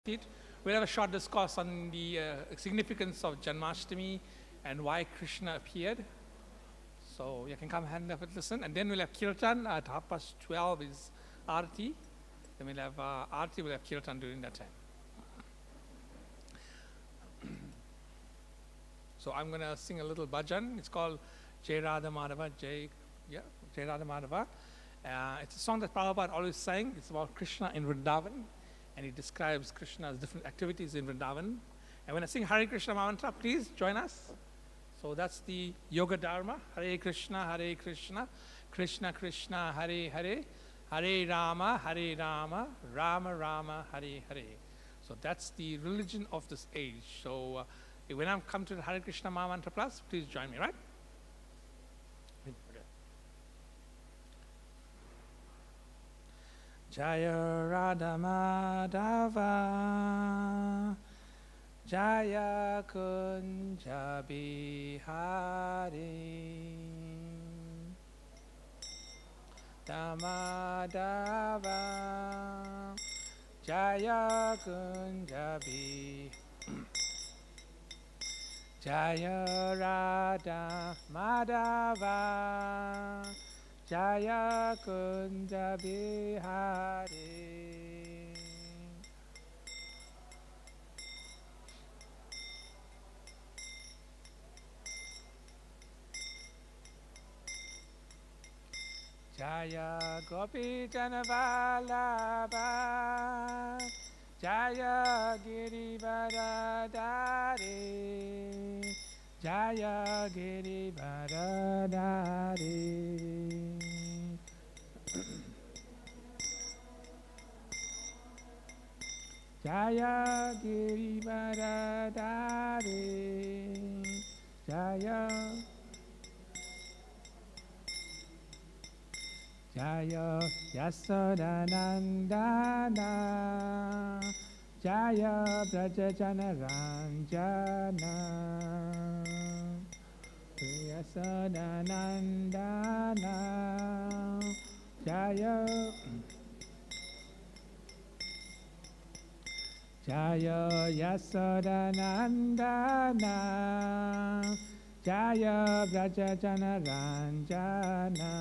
repeat. We'll have a short discourse on the significance of Janamastami and why Krishna appeared. So you can come and have a listen. And then we'll have Kirtan at 12:30 is Arati. Then we'll have Arati, we'll have Kirtan during that time. So I'm going to sing a little bhajan. It's called Jai Radha Madhava, Jai Radha Madhava. It's a song that Prabhupada always sang. It's about Krishna in Vrindavan. And he describes Krishna's different activities in Vrindavan. And when I sing Hare Krishna mantra, please join us. So that's the Yoga Dharma. Hare Krishna, Krishna Krishna, Hare Hare, Hare Rama, Rama Rama, Hare Hare. So that's the religion of this age. So when I come to the Hare Krishna mantra plus, please join me, right? Jaya Radha Madhava, Jaya Kunja Bihari, Damadava, Jaya Kunja Bihari, Jaya Radha Madhava, Jaya Kunja Bihari. Jaya Gopi Janavalabha, Jaya Girivardhari, Jaya Girivardhari. Jaya Girivardhari, Jaya Yasodanandana, Jaya Brajajanaranjana, Yasodanandana, Jaya Yasodanandana, Jaya Brajajanaranjana.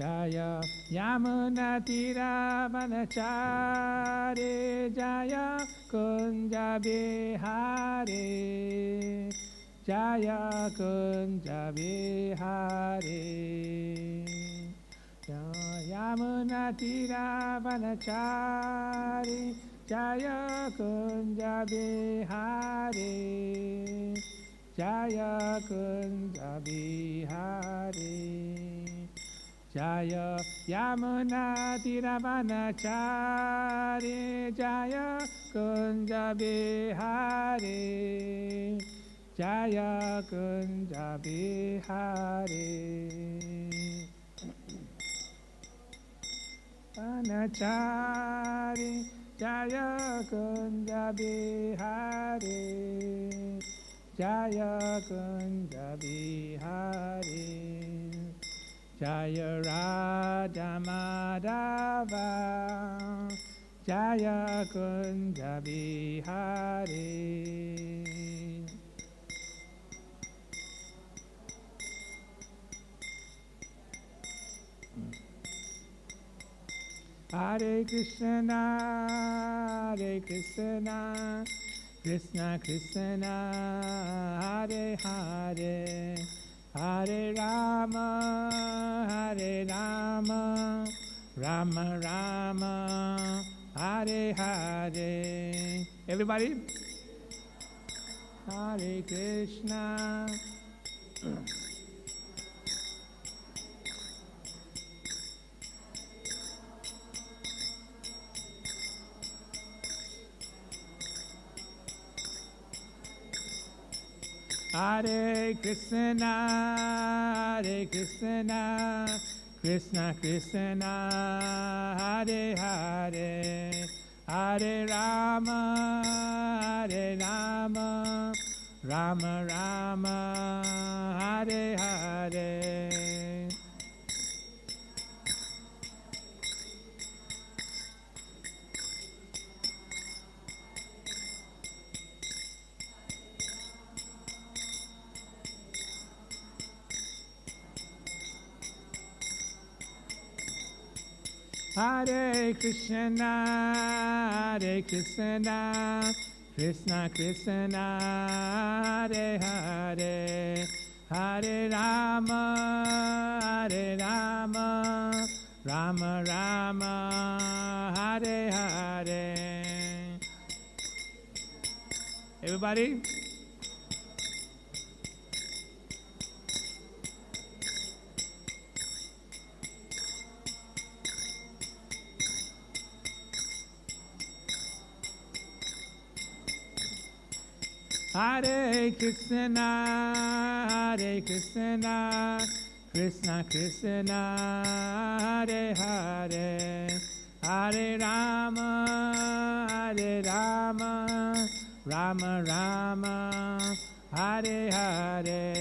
Jaya Yamuna Tiravanachari, Jaya Kunja Bihari, Jaya Kunja Bihari. Yamuna Tiravanachari, Jaya Kunja Bihari, Jaya Kunja Bihari. Jaya Yamuna Tiravanachari, Jaya Kunja Bihari, Jaya Kunja Bihari. Vanachari, Jaya Kunja Bihari, Jaya Kunja Bihari. Jaya Radha Madhava, Jaya Kunja Bihari. Hare Krishna, Krishna Krishna, Hare Hare, Hare Rama, Rama Rama, Hare Hare. Everybody? Hare Krishna. Hare Krishna, Krishna Krishna, Hare Hare, Hare Rama, Rama Rama, Hare Hare. Hare Krishna, Hare Krishna, Krishna Krishna, Hare Hare, Hare Rama, Hare Rama, Rama Rama, Hare Hare. Everybody? Hare Krishna, Hare Krishna, Krishna Krishna, Hare Hare, Hare Rama, Hare Rama, Rama Rama, Hare Hare.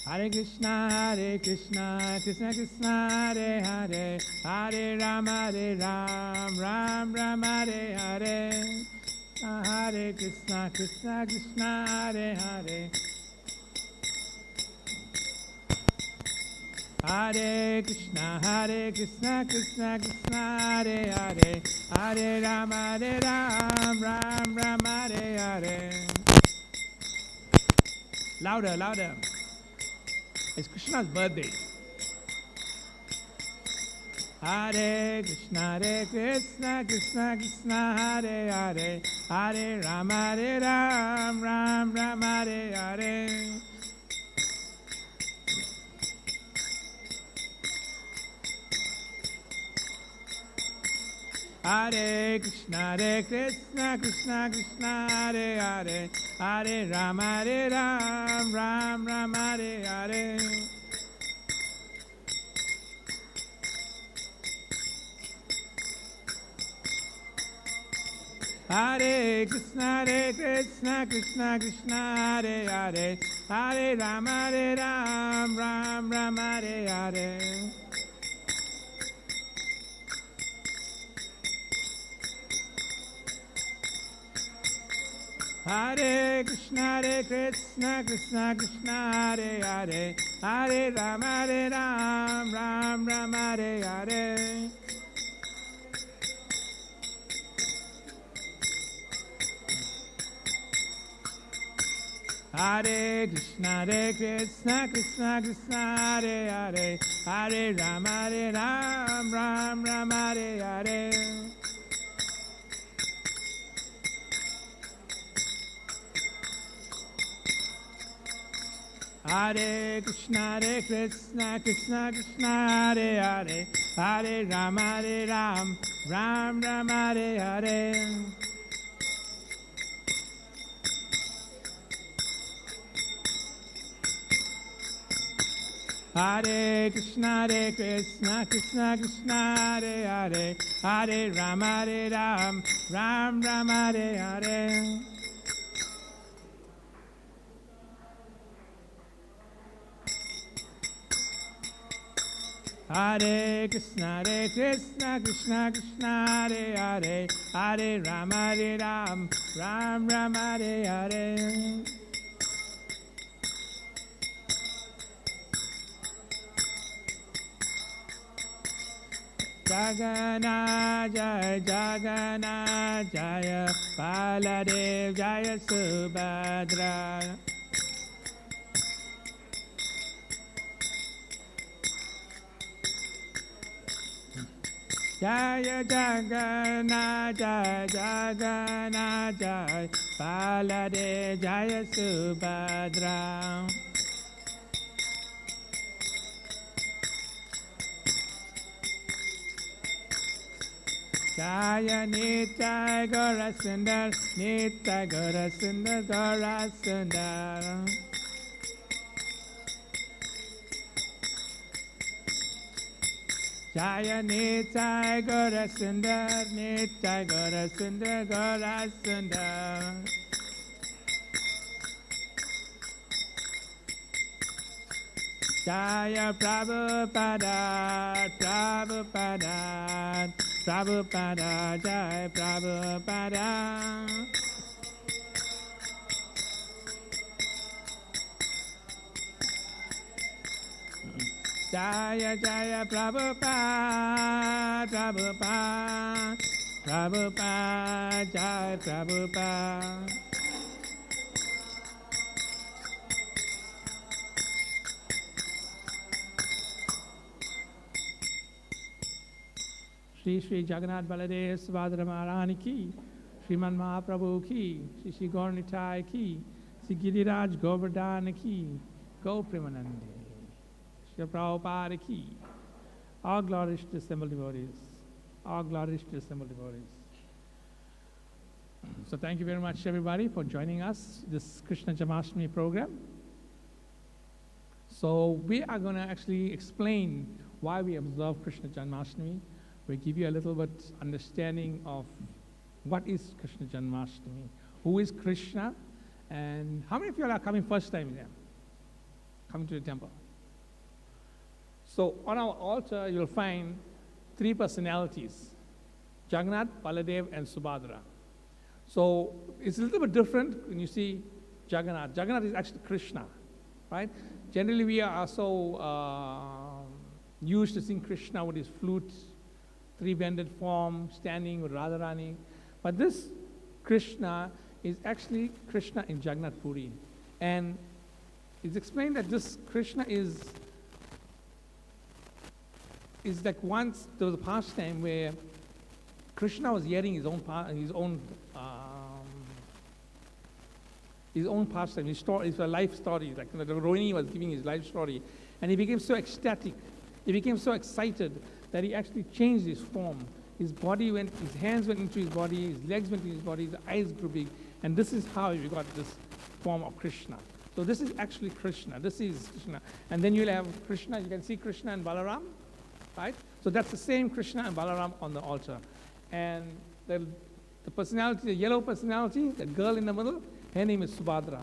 Hare Krishna, Krishna Krishna, Hare Hare, Hare Rama, Ram Ram, Hare Hare, Hare Krishna, Krishna Krishna, Hare Hare, Hare Krishna, Krishna Krishna, Hare Hare, Hare Rama, Ram Ram, Hare Hare. Louder, louder. It's Krishna's birthday. Hare Krishna, Krishna Krishna, Hare Hare, Hare Rama, Ram Ram, Hare Hare. Hare Krishna, Krishna Krishna, Hare Hare, Hare Rama, Ram Ram, Hare Hare. Hare Krishna, Krishna Krishna, Hare Hare, Hare Rama, Ram Ram, Hare Hare. Hare Krishna, Krishna Krishna, Hare Hare, Hare Rama, Ram Ram, Hare Hare. Hare Krishna, Krishna Krishna, Hare Hare, Hare Rama, Ram Ram, Hare Hare. Hare Krishna, Krishna Krishna, Hare Hare, Hare Rama, Ram Ram, Hare Hare. Hare Krishna, Krishna Krishna, Hare Hare, Hare Rama, Ram Ram, Hare Hare. Hare Krishna, Krishna Krishna, Hare Hare, Hare Rama, Ram Ram, Hare Hare. Jagannath Jaya, Baladev Jaya Subhadra. Jaya Jagannath Jaya, Baladev Jaya Subhadra. Jaya Nitya Gaura Sundar, Nitya Gaura Sundar, Gaura Sundar. Jaya Nitya Gaura Sundar, Nitya Gaura Sundar, Gaura Sundar. Jaya Prabhupada, Prabhupada, Prabhupada, Jaya Prabhupada. Jaya Jaya Prabhupada, Prabhupada, Prabhupada, Jaya Prabhupada. Shri Shri Jagannath Baladev Subhadra Maharani ki, Sriman Mahaprabhu ki, Shri Shri Gaur Nitai ki, Shri Giriraj Govardhan ki, Go Premanande, Shri Prabhupada ki. All glories to assembled devotees. All glories to assembled devotees. So thank you very much everybody for joining us this Krishna Janamastami program. So we are going to actually explain why we observe Krishna Janamastami. We give you a little bit understanding of what is Krishna Janamastami, who is Krishna, and how many of you are coming first time here, coming to the temple? So on our altar, you'll find three personalities, Jagannath, Baladev, and Subhadra. So it's a little bit different when you see Jagannath. Jagannath is actually Krishna, right? Generally, we are also used to seeing Krishna with his flute, three-bended form, standing with Radharani. But this Krishna is actually Krishna in Jagannath Puri. And it's explained that this Krishna is like once there was a pastime where Krishna was hearing his own pastime, his story, it's a life story, like the Rohini was giving his life story. And he became so ecstatic, he became so excited that he actually changed his form. His body went, his hands went into his body, his legs went into his body, the eyes grew big. And this is how we got this form of Krishna. So this is actually Krishna. This is Krishna. And then you'll have Krishna, you can see Krishna and Balaram, right? So that's the same Krishna and Balaram on the altar. And the personality, the yellow personality, the girl in the middle, her name is Subhadra.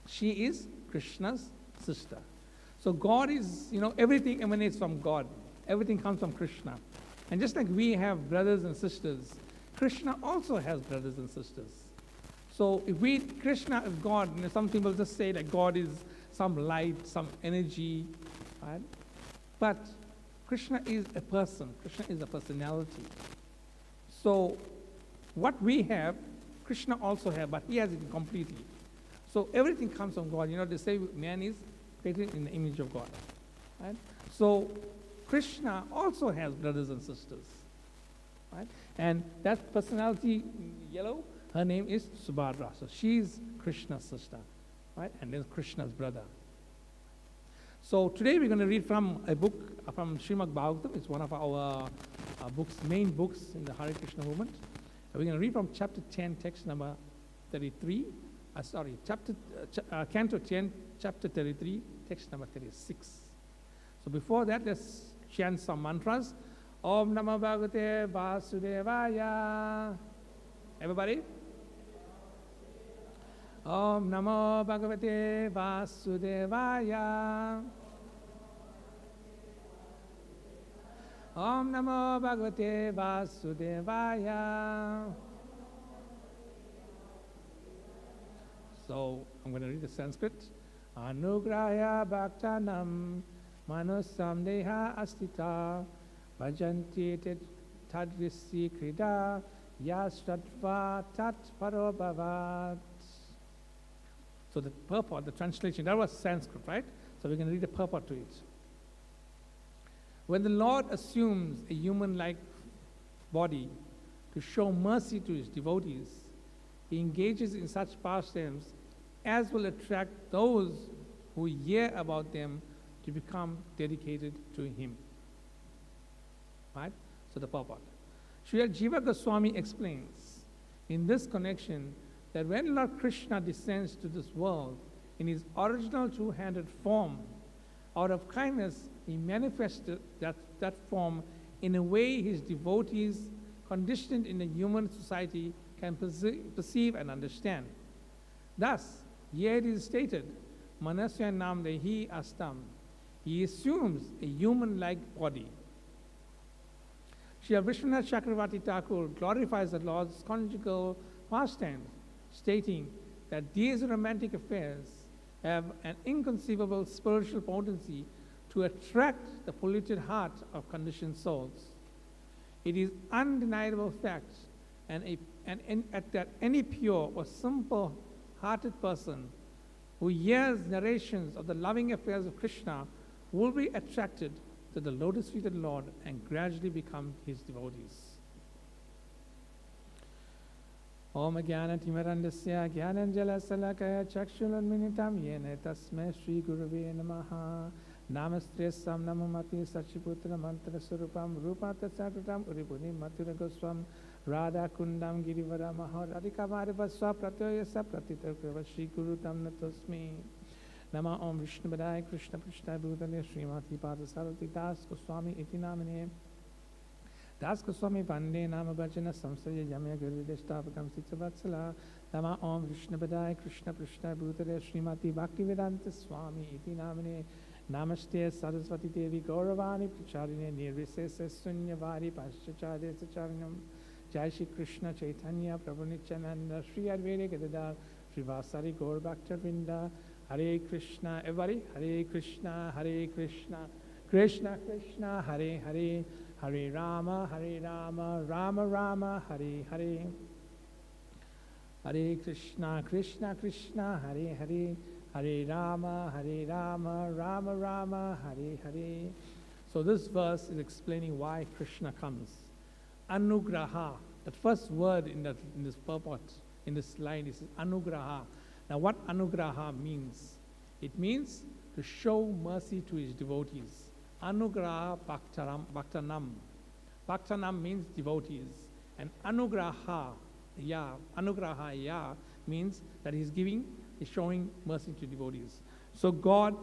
She is Krishna's sister. So God is, everything emanates from God. Everything comes from Krishna. And just like we have brothers and sisters, Krishna also has brothers and sisters. So if Krishna is God, some people just say that God is some light, some energy, right? But Krishna is a person. Krishna is a personality. So what we have, Krishna also has, but he has it completely. So everything comes from God. They say man is created in the image of God, right? So Krishna also has brothers and sisters, right? And that personality in yellow, her name is Subhadra. So she's Krishna's sister, right? And then Krishna's brother. So today we're going to read from a book from Srimad Bhagavatam. It's one of our main books in the Hare Krishna movement. And we're going to read from chapter 10, text number 33. Canto 10, chapter 33, text number 36. So before that, let's chant some mantras. Om Namo Bhagavate Vasudevaya. Everybody? Om Namo Bhagavate Vasudevaya. Om Namo Bhagavate Vasudevaya. So I'm going to read the Sanskrit. Anugrahya Bhaktanam Manusam Deha Astita Bhajanti Tadrisi Krida Yastratva Tat Parobhavat. So the purport, the translation, that was Sanskrit, right? So we're going to read the purport to it. When the Lord assumes a human-like body to show mercy to his devotees, he engages in such pastimes as will attract those who hear about them to become dedicated to him. Right? So the purport. Srila Jiva Goswami explains in this connection that when Lord Krishna descends to this world in his original two-handed form, out of kindness, he manifested that form in a way his devotees, conditioned in a human society, can perceive and understand. Thus, here it is stated, Manasya Nam Dehi Astam. He assumes a human-like body. Sri Vishwanath Chakravarti Thakur glorifies the Lord's conjugal pastimes, stating that these romantic affairs have an inconceivable spiritual potency to attract the polluted heart of conditioned souls. It is undeniable fact that any pure or simple-hearted person who hears narrations of the loving affairs of Krishna will be attracted to the lotus-feet of the Lord and gradually become his devotees. Om Jnana-timirandasya Jnananjala-salakaya Chakshulunmilitam Yena Tasmai Shri Gurave Namaha Namastresam Namamati Sachiputra Mantra Surupam Rupatasakratam Uripuni Mathura Goswam Radha Kundam Girivara Maha Radhika Marivaswa Pratyoyasa Pratitakrava Shri Guru Tam Natosmi Nama Om Vishnu Badai Krishna Prishtai Bhutale Srimati Pada Sarati Das Goswami Iti Namane Das Goswami Vande Nama Bhajana Samsaya Yamya Gurudeshtavakam Sitavatsala Nama Om Vishnu Badai Krishna Prishtai Bhutale Srimati Bhaktivedanta Swami Iti Namane Namaste Saraswati Devi Gauravani Pracharine Nirvisesa Sunyavari Paschachade Sacharinam Jai Shri Krishna Chaitanya Prabhu Nityananda Shri Advaita Gadadhar Shri Vasari Gaur Bhaktavinda Hare Krishna, everybody, Hare Krishna, Krishna Krishna, Hare Hare, Hare Rama, Rama Rama, Hare Hare. Hare Krishna, Krishna Krishna, Hare Hare, Hare Rama, Rama Rama, Hare Hare. So this verse is explaining why Krishna comes. Anugraha, that first word in this purport, in this line, is Anugraha. Now what Anugraha means? It means to show mercy to his devotees. Anugraha Bhaktanam. Bhaktanam means devotees. And Anugraha means that he's showing mercy to devotees. So God,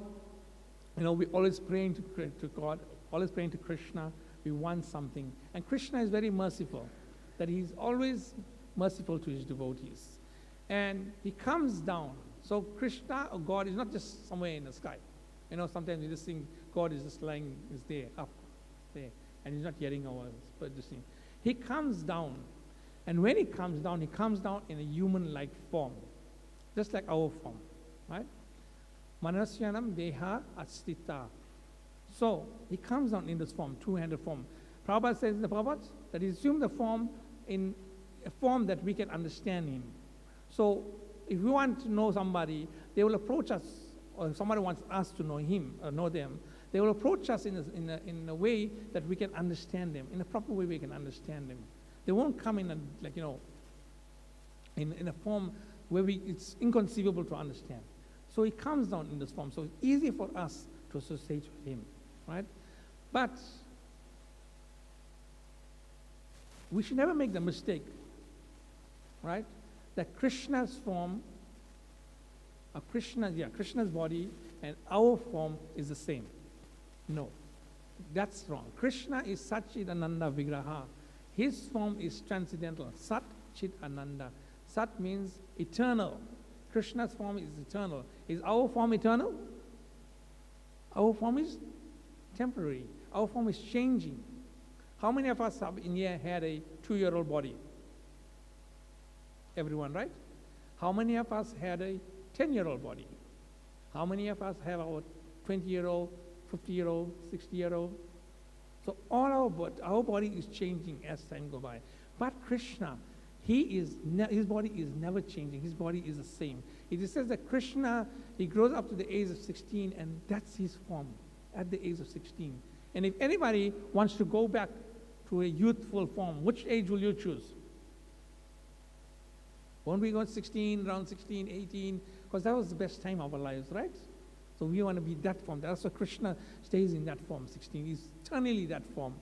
we always praying to God, always praying to Krishna, we want something. And Krishna is very merciful, that he's always merciful to his devotees. And he comes down. So Krishna or God is not just somewhere in the sky. Sometimes we just think God is just lying, is there, up there, and he's not hearing our thing. He comes down. And when he comes down in a human-like form, just like our form, right? Manasyanam deha astita. So he comes down in this form, two-handed form. Prabhupada says in the Prabhupada that he assumed the form in a form that we can understand him. So if we want to know somebody, they will approach us, or if somebody wants us to know him or know them, they will approach us in a way that we can understand them, in a proper way we can understand them. They won't come in in a form where it's inconceivable to understand. So he comes down in this form, so it's easy for us to associate with him, right? But we should never make the mistake, right? That Krishna's form, Krishna's body and our form is the same. No, that's wrong. Krishna is Satchidananda Vigraha. His form is transcendental. Sat Chit Ananda. Sat means eternal. Krishna's form is eternal. Is our form eternal? Our form is temporary. Our form is changing. How many of us have in here had a 2-year-old body? Everyone, right? How many of us had a 10-year-old body? How many of us have our 20-year-old, 50-year-old, 60-year-old? So all our body is changing as time goes by. But Krishna, his body is never changing. His body is the same. It says that Krishna, he grows up to the age of 16, and that's his form at the age of 16. And if anybody wants to go back to a youthful form, which age will you choose? Won't we go 16, around 16, 18? Because that was the best time of our lives, right? So we want to be that form. That's why Krishna stays in that form, 16. He's eternally that form,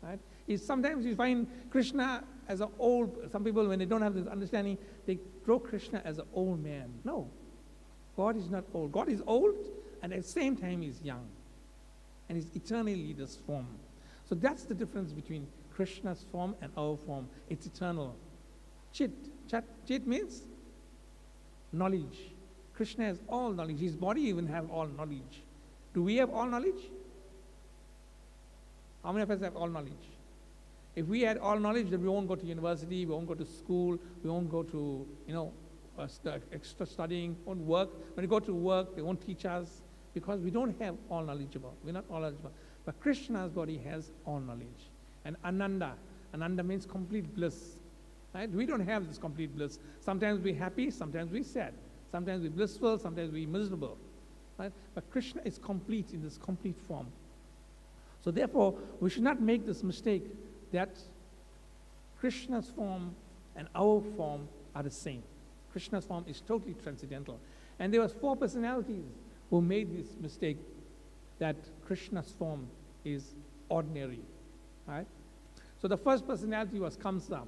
right? Is sometimes you find Krishna as an old, some people when they don't have this understanding, they draw Krishna as an old man. No, God is not old. God is old and at the same time he's young. And he's eternally this form. So that's the difference between Krishna's form and our form. It's eternal. Chit means knowledge. Krishna has all knowledge. His body even have all knowledge. Do we have all knowledge? How many of us have all knowledge? If we had all knowledge, then we won't go to university, we won't go to school, we won't go to, extra studying, won't work. When we go to work, they won't teach us because we don't have all knowledgeable. We're not all knowledgeable. But Krishna's body has all knowledge. And Ananda means complete bliss. Right? We don't have this complete bliss. Sometimes we're happy, sometimes we're sad. Sometimes we're blissful, sometimes we're miserable. Right? But Krishna is complete in this complete form. So therefore, we should not make this mistake that Krishna's form and our form are the same. Krishna's form is totally transcendental. And there was 4 personalities who made this mistake that Krishna's form is ordinary. Right? So the first personality was Kamsa.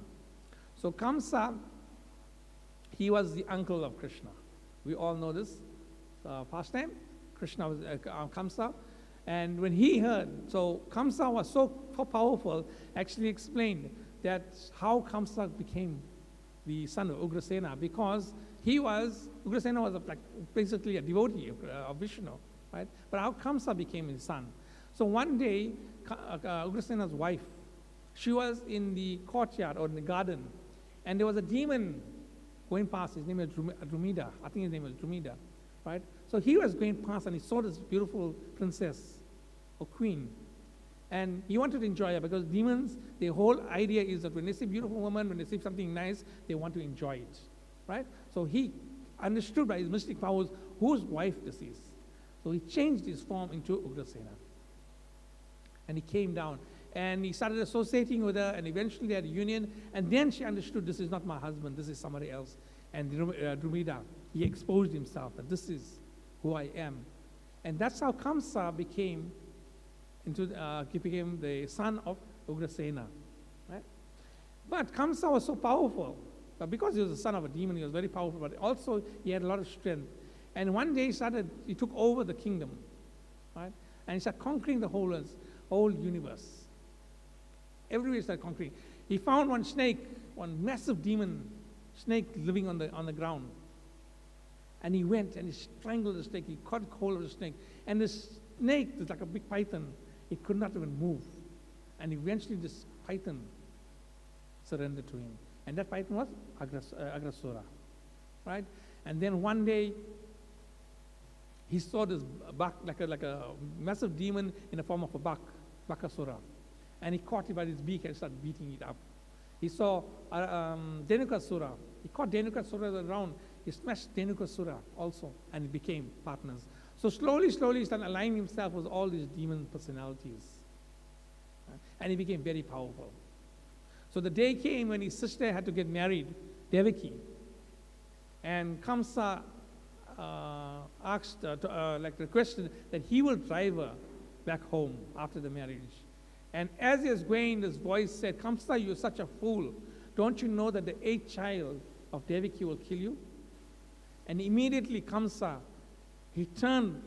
So Kamsa, he was the uncle of Krishna. We all know this past time. Krishna was Kamsa. And when he heard, so Kamsa was so powerful, actually explained that how Kamsa became the son of Ugrasena, because Ugrasena was basically a devotee of Vishnu, right? But how Kamsa became his son. So one day, Ugrasena's wife, she was in the courtyard or in the garden, and there was a demon going past. His name was Drumida. I think his name was Drumida, right? So he was going past and he saw this beautiful princess or queen. And he wanted to enjoy her because demons, their whole idea is that when they see a beautiful woman, when they see something nice, they want to enjoy it, right? So he understood by his mystic powers whose wife this is. So he changed his form into Ugrasena. And he came down and he started associating with her and eventually they had a union. And then she understood, this is not my husband, this is somebody else. And Drumida, he exposed himself that this is who I am. And that's how Kamsa became the son of Ugrasena. Right? But Kamsa was so powerful. But because he was the son of a demon, he was very powerful, but also he had a lot of strength. And one day he took over the kingdom. Right? And he started conquering the whole universe. Everywhere he started conquering. He found one snake, one massive demon snake living on the ground. And he went and he strangled the snake. He caught hold of the snake. And the snake was like a big python. It could not even move. And eventually this python surrendered to him. And that python was Agrasura. Right? And then one day, he saw this buck, like a massive demon in the form of a buck, Bakasura. And he caught it by his beak and started beating it up. He saw Dhenukasura. He caught Dhenukasura around. He smashed Dhenukasura also, and it became partners. So slowly, he started aligning himself with all these demon personalities. And he became very powerful. So the day came when his sister had to get married, Devaki. And Kamsa requested that he will drive her back home after the marriage. And as he was going, this voice said, Kamsa, you're such a fool. Don't you know that the 8th child of Devaki will kill you? And immediately Kamsa, he turned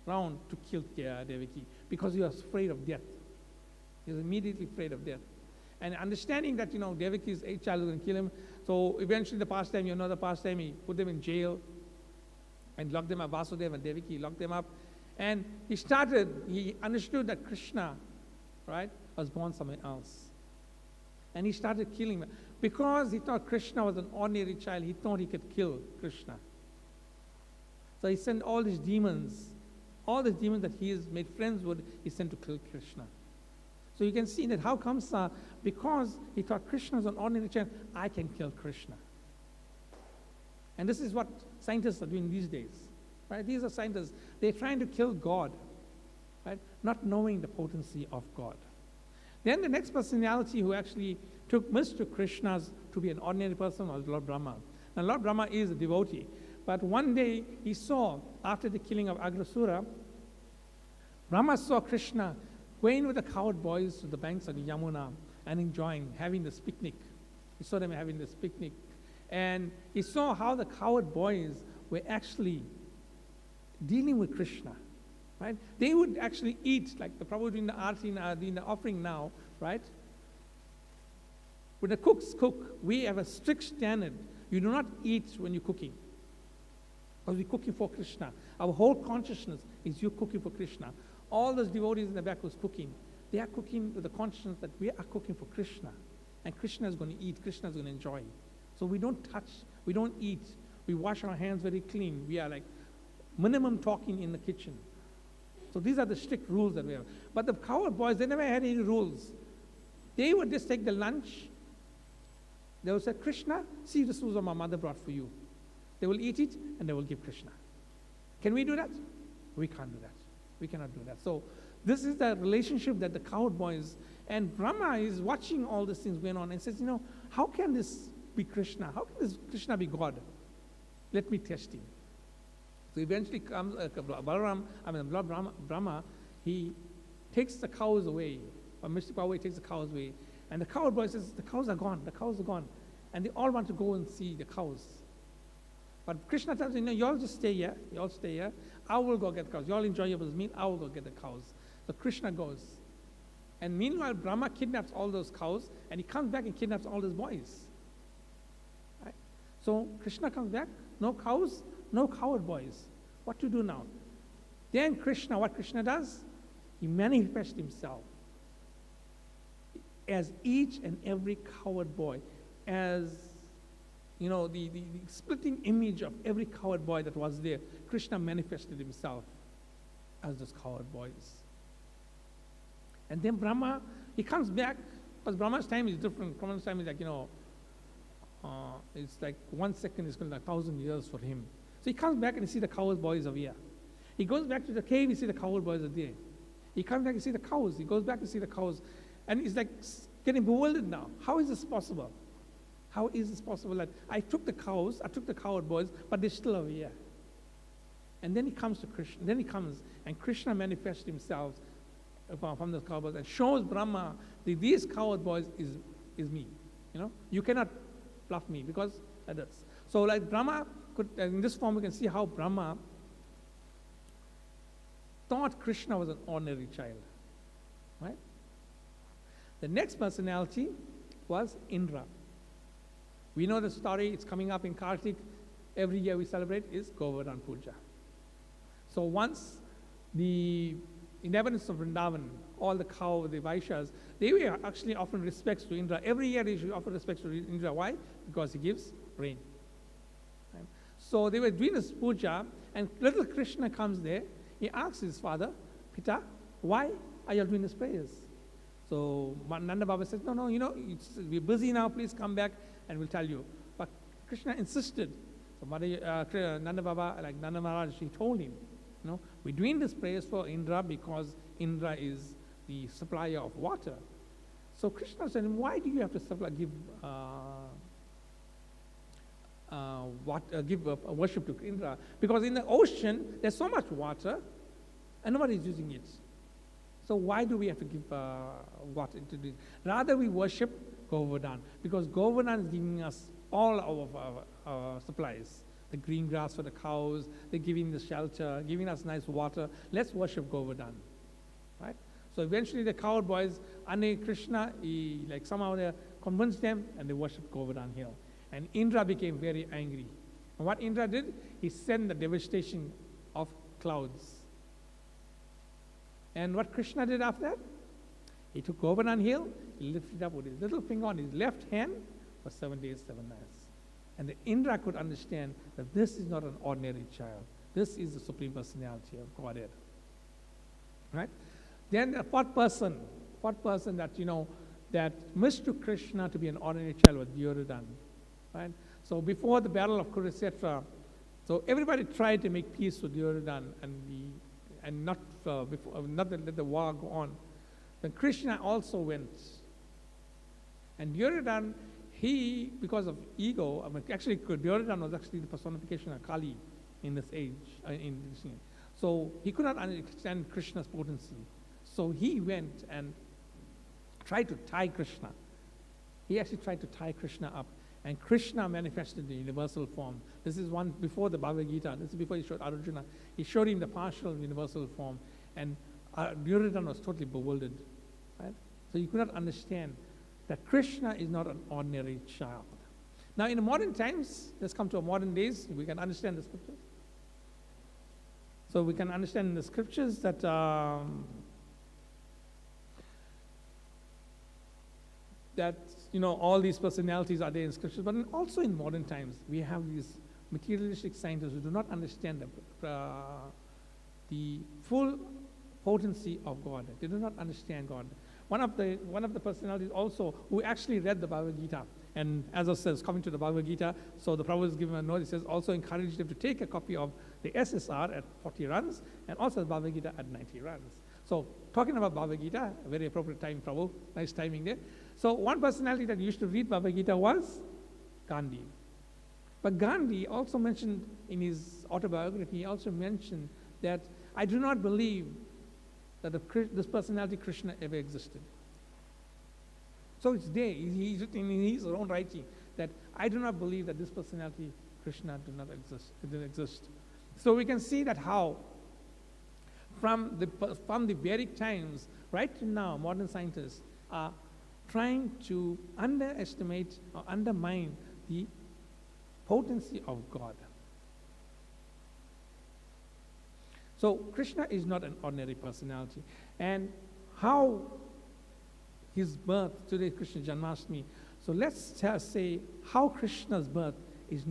around to kill Devaki because he was afraid of death. He was immediately afraid of death. And understanding that, Devaki's 8th child was going to kill him, so eventually the pastime, he put them in jail and locked them up. Vasudeva and Devaki locked them up. And he understood that Krishna, right, was born somewhere else. And he started killing them. Because he thought Krishna was an ordinary child, he thought he could kill Krishna. So he sent all these demons that he has made friends with, he sent to kill Krishna. So you can see that how comes, because he thought Krishna is an ordinary child, I can kill Krishna. And this is what scientists are doing these days. Right? These are scientists. They're trying to kill God, right? Not knowing the potency of God. Then the next personality who actually mistook Krishna to be an ordinary person was Lord Brahma. Now Lord Brahma is a devotee. But one day he saw, after the killing of Agrasura, Brahma saw Krishna going with the cowherd boys to the banks of the Yamuna and enjoying, having this picnic. He saw them having this picnic. And he saw how the cowherd boys were actually dealing with Krishna, right? They would actually eat, like the Prabhu doing the arti, doing the offering now, right? When the cooks cook, we have a strict standard. You do not eat when you're cooking, because we're cooking for Krishna. Our whole consciousness is you're cooking for Krishna. All those devotees in the back who's cooking, they are cooking with the consciousness that we are cooking for Krishna. And Krishna is going to eat, Krishna is going to enjoy. So we don't touch, we don't eat. We wash our hands very clean. We are like minimum talking in the kitchen. So these are the strict rules that we have. But the cowherd boys, they never had any rules. They would just take the lunch. They would say, Krishna, see, this was what my mother brought for you. They will eat it and they will give Krishna. Can we do that? We can't do that. We cannot do that. So this is the relationship that the cowherd boys, and Brahma is watching all these things going on and says, how can this be Krishna? How can this Krishna be God? Let me test him. So eventually comes Brahma, he takes the cows away, or Mr. Power takes the cows away, and the cowherd boy says, the cows are gone, the cows are gone. And they all want to go and see the cows. But Krishna tells them, you all just stay here, you all stay here, I will go get the cows. You all enjoy your meal, I will go get the cows. So Krishna goes. And meanwhile, Brahma kidnaps all those cows, and he comes back and kidnaps all those boys. Right? So Krishna comes back, no cows, no cowherd boys. What to do now? Then Krishna, what Krishna does? He manifests himself as each and every cowherd boy, as the splitting image of every cowherd boy that was there. Krishna manifested himself as those cowherd boys. And then Brahma, he comes back, because Brahma's time is different. Brahma's time is like, it's like 1 second is going to be like 1,000 years for him. So he comes back and he sees the cowherd boys over here. He goes back to the cave, he sees the cowherd boys are there. He comes back and sees the cows. He goes back to see the cows. And he's like getting bewildered now. How is this possible? How is this possible that I took the cows, I took the cowherd boys, but they're still over here? And then he comes to Krishna. Then he comes, and Krishna manifests himself from the cowherd boys and shows Brahma that these cowherd boys is me. You cannot bluff me, because that is. So like Brahma could, in this form we can see how Brahma thought Krishna was an ordinary child. Right? The next personality was Indra. We know the story, it's coming up in Kartik. Every year we celebrate is Govardhan Puja. So once the inhabitants of Vrindavan, all the cows, the Vaishyas, they were actually offering respects to Indra. Every year they should offer respects to Indra. Why? Because he gives rain. Right? So they were doing this puja, and little Krishna comes there. He asks his father, Pita, why are you doing these prayers? So Nanda Baba says, no, we're busy now, please come back and we'll tell you. But Krishna insisted. So Nanda Baba, like Nanda Maharaj, he told him, we're doing this prayers for Indra because Indra is the supplier of water. So Krishna said, why do you have to give worship to Indra? Because in the ocean, there's so much water and nobody is using it. So why do we have to give water to this? Rather we worship Govardhan, because Govardhan is giving us all of our supplies. The green grass for the cows, they're giving the shelter, giving us nice water. Let's worship Govardhan, right? So eventually the cowherd boys, Ane Krishna, somehow they convinced them and they worshiped Govardhan hill. And Indra became very angry. And what Indra did, he sent the devastation of clouds. And what Krishna did after that? He took Govardhan hill, he lifted it up with his little finger on his left hand for 7 days, 7 nights. And the Indra could understand that this is not an ordinary child. This is the Supreme Personality of Godhead. Right? Then the fourth person that, that mistook Krishna to be an ordinary child was Duryodhana. Right? So before the battle of Kurukshetra, so everybody tried to make peace with Duryodhana and not let the war go on. Then Krishna also went. And Duryodhana, he, because of ego, actually Duryodhana was actually the personification of Kali in this age. So he could not understand Krishna's potency. So he went and tried to tie Krishna. He actually tried to tie Krishna up. And Krishna manifested the universal form. This is one before the Bhagavad Gita. This is before he showed Arjuna. He showed him the partial universal form. And Duryodhana was totally bewildered. Right? So you could not understand that Krishna is not an ordinary child. Now in the modern times, let's come to our modern days, we can understand the scriptures. So we can understand in the scriptures that all these personalities are there in scriptures, but also in modern times, we have these materialistic scientists who do not understand the full potency of God. They do not understand God. One of the personalities also who actually read the Bhagavad Gita, and as I says, coming to the Bhagavad Gita, so the Prabhupada is given a note. He says also encourage them to take a copy of the SSR at 40 runs and also the Bhagavad Gita at 90 runs. So talking about Bhagavad Gita, a very appropriate time, Prabhu, nice timing there. So one personality that used to read Bhagavad Gita was Gandhi. But Gandhi also mentioned in his autobiography, he also mentioned that I do not believe that this personality Krishna ever existed. So it's there. He's written in his own writing that I do not believe that this personality Krishna didn't exist. So we can see that how from the Vedic times right to now, modern scientists are trying to underestimate or undermine the potency of God. So Krishna is not an ordinary personality. And how his birth, today Krishna Janamastami. So let's say how Krishna's birth is,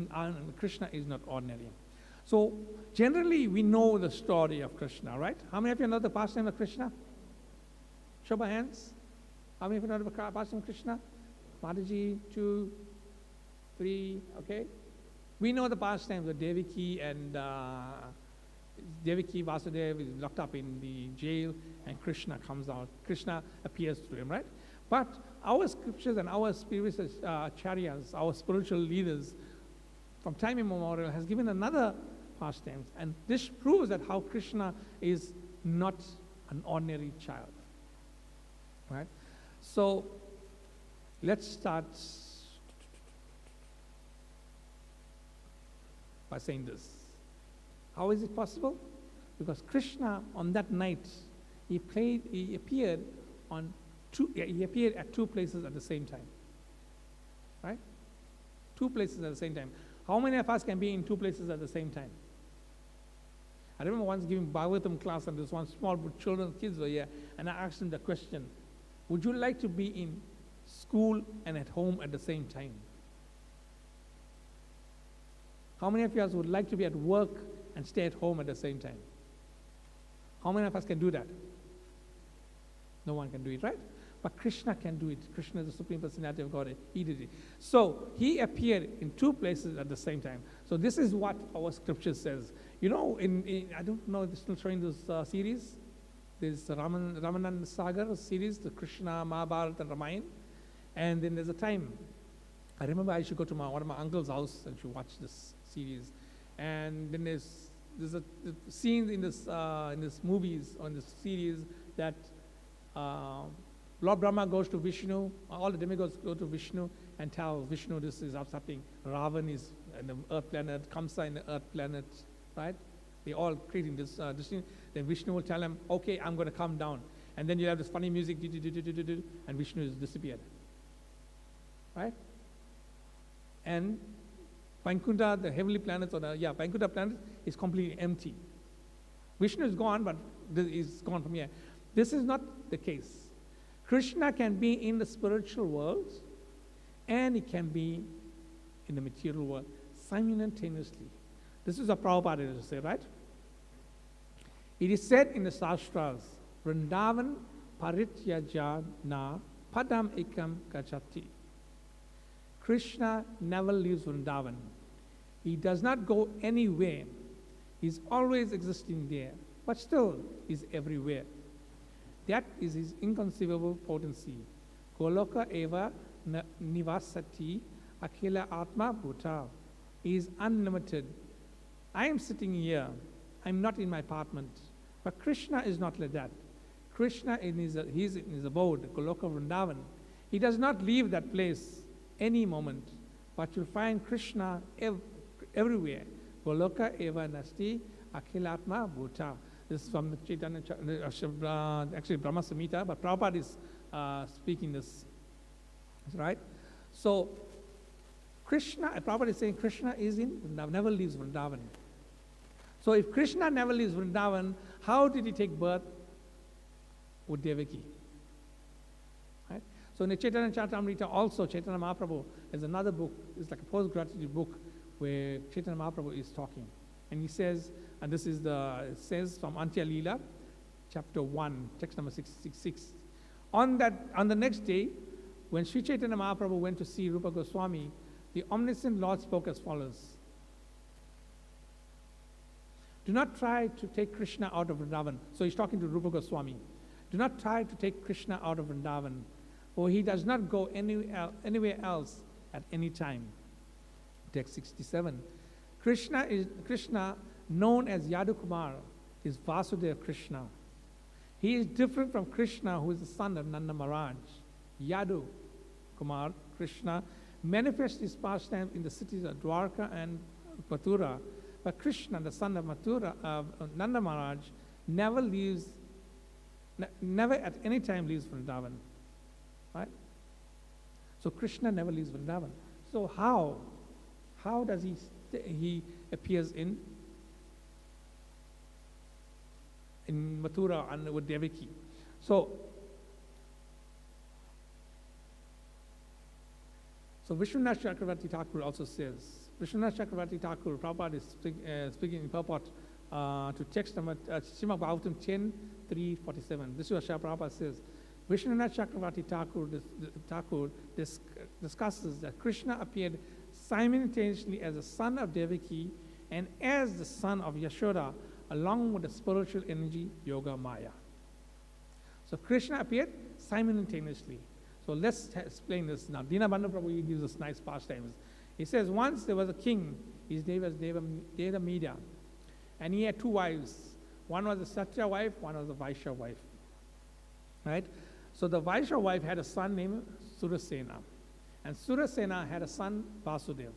Krishna is not ordinary. So generally we know the story of Krishna, right? How many of you know the pastime of Krishna? Show of hands. How many of you know the pastime of Krishna? Mataji, 2, 3, okay? We know the pastimes of Devaki and Devaki Vasudeva is locked up in the jail and Krishna comes out. Krishna appears to him, right? But our scriptures and our spiritual acharyas, our spiritual leaders from time immemorial has given another pastime. And this proves that how Krishna is not an ordinary child, right? So let's start by saying this. How is it possible? Because Krishna on that night, he appeared at two places at the same time. Right? Two places at the same time. How many of us can be in two places at the same time? I remember once giving Bhagavatam class and this one small children, kids were here, and I asked them the question, would you like to be in school and at home at the same time? How many of you guys would like to be at work and stay at home at the same time? How many of us can do that? No one can do it, right? But Krishna can do it. Krishna is the Supreme Personality of God. He did it. So he appeared in two places at the same time. So this is what our scripture says. You know, I don't know if they're still showing this series. There's Ramananda Sagar series, the Krishna, Mahabharata, and Ramayana. And then there's a time, I remember I used to go to one of my uncle's house and to watch this series. And then there's a scene in this movies, on this series, that Lord Brahma goes to Vishnu, all the demigods go to Vishnu and tell Vishnu this is something. Ravan is in the earth planet, Kamsa in the earth planet, right? They all creating this thing. Then Vishnu will tell him, okay, I'm going to come down. And then you have this funny music, and Vishnu is disappeared. Right? And Vaikuntha, the heavenly planets, Vaikuntha planet is completely empty. Vishnu is gone, but is gone from here. This is not the case. Krishna can be in the spiritual world and he can be in the material world simultaneously. This is a Prabhupada used to say, right? It is said in the Shastras, Vrindavan parityaja na padam ekam gachati. Krishna never leaves Vrindavan. He does not go anywhere. He's always existing there, but still is everywhere. That is his inconceivable potency. Goloka eva nivasati akhila atma bhuta. He is unlimited. I am sitting here. I'm not in my apartment. But Krishna is not like that. Krishna he's in his abode, Goloka Vrindavan. He does not leave that place any moment, but you'll find Krishna everywhere. Goloka eva nasti akhilatma bhuta. This is from the Chaitanya, actually Brahma Samhita, but Prabhupada is speaking this, right? So Krishna, Prabhupada is saying Krishna is in Vrindavan, never leaves Vrindavan. So if Krishna never leaves Vrindavan, how did he take birth with Devaki? Right? So in the Chaitanya Charitamrita also, Chaitanya Mahaprabhu is another book, it's like a post-gratitude book where Chaitanya Mahaprabhu is talking. And he says, and this is it says from Antya Leela, chapter 1, text number 666. On the next day, when Sri Chaitanya Mahaprabhu went to see Rupa Goswami, the omniscient Lord spoke as follows. Do not try to take Krishna out of Vrindavan. So he's talking to Rupa Goswami. Do not try to take Krishna out of Vrindavan, for he does not go anywhere else at any time. Text 67. Krishna, known as Yadu Kumar, is Vasudeva Krishna. He is different from Krishna, who is the son of Nanda Maharaj. Yadu Kumar, Krishna, manifests his pastime in the cities of Dwarka and Mathura. But Krishna, the son of Nanda Maharaj, never at any time leaves Vrindavan. Right? So Krishna never leaves Vrindavan. So how does he appears in Mathura and with Devaki? So Vishwanath Chakravarti Thakur also says, Vishwanath Chakravarti Thakur, Prabhupada is speaking in purport to text number Srimad Bhagavatam 10:347. This is what Srila Prabhupada says. Vishwanath Chakravarti Thakur discusses that Krishna appeared simultaneously as the son of Devaki and as the son of Yashoda, along with the spiritual energy Yoga Maya. So Krishna appeared simultaneously. So let's explain this now. Dinabandhu Prabhu gives us nice pastimes. He says, once there was a king, his name was Devamida, and he had two wives. One was a Satya wife, one was a Vaishya wife. Right? So the Vaishya wife had a son named Surasena, and Surasena had a son, Vasudeva.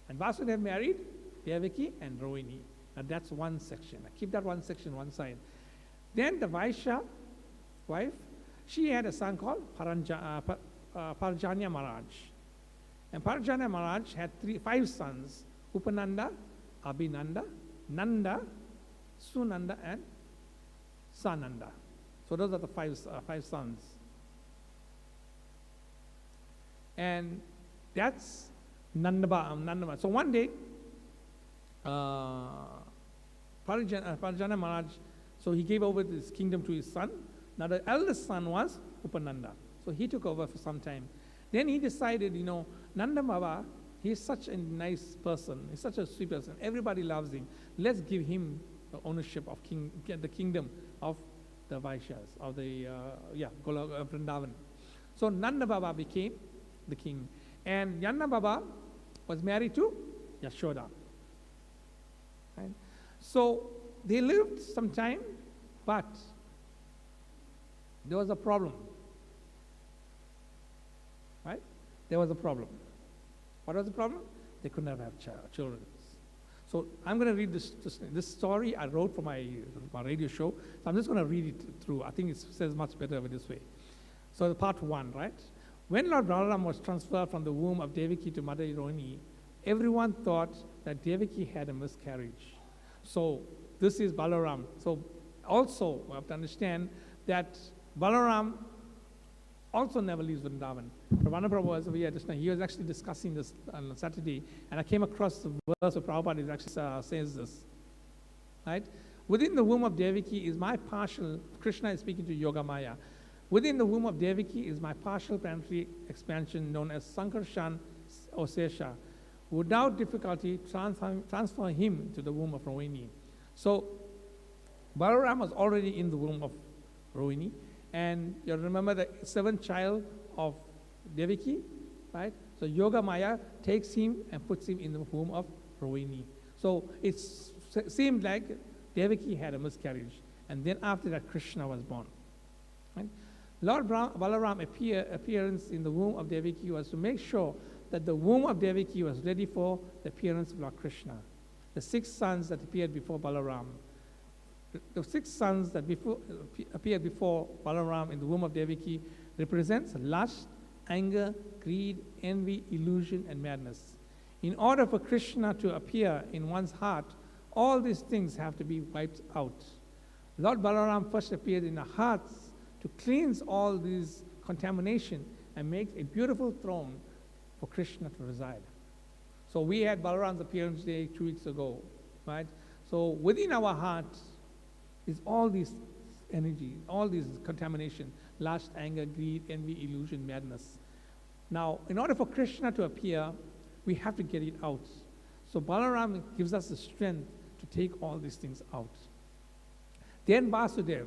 And Vasudeva married Devaki and Rohini. Now that's one section. Now keep that one section one side. Then the Vaishya wife, she had a son called Parjanya Maharaj. And Parjanya Maharaj had 5 sons, Upananda, Abhinanda, Nanda, Sunanda, and Sananda. So those are the 5 sons. And that's Nandama. So one day, Parjanya Maharaj, so he gave over his kingdom to his son. Now the eldest son was Upananda. So he took over for some time. Then he decided, Nanda Baba, he's such a nice person. He's such a sweet person. Everybody loves him. Let's give him the ownership of the kingdom of the Vaishyas, of the Vrindavan. So Nanda Baba became the king. And Nanda Baba was married to Yashoda. Right? So they lived some time, but there was a problem. Right? There was a problem. What was the problem? They could never have children. So I'm going to read this story I wrote for my radio show. So I'm just going to read it through. I think it says much better this way. So the part 1, right? When Lord Balaram was transferred from the womb of Devaki to Mother Rohini, everyone thought that Devaki had a miscarriage. So this is Balaram. So also we have to understand that Balaram also never leaves Vrindavan. Ravana Prabhu was over here just now. He was actually discussing this on Saturday, and I came across the verse of Prabhupada that actually says this. Right? Within the womb of Devaki is my partial, Krishna is speaking to Yoga Maya. Within the womb of Devaki is my partial planetary expansion known as Sankarshan or Sesha. Without difficulty, transfer him to the womb of Rohini. So Balaram was already in the womb of Rohini. And you remember the 7th child of Devaki, right? So Yoga Maya takes him and puts him in the womb of Rohini. So it seemed like Devaki had a miscarriage. And then after that, Krishna was born. Right? Balaram appearance in the womb of Devaki was to make sure that the womb of Devaki was ready for the appearance of Lord Krishna. The 6 sons that appeared before Balaram. The 6 sons that appeared before Balaram in the womb of Devaki represents lust, anger, greed, envy, illusion, and madness. In order for Krishna to appear in one's heart, all these things have to be wiped out. Lord Balaram first appeared in our hearts to cleanse all these contamination and make a beautiful throne for Krishna to reside. So we had Balaram's appearance day 2 weeks ago, right? So within our hearts is all these energy, all these contamination, lust, anger, greed, envy, illusion, madness. Now, in order for Krishna to appear, we have to get it out. So Balaram gives us the strength to take all these things out. Then Vasudev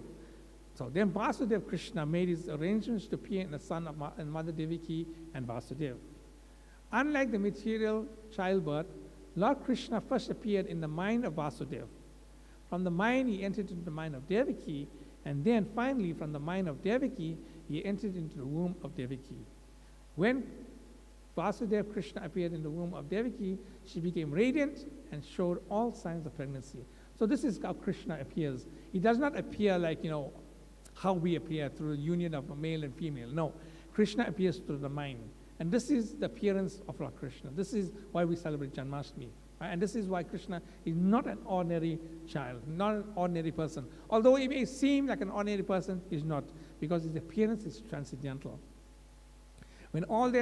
Krishna made his arrangements to appear in the son of and Mother Devaki and Vasudev. Unlike the material childbirth, Lord Krishna first appeared in the mind of Vasudev. From the mind, he entered into the mind of Devaki, and then finally from the mind of Devaki, he entered into the womb of Devaki. When Vasudev Krishna appeared in the womb of Devaki, she became radiant and showed all signs of pregnancy. So this is how Krishna appears. He does not appear like, how we appear through the union of a male and female. No, Krishna appears through the mind. And this is the appearance of Lord Krishna. This is why we celebrate Janamastami. Right? And this is why Krishna is not an ordinary child, not an ordinary person. Although he may seem like an ordinary person, he's not, because his appearance is transcendental. When all the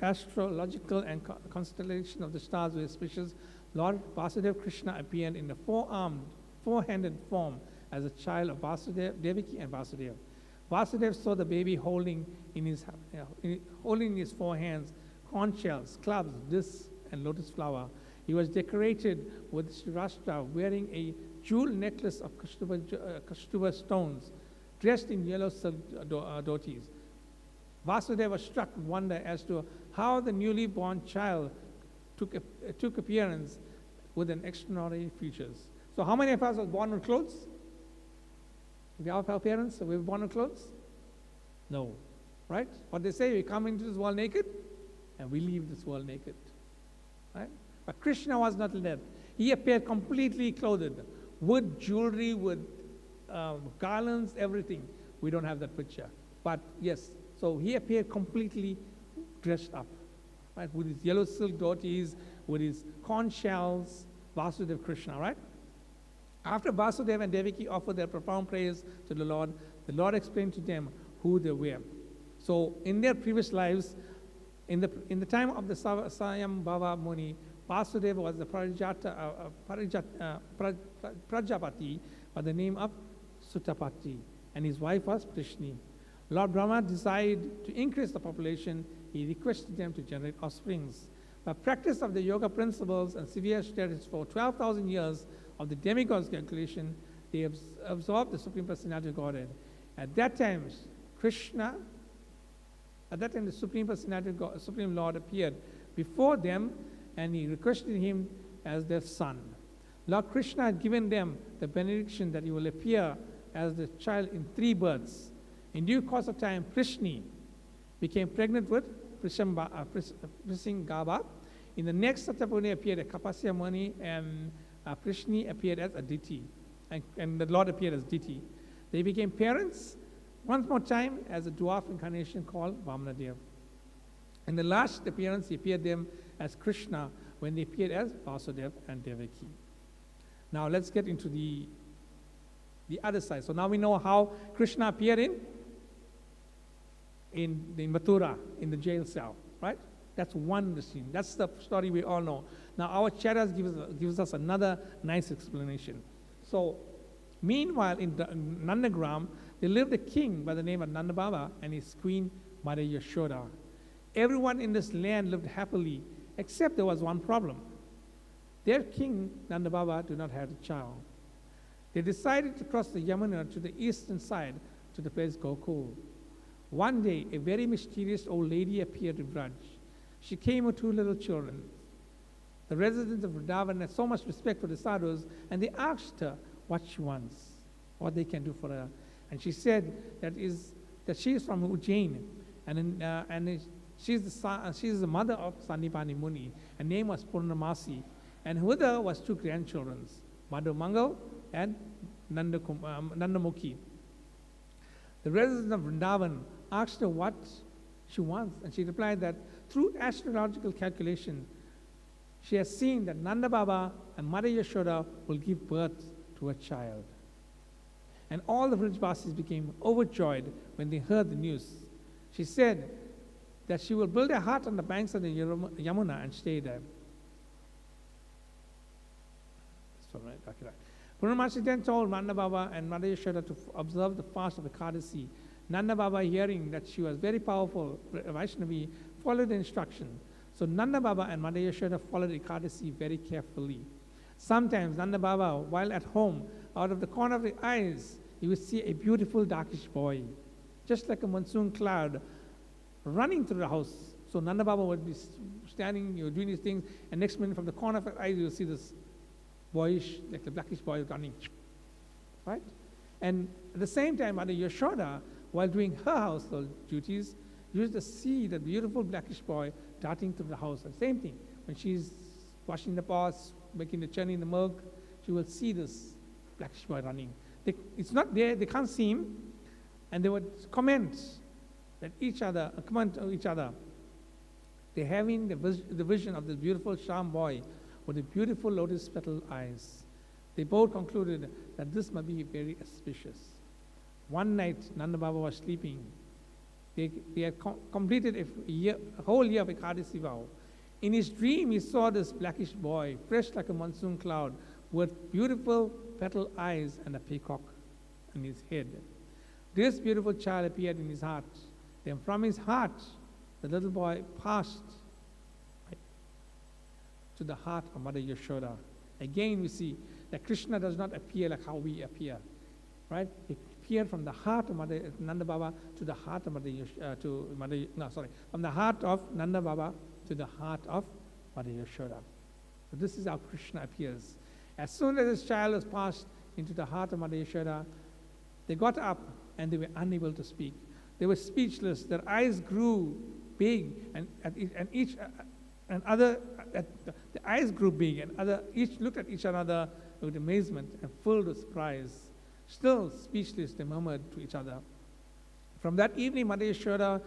astrological and constellation of the stars were auspicious, Lord Vasudeva Krishna appeared in the four-handed form as a child of Devaki and Vasudeva. Vasudeva saw the baby holding in his 4 hands conch shells, clubs, discs, and lotus flower. He was decorated with Srirashtra, wearing a jewel necklace of Kaustuva stones, dressed in yellow silk dhotis. Vasudeva was struck with wonder as to how the newly born child took appearance with an extraordinary features. So how many of us were born with clothes? We have our parents, so we were born with clothes? No. Right? What they say, we come into this world naked, and we leave this world naked. Right? But Krishna was not that. He appeared completely clothed, with jewelry, with garlands, everything. We don't have that picture. But yes, so he appeared completely dressed up, right? With his yellow silk dhotis, with his conch shells, Vasudeva Krishna, right? After Vasudeva and Devaki offered their profound prayers to the Lord explained to them who they were. So in their previous lives, in the time of the Swayambhava Muni, Vasudeva was the Prajapati by the name of Sutapati, and his wife was Prishni. Lord Brahma desired to increase the population. He requested them to generate offsprings. By practice of the yoga principles and severe studies for 12,000 years of the demigod's calculation, they absorbed the Supreme Personality of Godhead. At that time, the Supreme Personality of God, Supreme Lord appeared before them, and he requested him as their son. Lord Krishna had given them the benediction that he will appear as the child in 3 births. In due course of time, Prishni became pregnant with Prisingaba. In the next Satyapuni appeared a Kapasya Muni, and Prishni appeared as Aditi, and the Lord appeared as Diti. They became parents once more time as a dwarf incarnation called Vamanadev. In the last appearance, he appeared them as Krishna when they appeared as Vasudeva and Devaki. Now let's get into the other side. So now we know how Krishna appeared in Mathura, in the jail cell, right? That's one scene. That's the story we all know. Now our Charas gives us another nice explanation. So meanwhile, in Nandagram, there lived a king by the name of Nandababa and his queen, Mother Yashoda. Everyone in this land lived happily, except there was one problem. Their king, Nandababa, did not have a child. They decided to cross the Yamuna to the eastern side to the place Gokul. One day, a very mysterious old lady appeared to Braj. She came with 2 little children. The residents of Vrindavan had so much respect for the sadhus, and they asked her what she wants, what they can do for her. And she said that she is from Ujjain, she's the mother of Sandipani Muni. Her name was Purnamasi, and with her was two grandchildren, Madhu Mangal and Nandamukhi. The residents of Vrindavan asked her what she wants, and she replied that through astrological calculation, she has seen that Nanda Baba and Mother Yashoda will give birth to a child. And all the Vrajvasis became overjoyed when they heard the news. She said that she will build a hut on the banks of the Yamuna and stay there. Purnamasi then told Nanda Baba and Mother Yashoda to observe the fast of Ekadasi. Nanda Baba, hearing that she was very powerful Vaishnavi, followed the instruction. So Nanda Baba and Mother Yashoda followed Ekadasi very carefully. Sometimes Nanda Baba, while at home, out of the corner of the eyes, he would see a beautiful darkish boy, just like a monsoon cloud, running through the house. So Nanda Baba would be standing, doing these things, and next minute from the corner of his eyes, you'll see this boyish, like the blackish boy running. Right? And at the same time, Mother Yashoda, while doing her household duties, used to see the beautiful blackish boy darting through the house. The same thing. When she's washing the pots, making the churning the milk, she will see this blackish boy running. It's not there, they can't see him, and they would comment to each other. They're having the vision of this beautiful sham boy with the beautiful lotus petal eyes. They both concluded that this must be very auspicious. One night, Nanda Baba was sleeping. They had completed a whole year of Ekadasi vow. In his dream, he saw this blackish boy, fresh like a monsoon cloud, with beautiful petal eyes and a peacock on his head. This beautiful child appeared in his heart. Then from his heart, the little boy passed to the heart of Mother Yashoda. Again, we see that Krishna does not appear like how we appear, right? He appeared from the heart of Mother Nanda Baba to the heart of from the heart of Nanda Baba to the heart of Mother Yashoda. So this is how Krishna appears. As soon as this child was passed into the heart of Mother Yashoda, they got up and they were unable to speak. They were speechless. Their eyes grew big, the eyes grew big, and each looked at each another with amazement and filled with surprise. Still speechless, they murmured to each other. From that evening, Mother Yashoda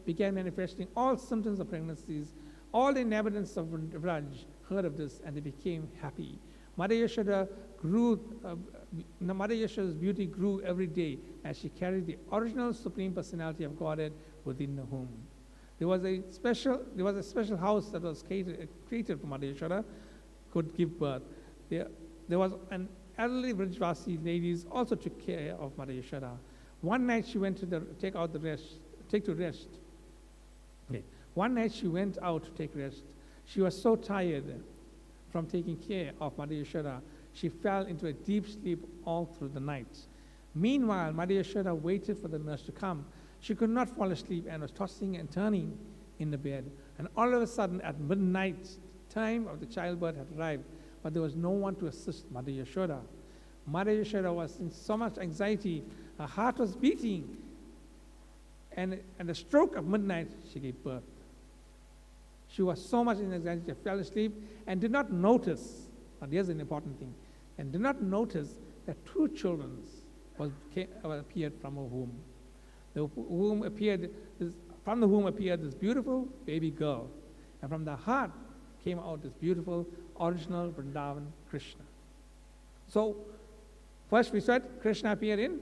began manifesting all symptoms of pregnancies. All the inhabitants of Vraj heard of this, and they became happy. Mother Yashoda's beauty grew every day as she carried the original Supreme Personality of Godhead within the womb. There was a special house that was created for Mother Yashoda could give birth. There was an elderly Vrajvasi ladies also took care of Mother Yashoda. One night she went to take rest. Okay. One night she went out to take rest. She was so tired from taking care of Mother Yashoda, she fell into a deep sleep all through the night. Meanwhile, Mother Yashoda waited for the nurse to come. She could not fall asleep and was tossing and turning in the bed. And all of a sudden, at midnight, time of the childbirth had arrived, but there was no one to assist Mother Yashoda. Mother Yashoda was in so much anxiety, her heart was beating, and at the stroke of midnight, she gave birth. She was so much in anxiety, she fell asleep and did not notice, and here's an important thing, and did not notice that two children appeared from her womb. From the womb appeared this beautiful baby girl, and from the heart came out this beautiful original Vrindavan Krishna. So, first we said Krishna appeared in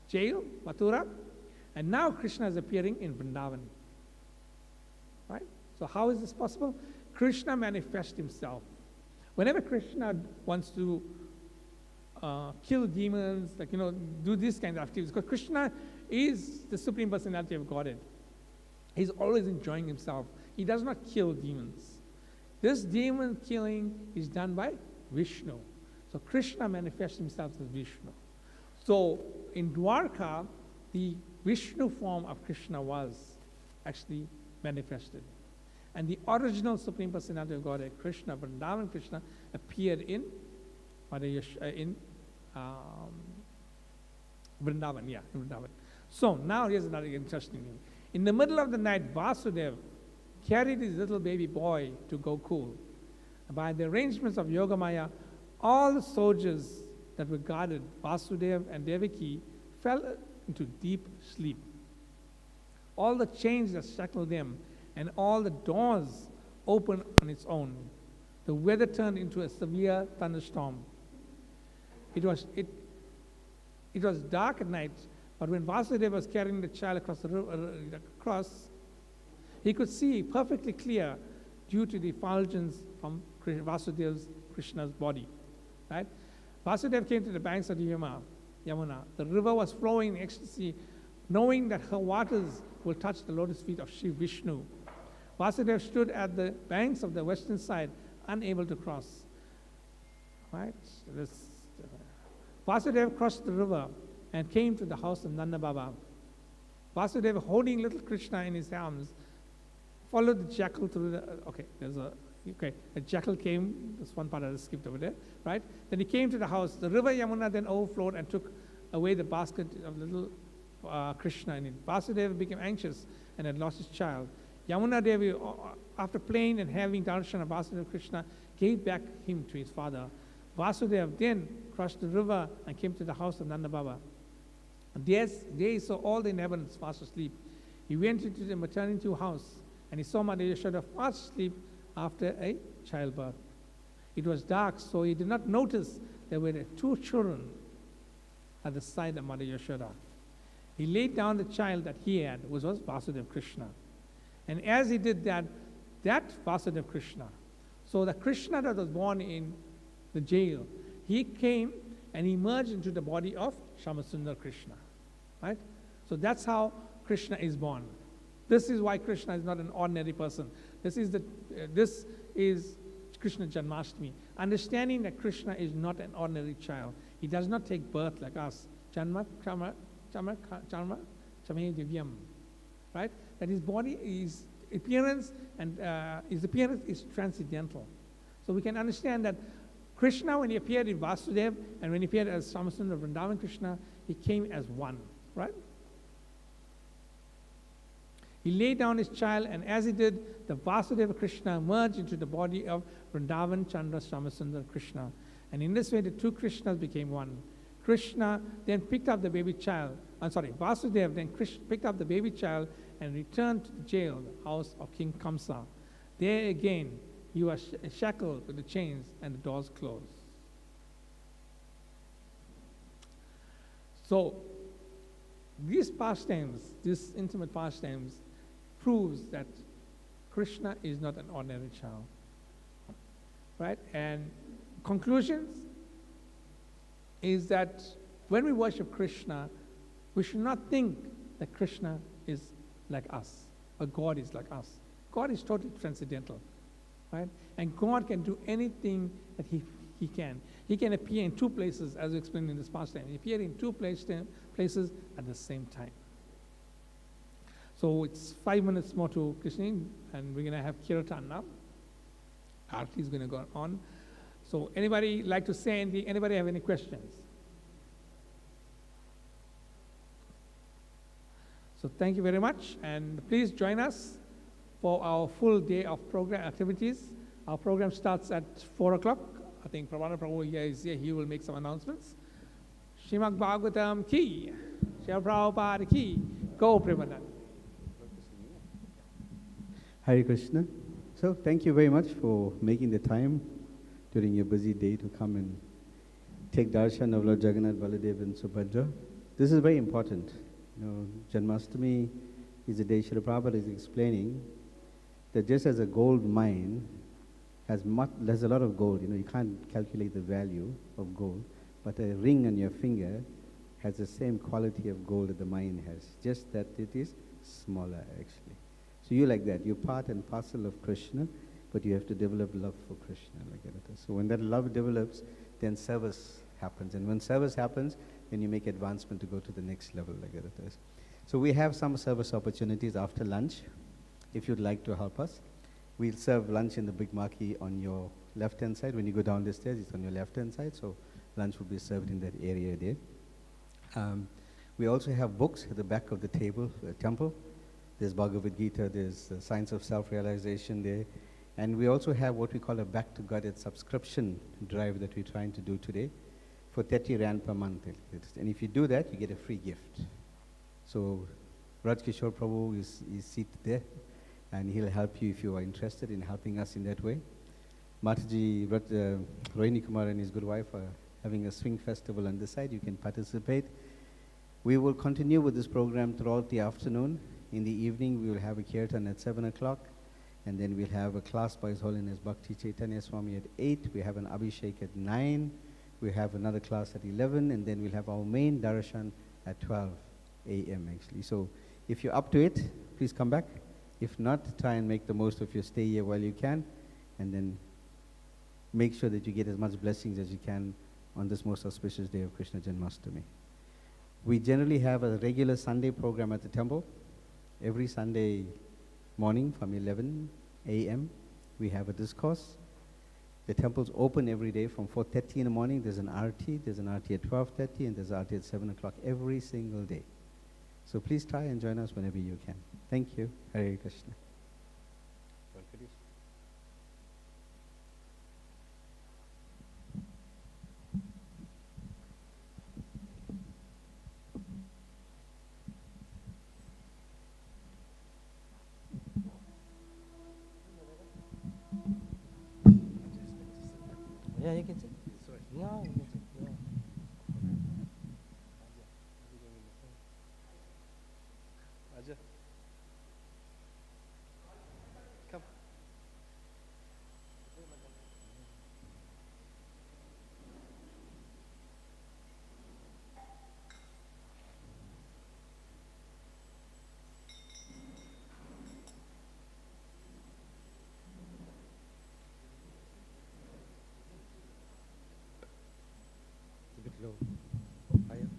jail, Mathura, and now Krishna is appearing in Vrindavan. Right? So how is this possible? Krishna manifests himself. Whenever Krishna wants to kill demons, do these kinds of activities, because Krishna is the Supreme Personality of Godhead. He's always enjoying himself. He does not kill demons. This demon killing is done by Vishnu. So Krishna manifests himself as Vishnu. So in Dwarka, the Vishnu form of Krishna was actually manifested. And the original Supreme Personality of Godhead, Krishna, Vrindavan Krishna, appeared in Vrindavan, in Vrindavan. So now here's another interesting thing. In the middle of the night, Vasudeva carried his little baby boy to Gokul. By the arrangements of Yogamaya, all the soldiers that were guarded, Vasudeva and Devaki, fell into deep sleep. All the chains that shackled them and all the doors opened on its own. The weather turned into a severe thunderstorm. It was dark at night, but when Vasudeva was carrying the child across the river, he could see perfectly clear due to the effulgence from Vasudeva's Krishna's body. Right? Vasudeva came to the banks of the Yamuna. The river was flowing in ecstasy, knowing that her waters will touch the lotus feet of Shiva Vishnu. Vasudeva stood at the banks of the western side, unable to cross. Right? Vasudeva crossed the river and came to the house of Nanda Baba. Vasudeva, holding little Krishna in his arms, followed the jackal through the, a jackal came, this one part I just skipped over there, right? Then he came to the house. The river Yamuna then overflowed and took away the basket of little Krishna in it. Vasudeva became anxious and had lost his child. Yamuna Devi, after playing and having darshan of Vasudeva Krishna, gave back him to his father. Vasudeva then crossed the river and came to the house of Nanda Baba. There he saw all the inhabitants fast asleep. He went into the maternity house and he saw Mother Yashoda fast asleep after a childbirth. It was dark, so he did not notice there were two children at the side of Mother Yashoda. He laid down the child that he had, which was Vasudeva Krishna. And as he did that Vasudeva Krishna, so the Krishna that was born in the jail, he came and he merged into the body of Shamasundar Krishna. Right? So that's how Krishna is born. This is why Krishna is not an ordinary person. This is Krishna Janamastami. Understanding that Krishna is not an ordinary child. He does not take birth like us. Janma, chame divyam. Right? That his body, his appearance is transcendental. So we can understand that Krishna, when he appeared in Vasudeva and when he appeared as Shamasundar Vrindavan Krishna, he came as one. Right? He laid down his child, and as he did, the Vasudeva Krishna merged into the body of Vrindavan Chandra Shamasundar Krishna. And in this way, the two Krishnas became one. Krishna then picked up the baby child. Vasudeva then picked up the baby child and returned to the jail, the house of King Kamsa. There again, he was shackled with the chains and the doors closed. So, these pastimes, these intimate pastimes, proves that Krishna is not an ordinary child. Right? And conclusions is that when we worship Krishna, we should not think that Krishna is like us, or God is like us. God is totally transcendental. Right? And God can do anything that He can. He can appear in two places, as we explained in this past time. He appeared in two places at the same time. So it's 5 minutes more to Krishna, and we're going to have Kirtan now. Aarti is going to go on. So anybody like to say anything? Anybody have any questions? So thank you very much, and please join us for our full day of program activities. Our program starts at 4 o'clock. I think Pravana Prabhu here is here. He will make some announcements. Srimad Bhagavatam ki, Srila Prabhupada ki, go Premanand. Hare Krishna. So thank you very much for making the time during your busy day to come and take darshan of Lord Jagannath, Baladev and Subhadra. This is very important. Janamastami is a day Srila Prabhupada is explaining that just as a gold mine has a lot of gold, you can't calculate the value of gold, but a ring on your finger has the same quality of gold that the mine has, just that it is smaller actually. So you're like that. You're part and parcel of Krishna, but you have to develop love for Krishna. Like that. So when that love develops, then service happens. And when service happens, then you make advancement to go to the next level. Like that. So we have some service opportunities after lunch, if you'd like to help us. We'll serve lunch in the big marquee on your left-hand side. When you go down the stairs, it's on your left-hand side, so lunch will be served in that area there. We also have books at the back of the temple. There's Bhagavad Gita, there's Science of Self-Realization there. And we also have what we call a Back to God subscription drive that we're trying to do today for 30 Rand per month. And if you do that, you get a free gift. So Raj Kishore Prabhu is seated there, and he'll help you if you are interested in helping us in that way. Mataji, Rohini Kumar and his good wife are having a swing festival on this side. You can participate. We will continue with this program throughout the afternoon. In the evening, we will have a kirtan at 7 o'clock. And then we'll have a class by His Holiness Bhakti Chaitanya Swami at 8. We have an Abhishek at 9. We have another class at 11. And then we'll have our main darshan at 12 a.m. actually. So if you're up to it, please come back. If not, try and make the most of your stay here while you can. And then make sure that you get as much blessings as you can on this most auspicious day of Krishna Janamastami. We generally have a regular Sunday program at the temple. Every Sunday morning from 11 a.m. we have a discourse. The temple's open every day from 4:30 in the morning. There's an RT. There's an RT at 12:30, and there's an RT at 7 o'clock every single day. So please try and join us whenever you can. Thank you. Hare Krishna. Yeah, you can sit. Sorry. No, you can sit. Yeah. Raja. Come. It's a bit low. Higher.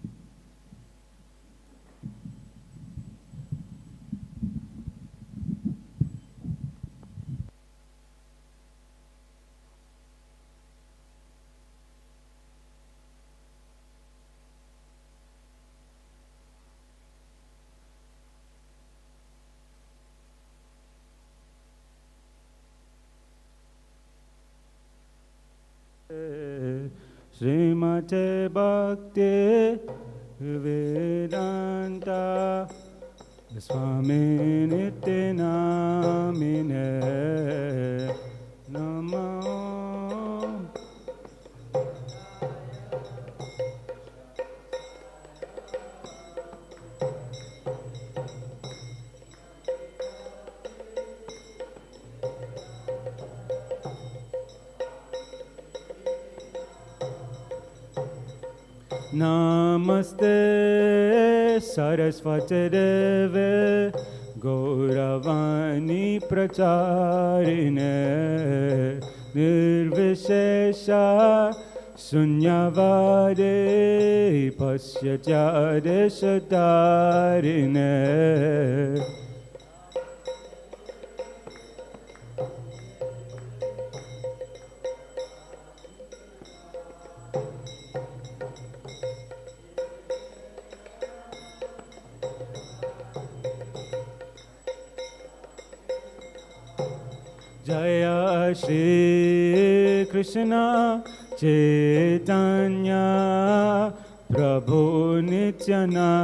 Srimate Bhakti Vedanta Swami Nityanamine Namo. Namaste Saraswati Deve Gauravani Pracharine Nirvishesha Sunyavade Pasyachade Satarine. Jaya Shri Krishna Chaitanya Prabhu Nityananda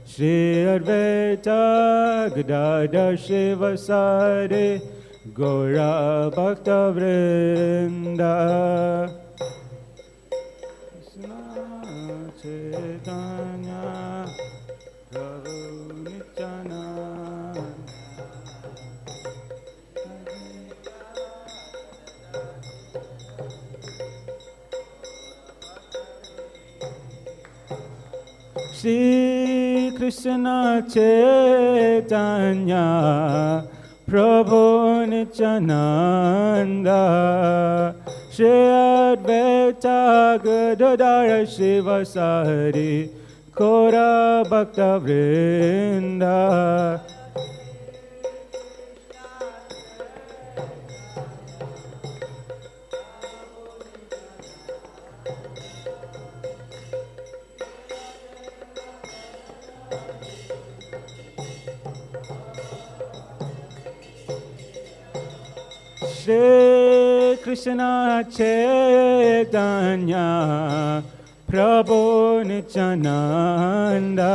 Shri Advaita Gadadhar Shivasari Gaura Bhakta Vrinda. Krishna Chaitanya Prabhu Nityananda. Shri Krishna Chaitanya Prabhu Nityananda Shri Advaita Gadadhar Shivasari Gaura Bhakta Vrinda. Shri Krishna Chaitanya Prabhu Nityananda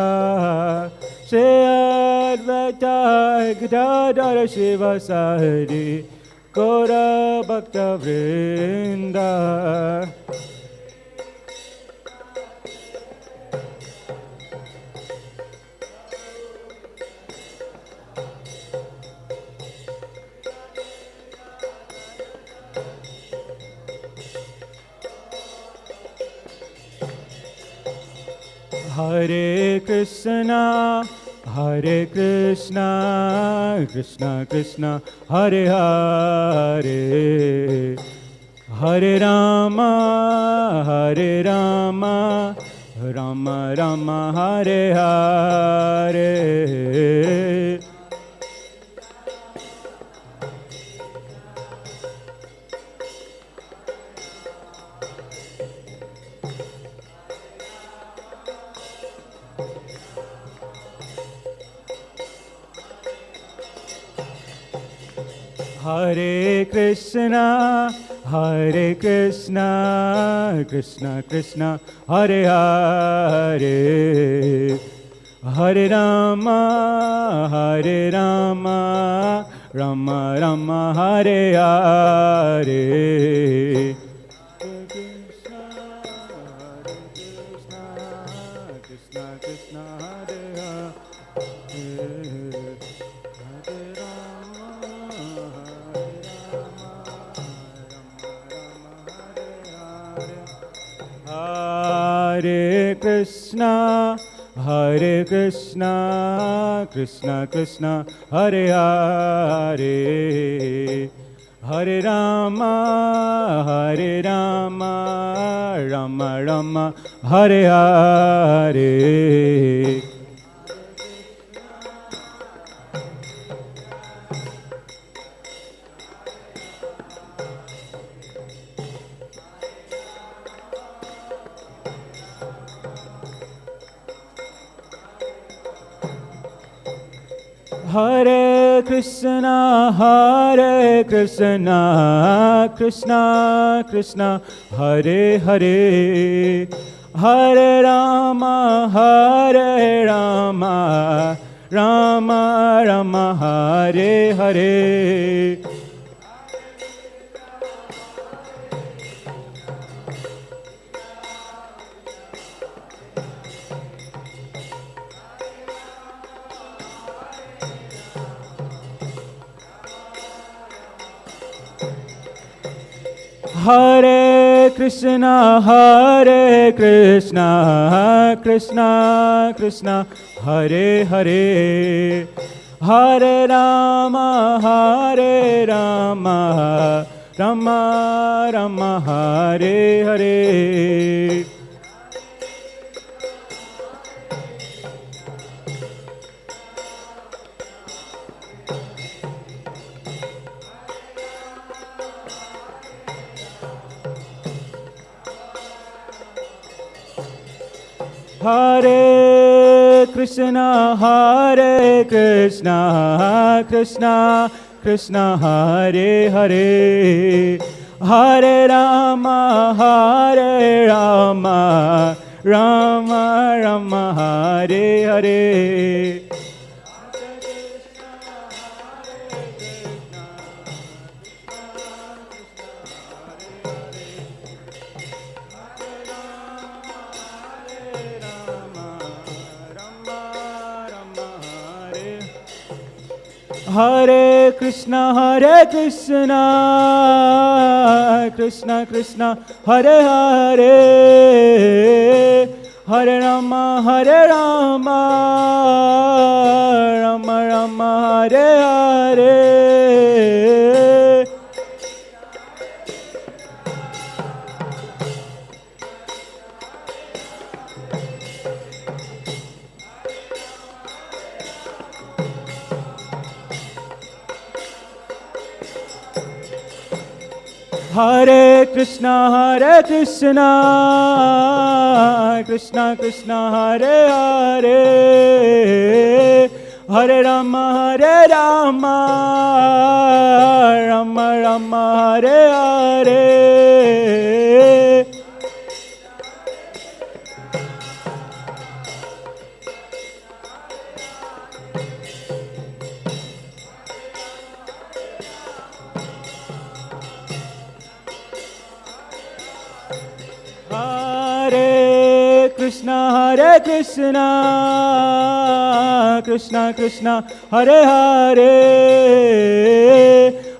Shri Advaita Gadadhara Shivasari Gaura Bhakta Vrinda. Hare Krishna, Hare Krishna, Krishna Krishna, Hare Hare, Hare Rama, Hare Rama, Rama Rama, Hare Hare. Hare Krishna, Hare Krishna, Krishna Krishna, Hare Hare, Hare Rama, Hare Rama, Rama Rama, Hare Hare. Hare Krishna, Krishna Krishna, Hare Hare. Hare Krishna, Hare Krishna, Krishna Krishna, Hare Hare, Hare Rama, Hare Rama, Rama Rama, Hare Hare. Hare Krishna, Hare Krishna, Krishna Krishna, Hare Hare, Hare Rama, Hare Rama, Rama Rama, Hare Hare. Hare Krishna, Hare Krishna, Krishna Krishna, Hare Hare, Hare Rama, Hare Rama, Rama Rama, Hare Hare. Hare Krishna, Hare Krishna, Krishna Krishna, Hare Hare, Hare Rama, Hare Rama, Rama Rama, Hare Hare. Hare Krishna, Hare Krishna, Krishna Krishna, Hare Hare, Hare Rama, Hare Rama, Rama Rama, Hare Hare. Hare Krishna, Hare Krishna, Krishna Krishna, Hare Hare, Hare Rama, Hare Rama, Rama Rama Hare Hare Hare Krishna, Krishna Krishna, Hare Hare,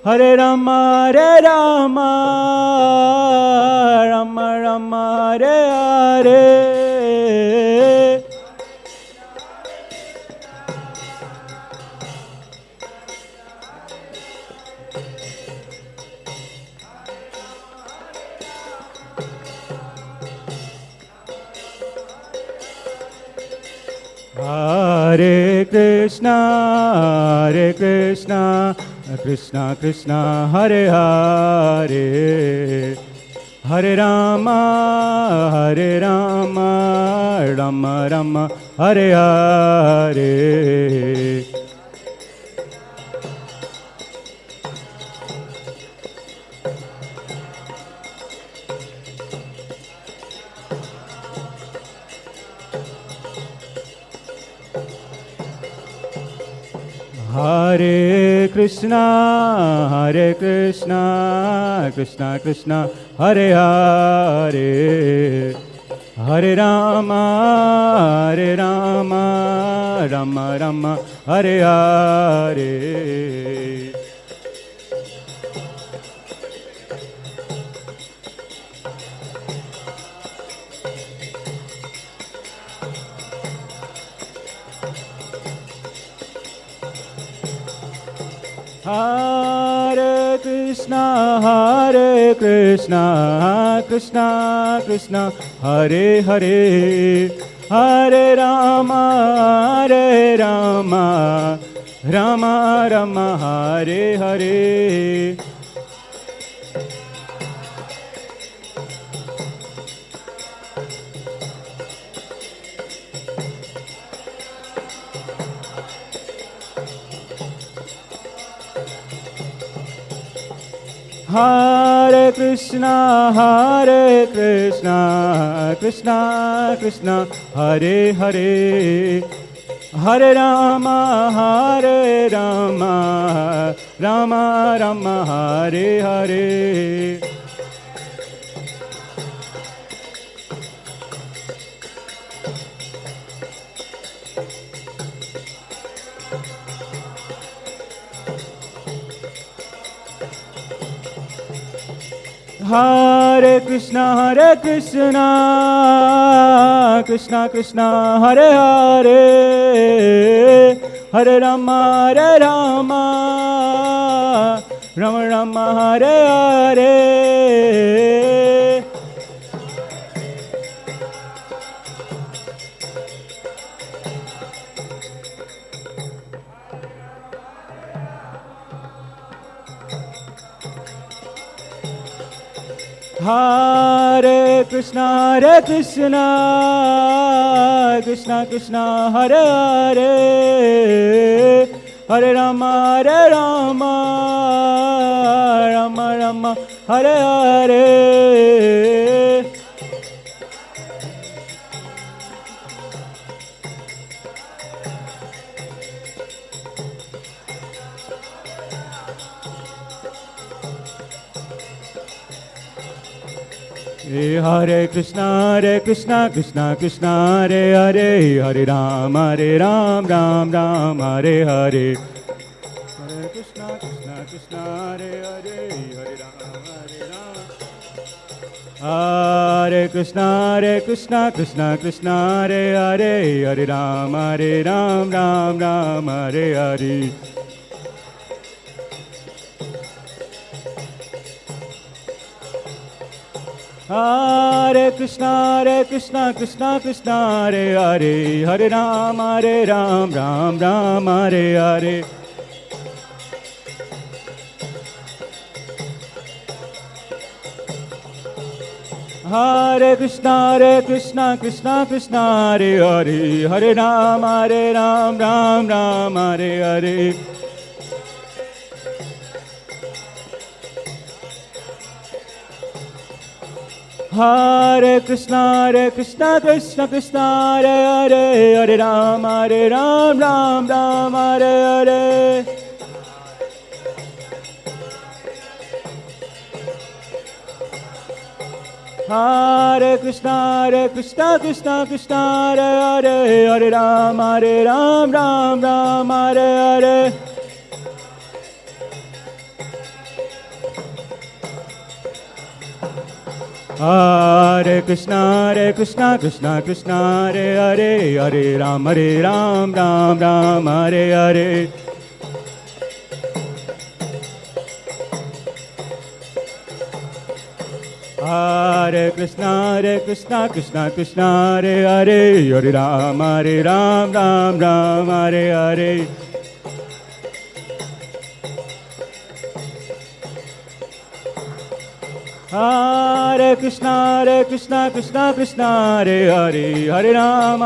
Hare Rama, Rama Rama, Hare Hare. Hare Krishna, Krishna Krishna, Hare Hare, Hare Rama, Rama Rama, Hare Hare. Hare Krishna, Krishna Krishna, Hare Hare, Hare Rama, Rama Rama, Hare Hare. Hare Krishna, Krishna Krishna, Hare Hare, Hare Rama, Rama Rama, Hare Hare. Hare Krishna, Krishna Krishna, Hare Hare, Hare Rama, Rama Rama, Hare Hare. Hare Krishna, Krishna Krishna, Hare Hare, Hare Rama, Rama Rama, Hare Hare. Hare Krishna, Krishna Krishna, Hare Hare, Hare Rama, Rama Rama, Hare Hare. Hare Krishna, Krishna Krishna, Hare Hare, Hare Ram, Ram Hare Hare. Hare Krishna, Hare Hare, Hare Ram, Hare Krishna, Krishna, Hare Hare, Hare Ram, Ram Hare Hare. Hare Krishna, Krishna Hare Hare, Hare Ram, Ram Hare Hare. Hare Krishna, Krishna Hare Hare, Hare Ram, Ram Hare Hare. Hare Krishna, Krishna Krishna, Hare Hare, Hare Ram, Ram Ram, Hare Hare. Hare Krishna, Krishna Krishna, Hare Hare, Hare Ram, Ram Ram, Hare Hare. Hare Krishna, Krishna Krishna, Hare Hare, Hare Ram, Ram Ram, Hare Hare. Hare Krishna, Krishna Krishna, Hare Hare, Hare Ram, Ram Hare Hare. Hare Krishna, Krishna Krishna, Hare Hare, Hare Ram,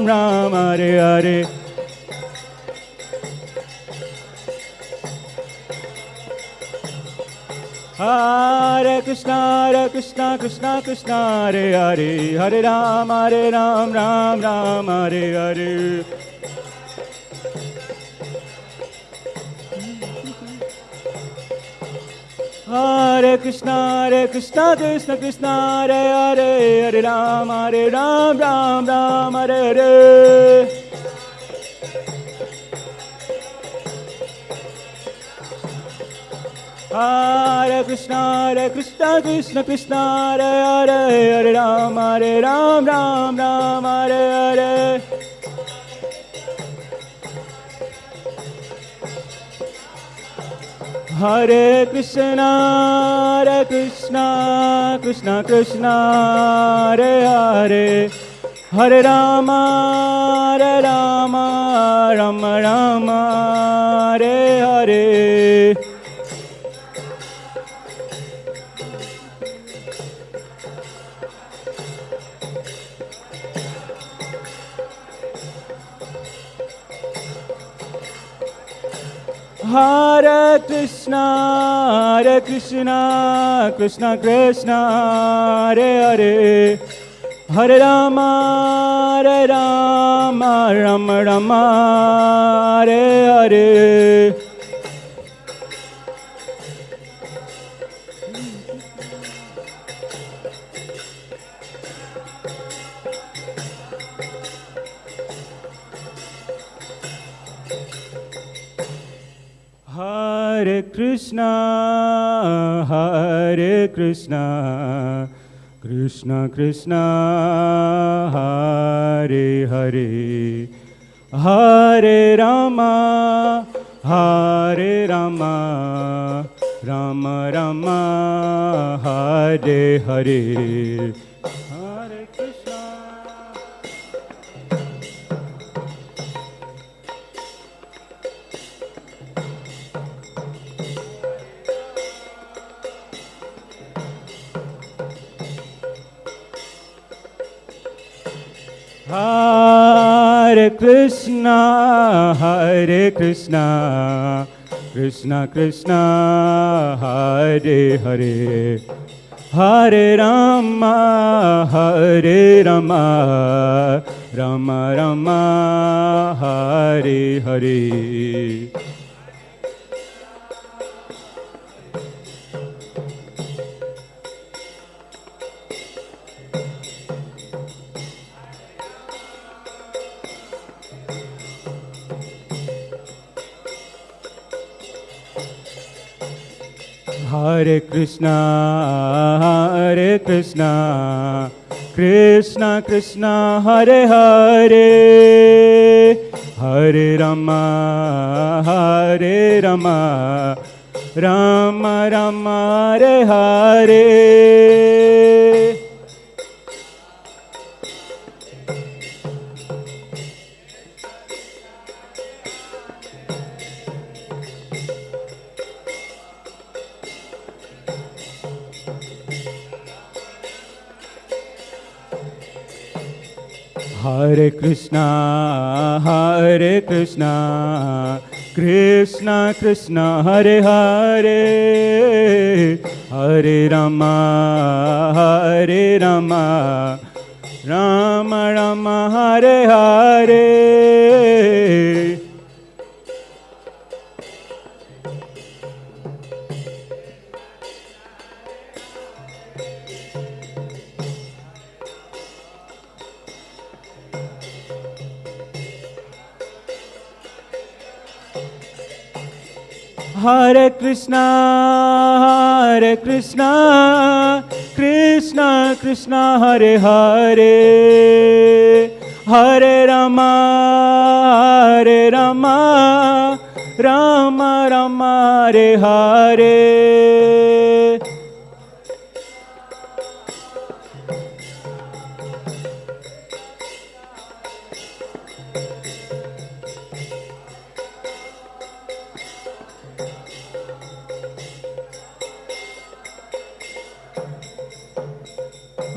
Ram Hare Hare. Hare Krishna, Krishna Krishna, Hare Hare, Hare Ram, Ram Hare Hare. Hare Krishna, Krishna Krishna, Hare Hare, Hare Ram, Ram Hare Hare. Hare Krishna, Krishna Krishna, Hare Hare, Hare Ram, Ram Hare Hare. Hare Krishna, Krishna Krishna, Hare Hare, Hare Rama, Rama Rama, Hare Hare. Hare Krishna, Krishna Krishna, Hare Hare, Hare Rama, Rama Rama, Hare Hare. Hare Krishna, Krishna Krishna, Hare Hare, Hare Rama, Rama Rama, Hare Hare. Hare Krishna. Hare Krishna, Krishna Krishna, Hare Hare, Hare Rama, Rama Rama, Hare Hare. Hare Krishna, Krishna Krishna, Hare Hare, Hare Rama, Rama Rama, Hare Hare. Hare Krishna, Krishna Krishna Hare Hare, Hare Rama Rama Rama Hare Hare. Hare Krishna, Krishna Krishna Hare Hare, Hare Rama, Rama Rama Hare Hare.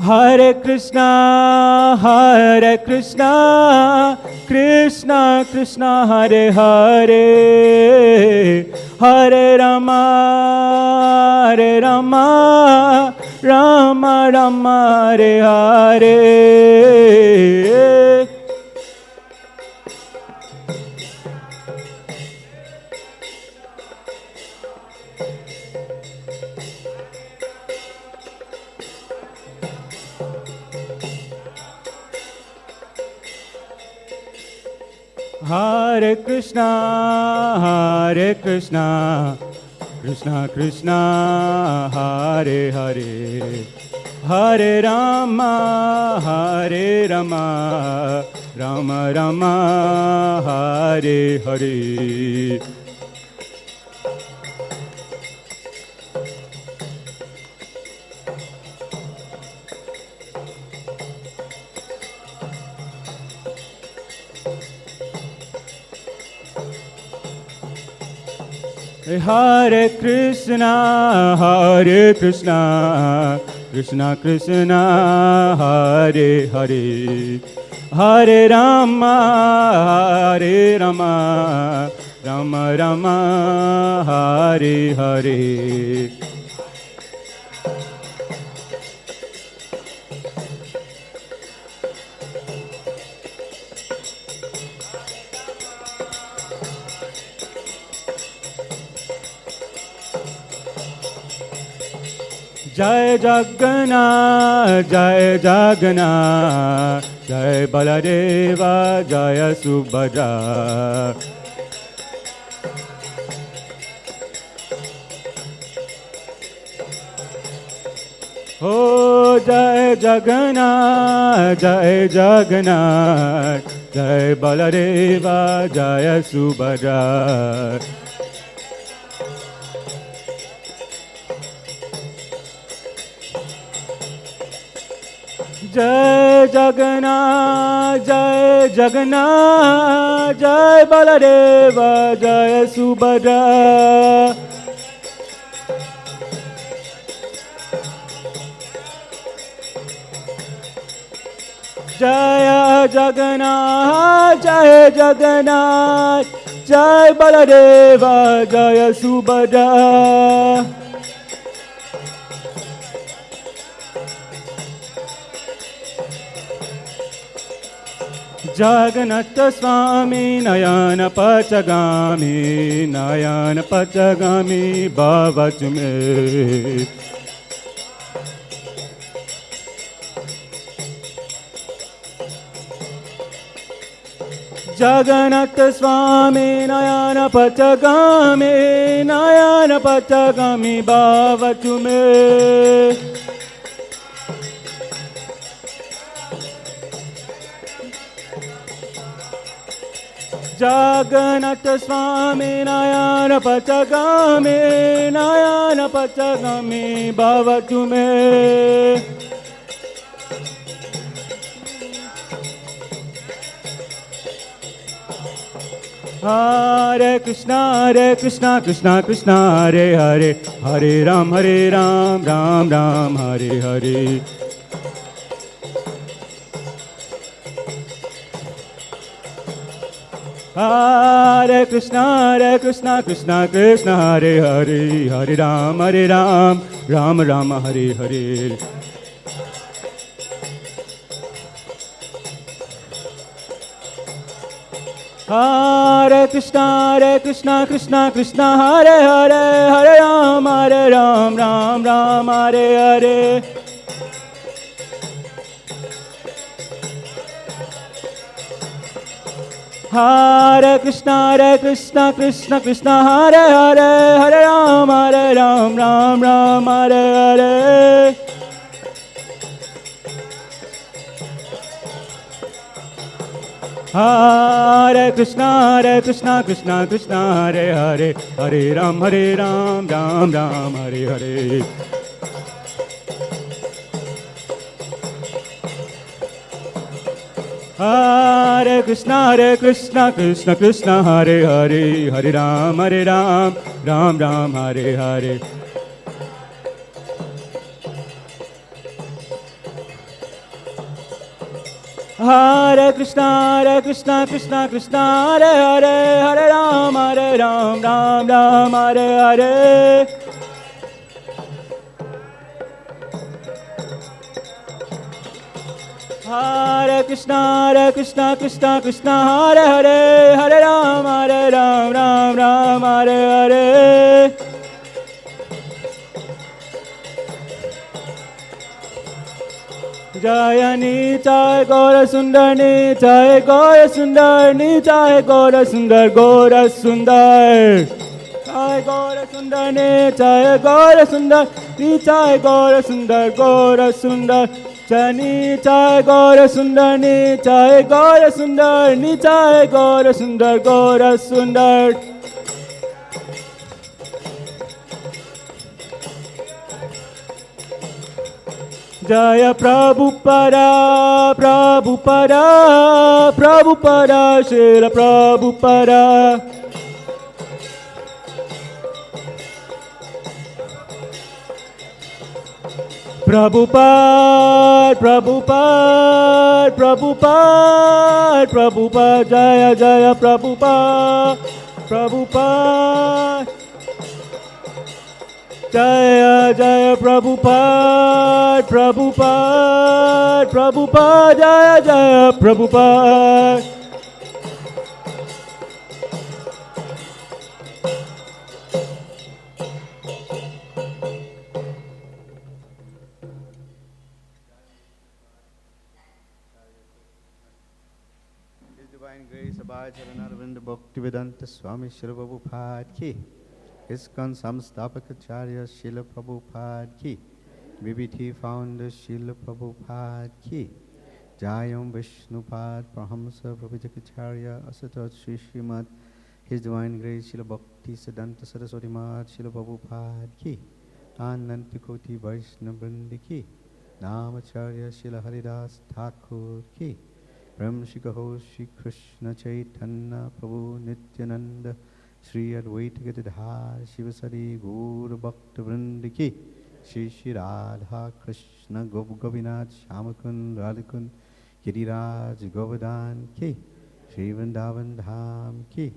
Hare Krishna, Krishna Krishna Hare Hare, Hare Rama, Rama Rama Hare Hare. Hare Krishna, Krishna Krishna Hare Hare, Hare Rama, Rama Rama Hare Hare. Hare Krishna, Krishna Krishna Hare Hare, Hare Rama, Rama Rama Hare Hare. Jai Jagannath, Jai Baladeva, Jai Subhadra. Oh, Jai Jagannath, Jai Baladeva, Jai Subhadra. Jai Jagannath, Jai Baladeva, Jai Subhadra. Jai Jagannath, Jai Baladeva, Jai Subhadra. Jagannath Swami Nayana Pachagami Bhavachume. Jagannath Swami Nayana Pachagami Bhavachume. Jagannath Swami Nayana Pachagami Bhavachume. Hare Krishna, Krishna Krishna Hare Hare, Hare Ram, Ram Ram Hare Hare. Hare Krishna, Krishna Krishna, Hare Hare, Hare Ram, Ram Ram, Hare Hare. Hare Krishna, Krishna Krishna, Hare Hare, Hare Ram, Ram Ram, Hare Hare. Hare Krishna, Krishna Krishna, Hare Hare, Hare Ram, Ram Ram, Hare Hare. Hare Krishna, Krishna Krishna, Hare Hare, Hare Ram, Ram Ram, Hare Hare. Hare Krishna, Krishna Krishna, Hare Hare, Hare Ram, Ram Ram, Hare Hare. Hare Krishna, Krishna Krishna, Hare Hare, Hare Ram, Ram Ram, Hare Hare. Hare Krishna, Krishna Krishna, Hare Hare, Hare Ram, Ram Hare Hare. Jaya Nitai Gaura Sundar, Nitai Gaura Sundar, Nitai Gaura Sundar, Gaura Sundar. Nitai Gaura Sundar, Nitai Gaura Sundar, Nitai Gaura Sundar, Gaura Sundar. Nitai Gaura Sundar, Nitai Gaura Sundar, Nitai Gaura Sundar, Gaura Sundar. Jaya Prabhupada, Prabhupada, Prabhupada, Srila Prabhupada. Prabhupada, Prabhupada, Prabhupada, Prabhupada, Jaya Jaya Prabhupada, Prabhupada. Jaya Jaya Prabhupada, Prabhupada, Prabhupada, Jaya Jaya Prabhupada. His Divine Grace Abhaya Charanarvind Bhaktivedanta Swami Srila Prabhupada ki. ISKCON Samstapakacharya Srila Prabhupada ki. BBT founder Srila Prabhupada ki. Jayam Vishnupad Prahamsa Prabhujakacharya Asatat Sri Srimad. His Divine Grace Srila Bhakti Siddhanta Saraswati Mat Srila Prabhupada ki. Anantikoti Vaishnavrinda ki. Namacharya Srila Haridas Thakur ki. Brahmshikaho Shri Krishna Chaitanya Prabhu Nityananda Shri Advaita Gadadhar Shivasari Gaur Bhakta Vrinda ki. Shri Shri Radha Krishna Govinath Shamakun Radhakun Giriraj Govardhan ki. Shri Vrindavan Dham ki.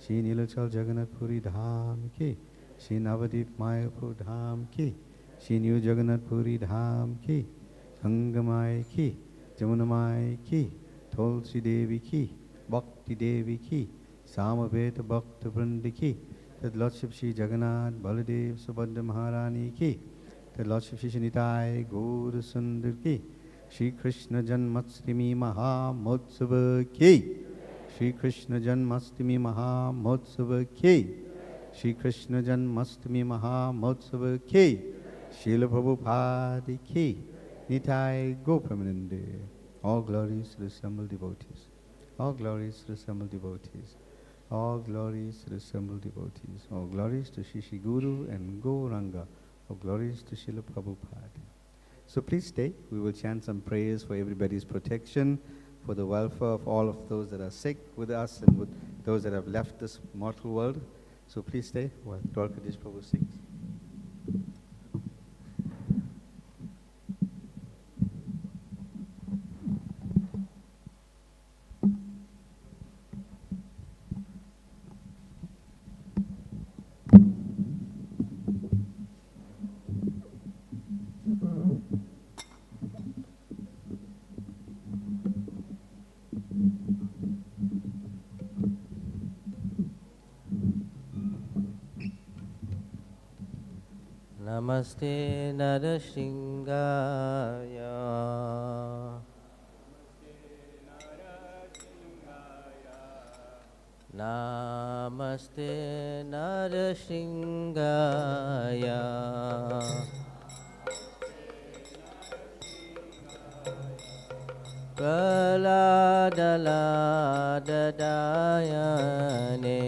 Shri Nilachal Jagannath Puri Dham ki. Shri Navadip Mayapur Dham ki. Shri New Jagannath Puri Dham ki. Gangamai ki. Jamunamai ki. Tulsi Devi ki. Bhakti Devi ki. Samaveta Bhakta Vrinda ki. Tad Lordship Shri Jagannath Baladev Subhadra Maharani ki. Tad Lordship Shri Nitai Gaur Sundar ki. Shri Krishna Janmastami Maha Motsava ki. Shri Krishna Janmastami Maha Motsava ki. Shri Krishna Janmastami Maha Motsava ki. Srila Prabhupada ki. Nitai Go Pramanande. All glories to the assembled devotees. All glories to the assembled devotees. All glories to the assembled devotees. All glories to Shri Shri Guru and Gauranga. All glories to Srila Prabhupada. So please stay. We will chant some prayers for everybody's protection, for the welfare of all of those that are sick with us and with those that have left this mortal world. So please stay while Dwarkadish Prabhu sings. Namaste Narasingaya. Namaste Narasingaya. Praladadayane.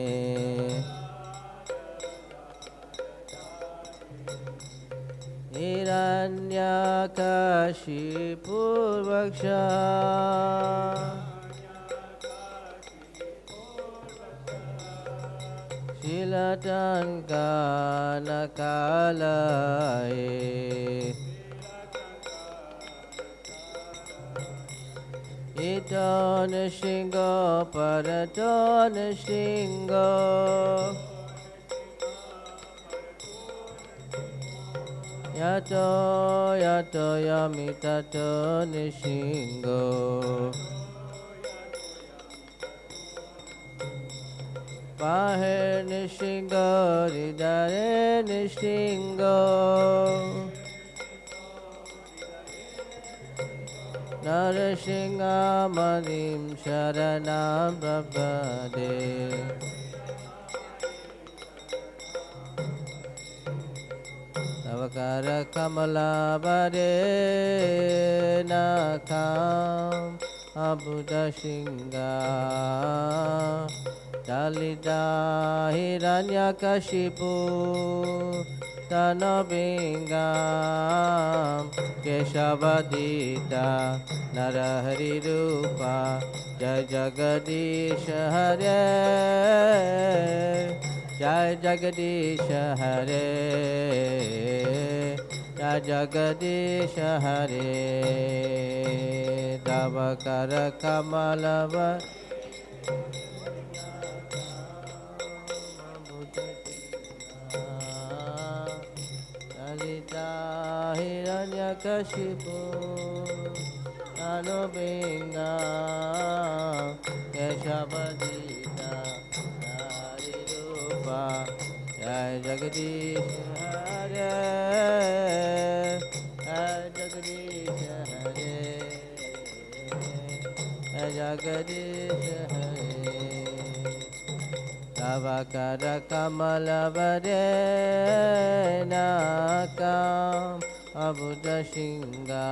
Hiranyakashipurvaksha. Shilatankanakalaye. Ito nishingo parato nishingo. Yato yato yamitato nishingo. Paher nishingo ridare nishingo. Narasingha Manim Sharanam Prapade. Navakara Kamala Bade Nakam Abuddha Singha. Dalida Hiranyakashipu Tanobingam Keshavadita Narahari Rupa Jai Jagadish Hare Jai Jagadish Hare Jai Jagadish Hare Davakara Kamalava Hiranyakashipu Tanobinga Keshavadita Narirupa Jai Jagadish Hare Jai Jagadish Hare Jai Jagadish Hare Tavakara Kamalavade Nakam Abuddha Singha.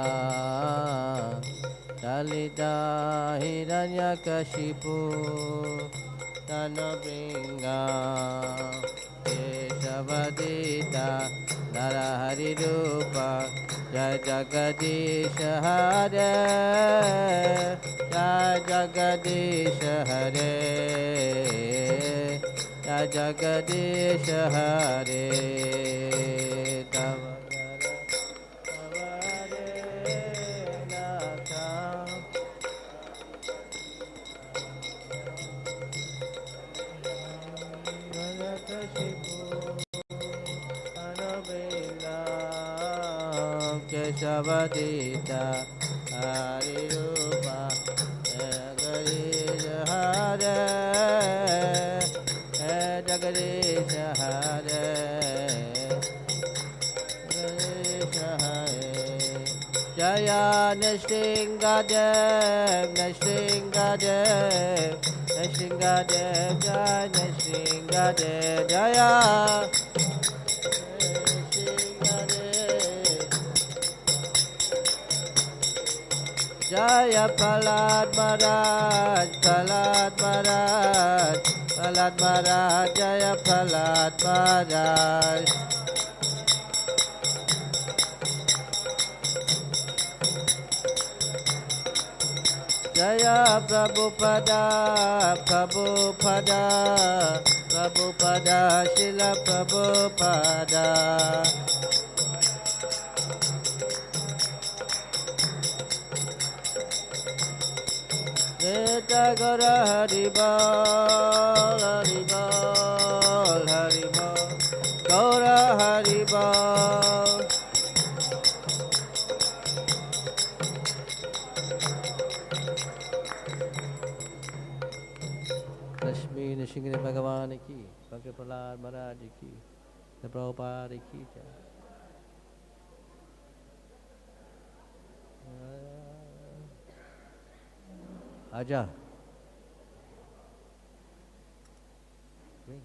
Dalida Hiranyakashipu Tanobinga Keshavadita Narahari Rupa Jai Jagadish Hare Jai Jagadish Hare Jai Jagadish Hare Keshavadita Hari Rupa Jagadish Hare Jagadish Hare Jagadish Hare Jaya Nrsingadev Nrsingadev Nrsingadev Jaya Nrsingadev Jaya Jaya Prahlad Maharaj, Prahlad Maharaj, Prahlad Maharaj, Jaya Prahlad Maharaj. Jaya Prabhupada, Prabhupada, Prabhupada, Srila Prabhupada. Neta Gora Haribol, Haribol, Haribol, Gora Haribol. Lakshmi Nrsimha Bhagavan ki, Bhakti Prahlad Maharaj ki, the Prabhupada ki. Aja. Bring.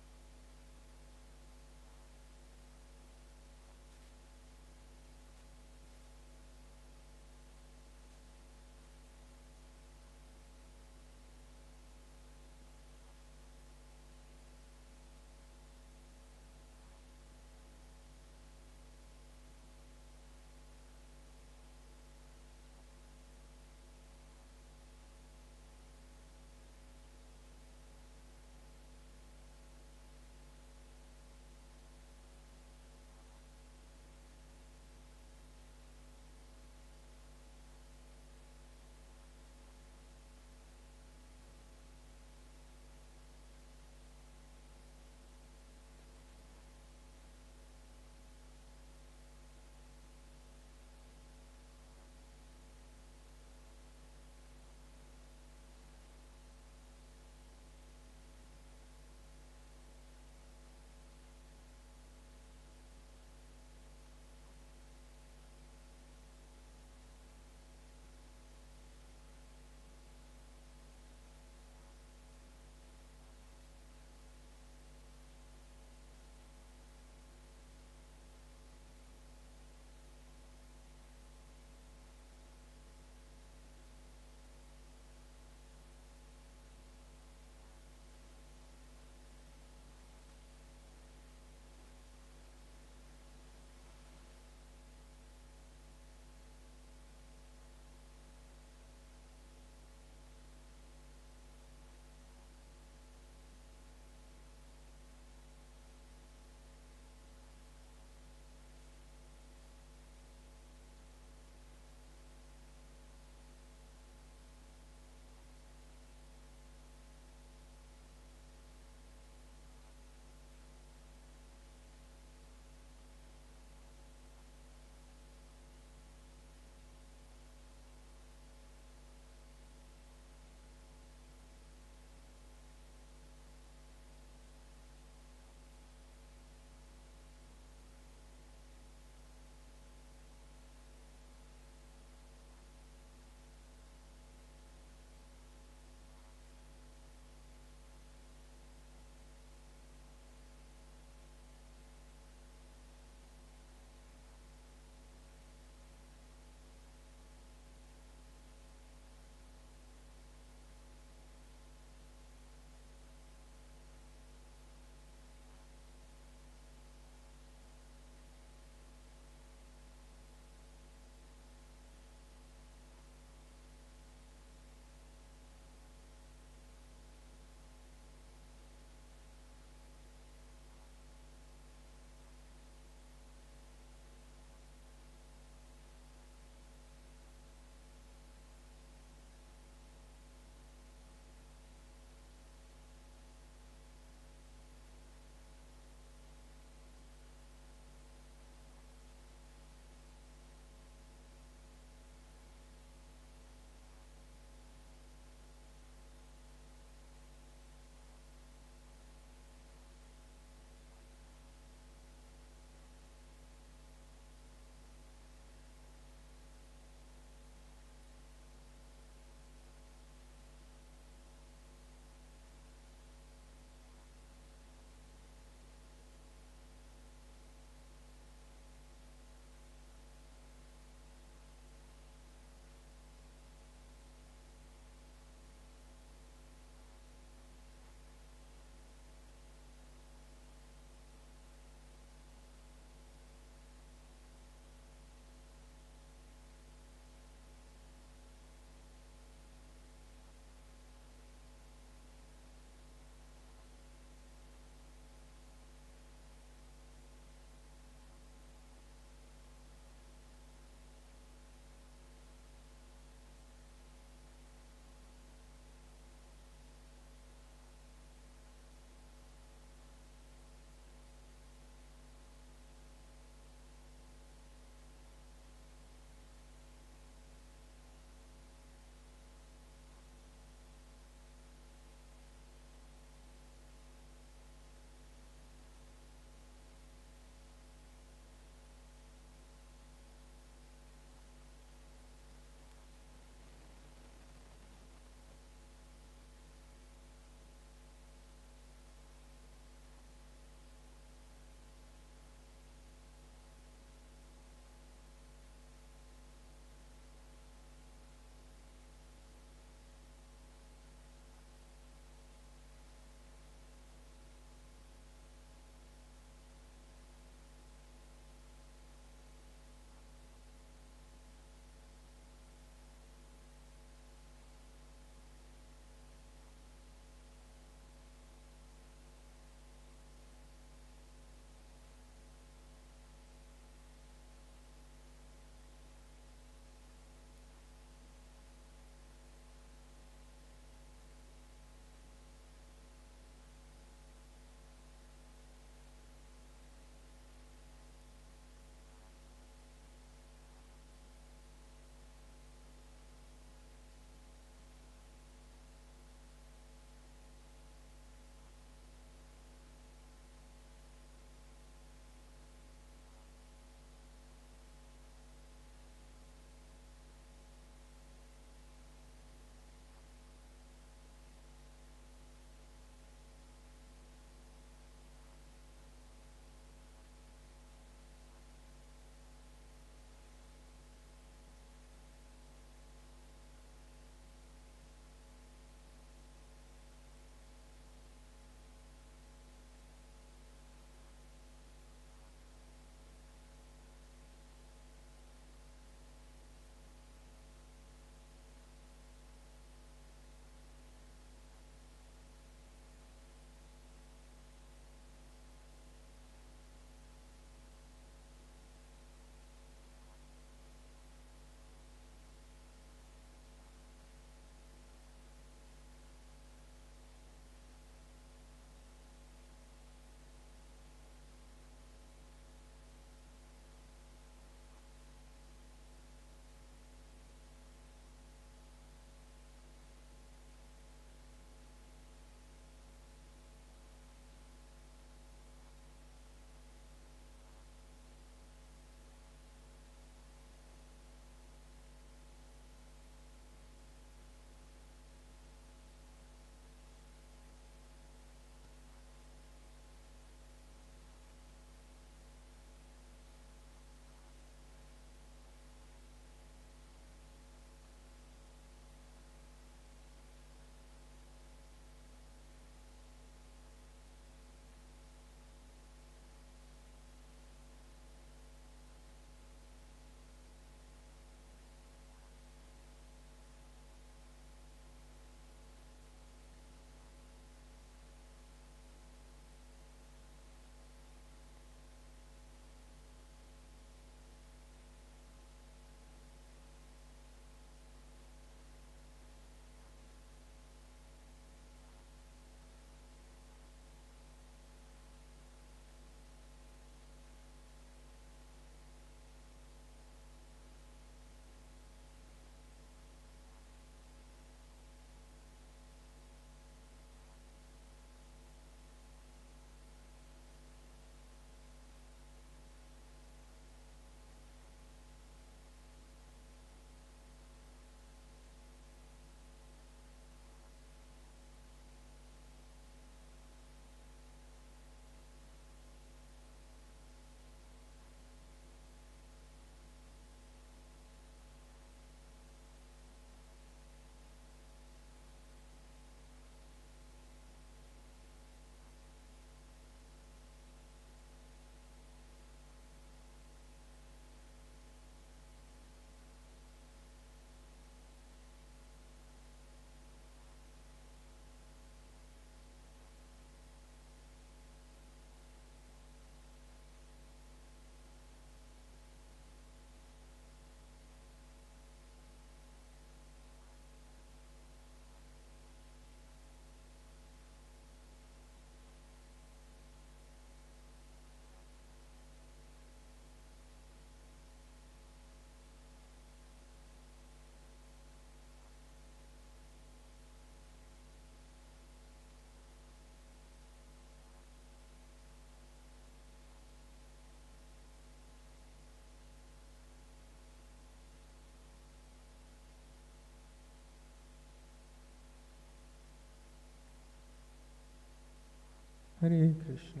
Krishna.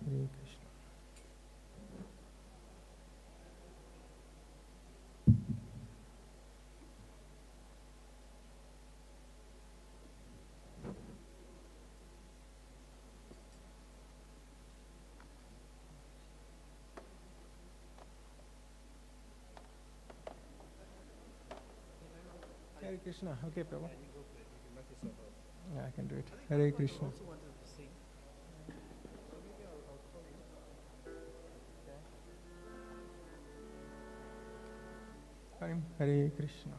Hare Krishna. Hare Krishna. Okay, Prabhu. Yeah, I can do it. Hare Krishna. Hare Krishna.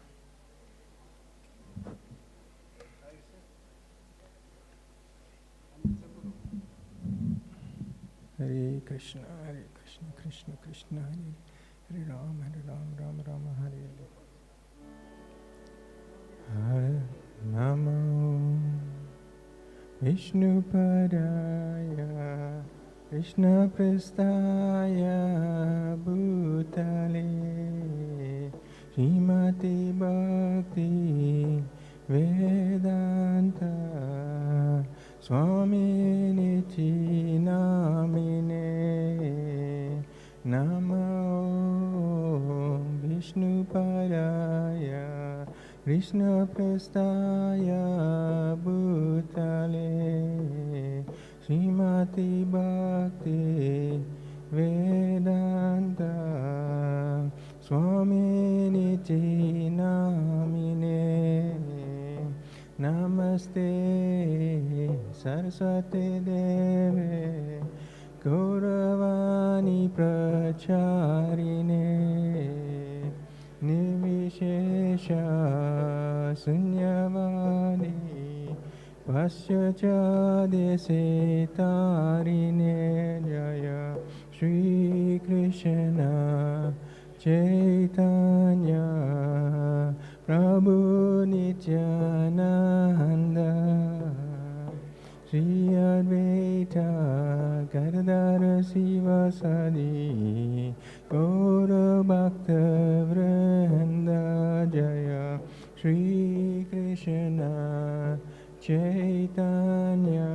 Hare Krishna, Hare Krishna, Krishna Krishna, Hare Hare Ram, Ram Ram, Hare Hare. Namo Vishnu Padaya Krishna Prastaya Bhutale Srimati Bhakti Vedanta Swami Niti Namine Namo Vishnu Padaya Krishna Prastaya Bhutale Srimati Bhakti Vedanta Swami Niti Namine Namaste Saraswati Deve Gauravani Pracharine Nivishesha Sunyavani Pasyacha Desetarine Jaya Shri Krishna Chaitanya Prabhu Nityananda Shri Advaita Gadadhara Sivasadi Gaura Bhakta Vrinda Jaya Shri Krishna Chaitanya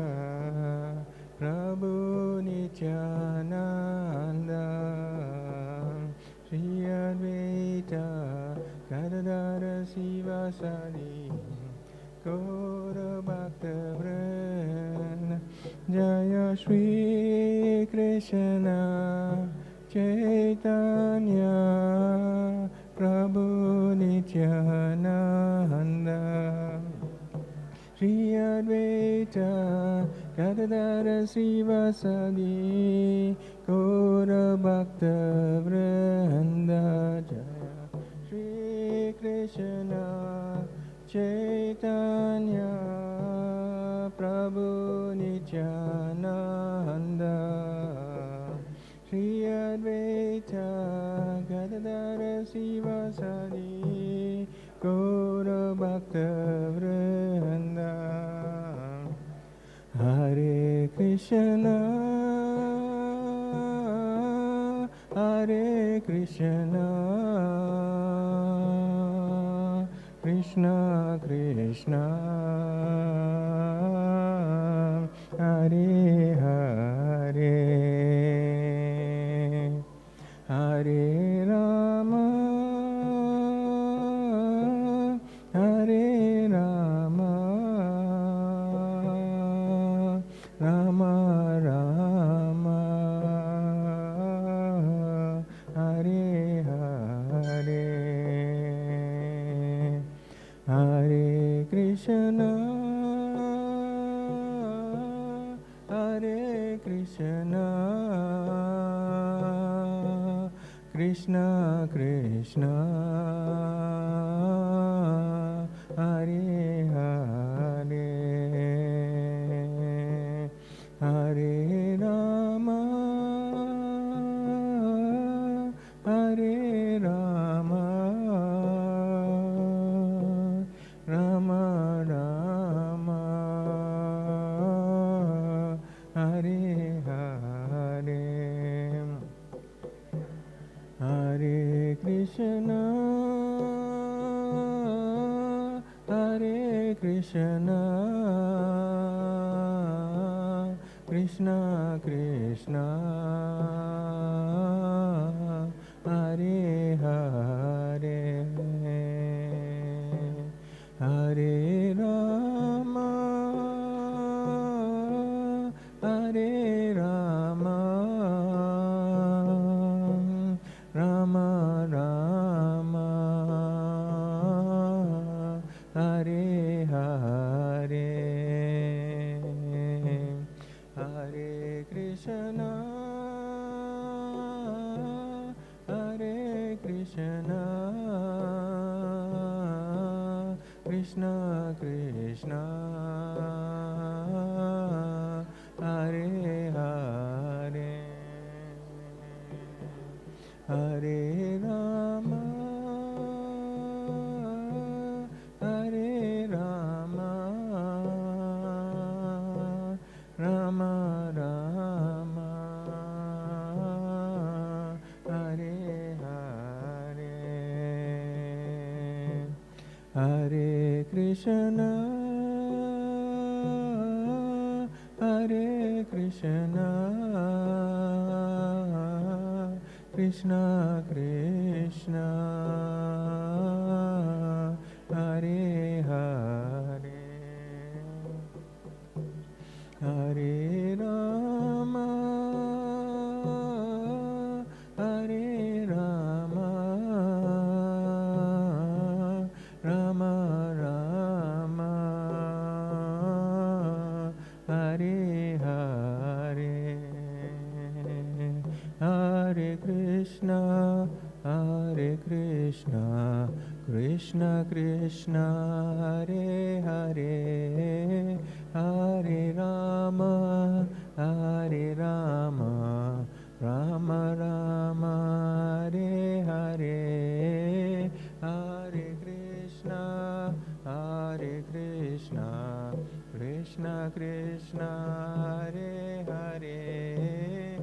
Prabhu Nityananda Shri Advaita Gadadhara Sivasadi Gaura Bhakta Vrinda Jaya Shri Krishna Chaitanya Prabhu Nityananda Shri Advaita Gadadhara Sivasadi Gaura Bhakta Vrinda Jaya Shri Krishna Chaitanya Prabhu Nityananda Shri Advaita Gadadhara Sivasadi Gaura Bhakta Vrinda Hare Krishna Hare Krishna Krishna Krishna Hare Hare Hare Rama Hare Rama Rama Rama Hare Hare Hare Krishna Hare Krishna Krishna Krishna Hare Hare Hare Rama Hare Rama Rama Rama Hare Hare Hare Krishna Hare Krishna Krishna Krishna Hare Hare Hare Rama Hare Rama Rama Rama Hare Hare Hare Krishna Hare Krishna Krishna Krishna Hare Hare Hare Rama Hare Rama Rama Rama Hare Hare Hare Krishna Hare Krishna Krishna Krishna Hare Hare Hare Rama Hare Rama Rama Rama Hare Hare Hare Krishna Krishna Krishna Hare Hare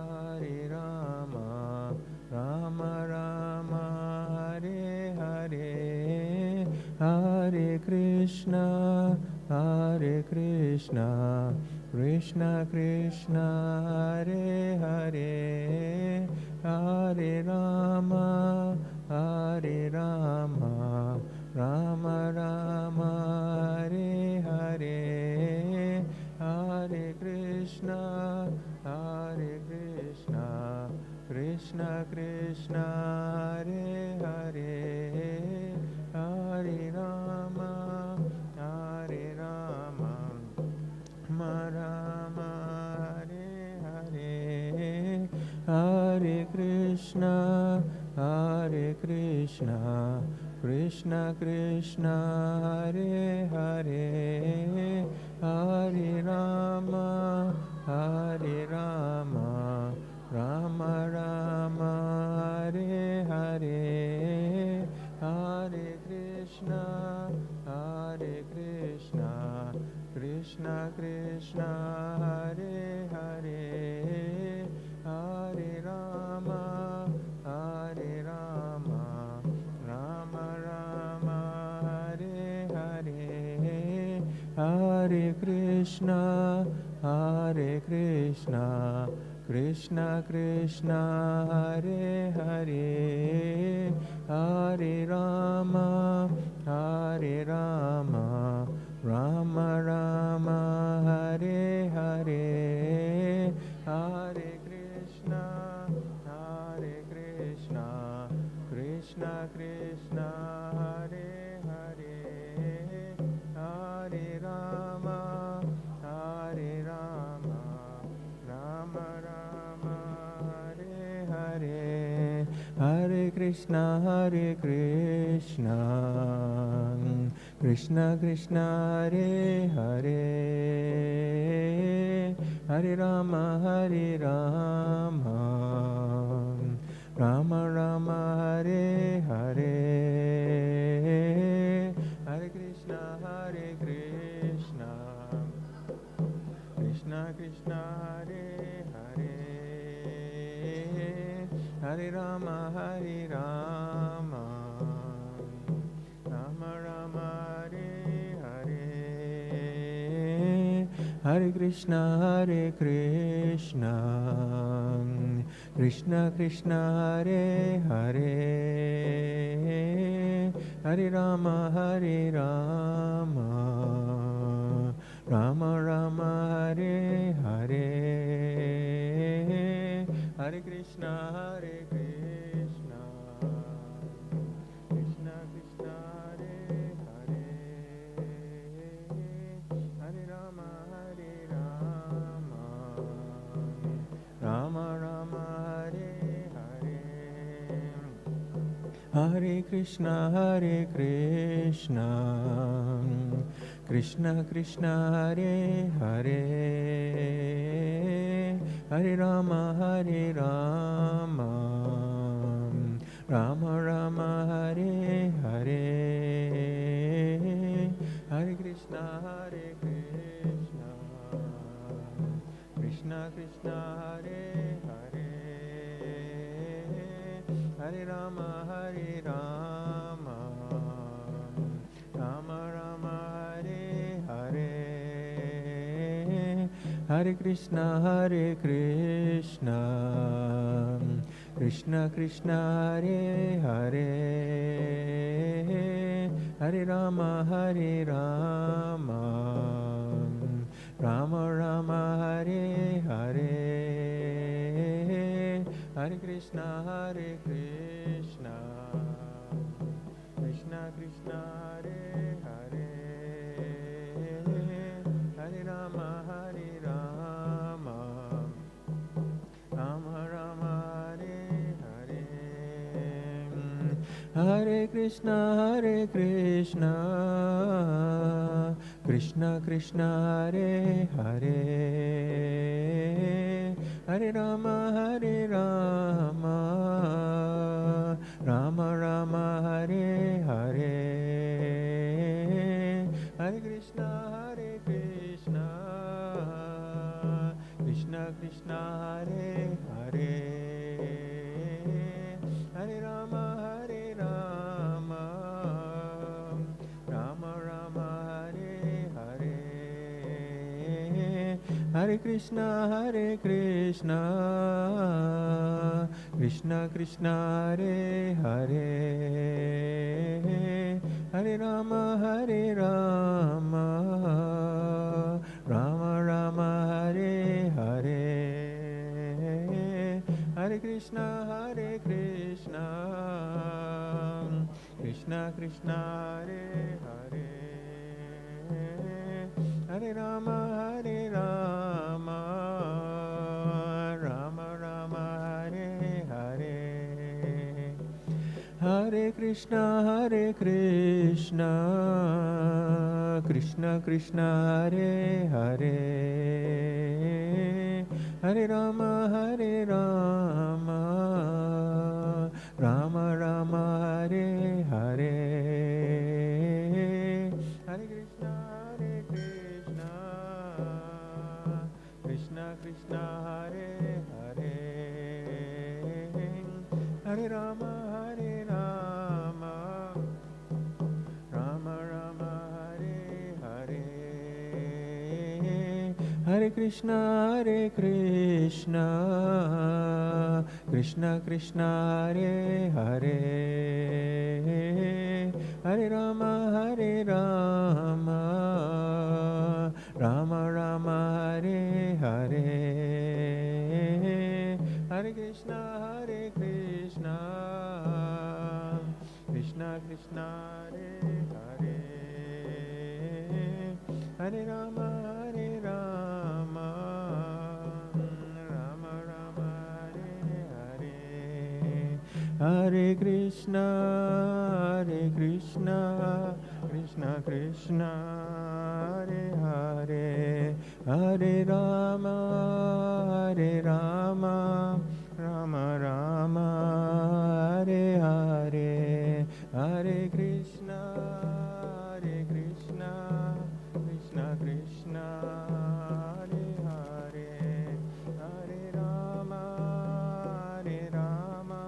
Hare Rama Rama Rama Hare Hare Hare Krishna Krishna Krishna Hare Hare Hare Rama Rama Rama Hare Hare Hare Krishna Krishna Krishna Hare Hare Hare Rama Rama Rama Hare Hare Hare Krishna Krishna Krishna Hare Hare Hare Rama Rama Rama Hare Hare Hare Krishna Krishna Krishna Hare Hare Hare Rama Rama Rama Hare Hare Hare Krishna Krishna Krishna Hare Hare Hare Rama Rama Rama Hare Hare Hare Krishna Krishna Krishna Hare Hare Hare Rama Rama Rama Hare Hare Hare Krishna Krishna Krishna Hare Hare Hare Rama Rama Rama Hare Hare Hare Krishna Krishna Krishna Hare Hare Hare Rama Rama Rama Hare Hare Hare Krishna Krishna Krishna Hare Hare Hare Rama Rama Rama Hare Hare Hare Krishna, Hare Krishna, Krishna Krishna, Hare Hare, Hare Rama, Hare Rama, Rama Rama, Hare Hare, Hare Krishna, Hare Krishna, Krishna Krishna, Hare Hare, Hare Rama, Hare Rama, Rama Rama, Hare Hare, Hare Krishna, Hare Krishna, Krishna Krishna, Hare Hare, Hare Rama, Hare Rama, Rama Rama, Hare Hare, Hare Krishna, Hare Krishna, Krishna Krishna, Hare Hare, Hare Rama, Hare Rama, Rama Rama, Hare Hare, Hare Krishna, Hare Krishna, Krishna Krishna, Hare Hare, Hare Rama, Hare Rama, Rama Rama, Hare Hare, Hare Krishna, Hare Krishna, Krishna Krishna, Hare Hare, Hare Rama, Hare Rama, Rama Rama, Hare Hare, Hare Krishna, Hare Krishna, Krishna Krishna, Hare Hare, Hare Rama, Hare Rama, Rama Rama, Hare Hare, Hare Krishna, Hare Krishna, Krishna Krishna, Hare Hare, Hare Rama, Hare Rama, Rama Rama, Hare Hare, Hare Krishna, Hare Krishna, Krishna Krishna, Hare Hare, Hare Rama, Hare Rama, Rama Rama, Hare Hare, Hare Krishna, Hare Krishna, Krishna Krishna, Hare Hare, Hare Rama, Hare Rama, Rama Rama, Hare Hare, Hare Krishna, Hare Krishna, Krishna Krishna, Hare Hare, Hare Rama, Hare Rama, Rama Rama, Hare Hare, Hare Krishna, Hare Krishna, Krishna Krishna, Hare Hare, Hare Rama, Hare Rama, Rama Rama, Hare Hare, Hare Krishna, Hare Krishna, Krishna Krishna, Hare Hare, Hare Rama, Hare Rama, Rama Rama, Hare Hare, Hare Krishna, Hare Krishna, Krishna Krishna, Hare Hare, Hare Rama, Hare Rama, Rama Rama, Hare Hare, Hare Krishna, Hare Krishna, Krishna Krishna, Hare Hare, Hare Rama, Hare Rama, Rama Rama, Hare Hare, Hare Krishna, Hare Krishna, Krishna Krishna, Hare Hare, Hare Rama, Hare Rama,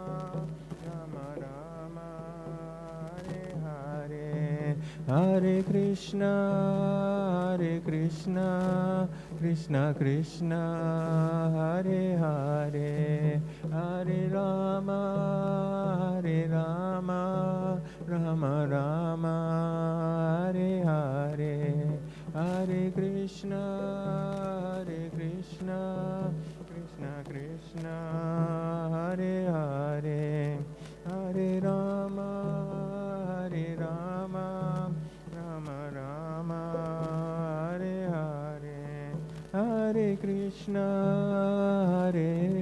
Rama Rama, Hare Hare, Hare Krishna, Krishna Krishna, Hare Hare, Hare Rama, Rama Rama, Hare Hare, Hare Krishna, Krishna Krishna, Hare Hare, Hare Rama, Rama Rama, Hare Hare, Hare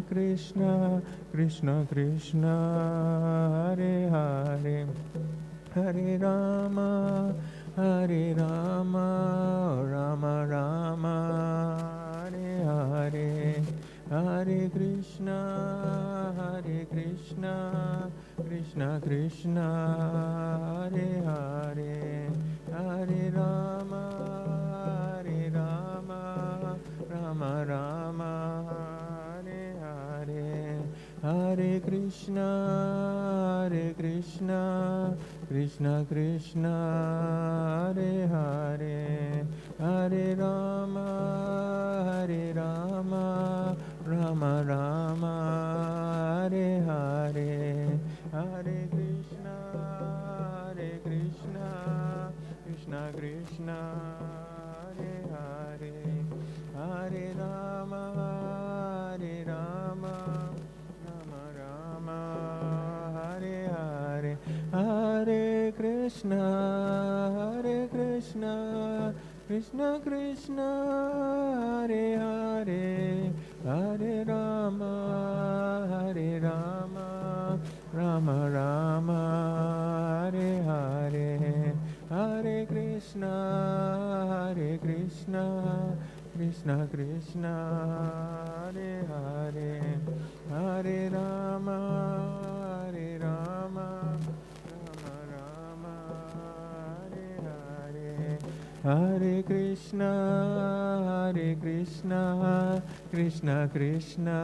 Krishna, Krishna Krishna, Hare Hare, Hare Rama, Rama Rama, Hare Hare, Hare Krishna, Krishna Krishna, Hare Hare, Hare Rama, Rama Rama, Hare Hare, Hare Krishna, Krishna Krishna, Hare Hare, Hare Rama, Rama Rama, Hare Hare, Hare Krishna, Krishna Krishna, Hare Hare, Hare Rama, Rama Rama, Hare Hare, Hare Krishna, Krishna Krishna, Hare Hare, Hare Rama, Rama Rama, Hare Hare, Hare Krishna, Krishna Krishna, Hare Hare, Hare Rama, Rama Rama, Hare Hare, Hare Krishna, Krishna Krishna, Hare Hare, Hare Rama, Rama Rama, Hare Hare, Hare Krishna, Krishna Krishna,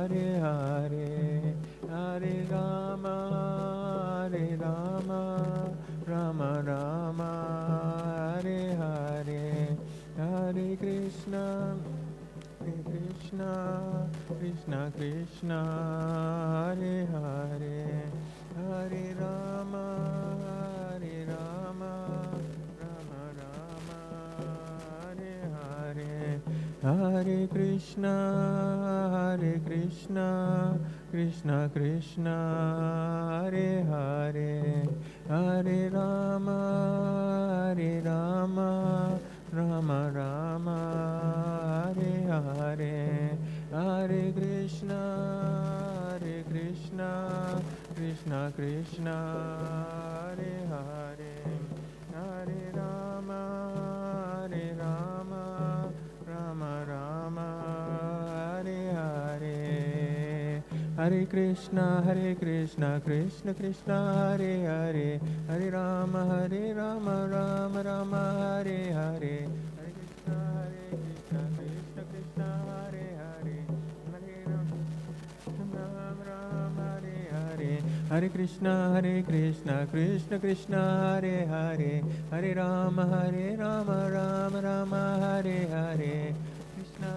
Hare Hare, Hare Rama, Rama Rama, Hare Hare, Hare Krishna, Krishna Krishna, Hare Hare, Hare Rama, Rama Rama, Hare Hare, Hare Krishna, Krishna Krishna, Hare Hare, Hare Rama, Rama Rama, Hare Hare, Hare Krishna, Krishna Krishna, Hare Hare, Hare Rama, Rama Rama, Hare Hare, Hare Krishna, Krishna Krishna, Hare Hare, Hare Rama, Rama Hare Hare, Hare Krishna, Krishna Krishna, Hare Hare, Hare Rama, Rama Rama, Hare Hare, Krishna,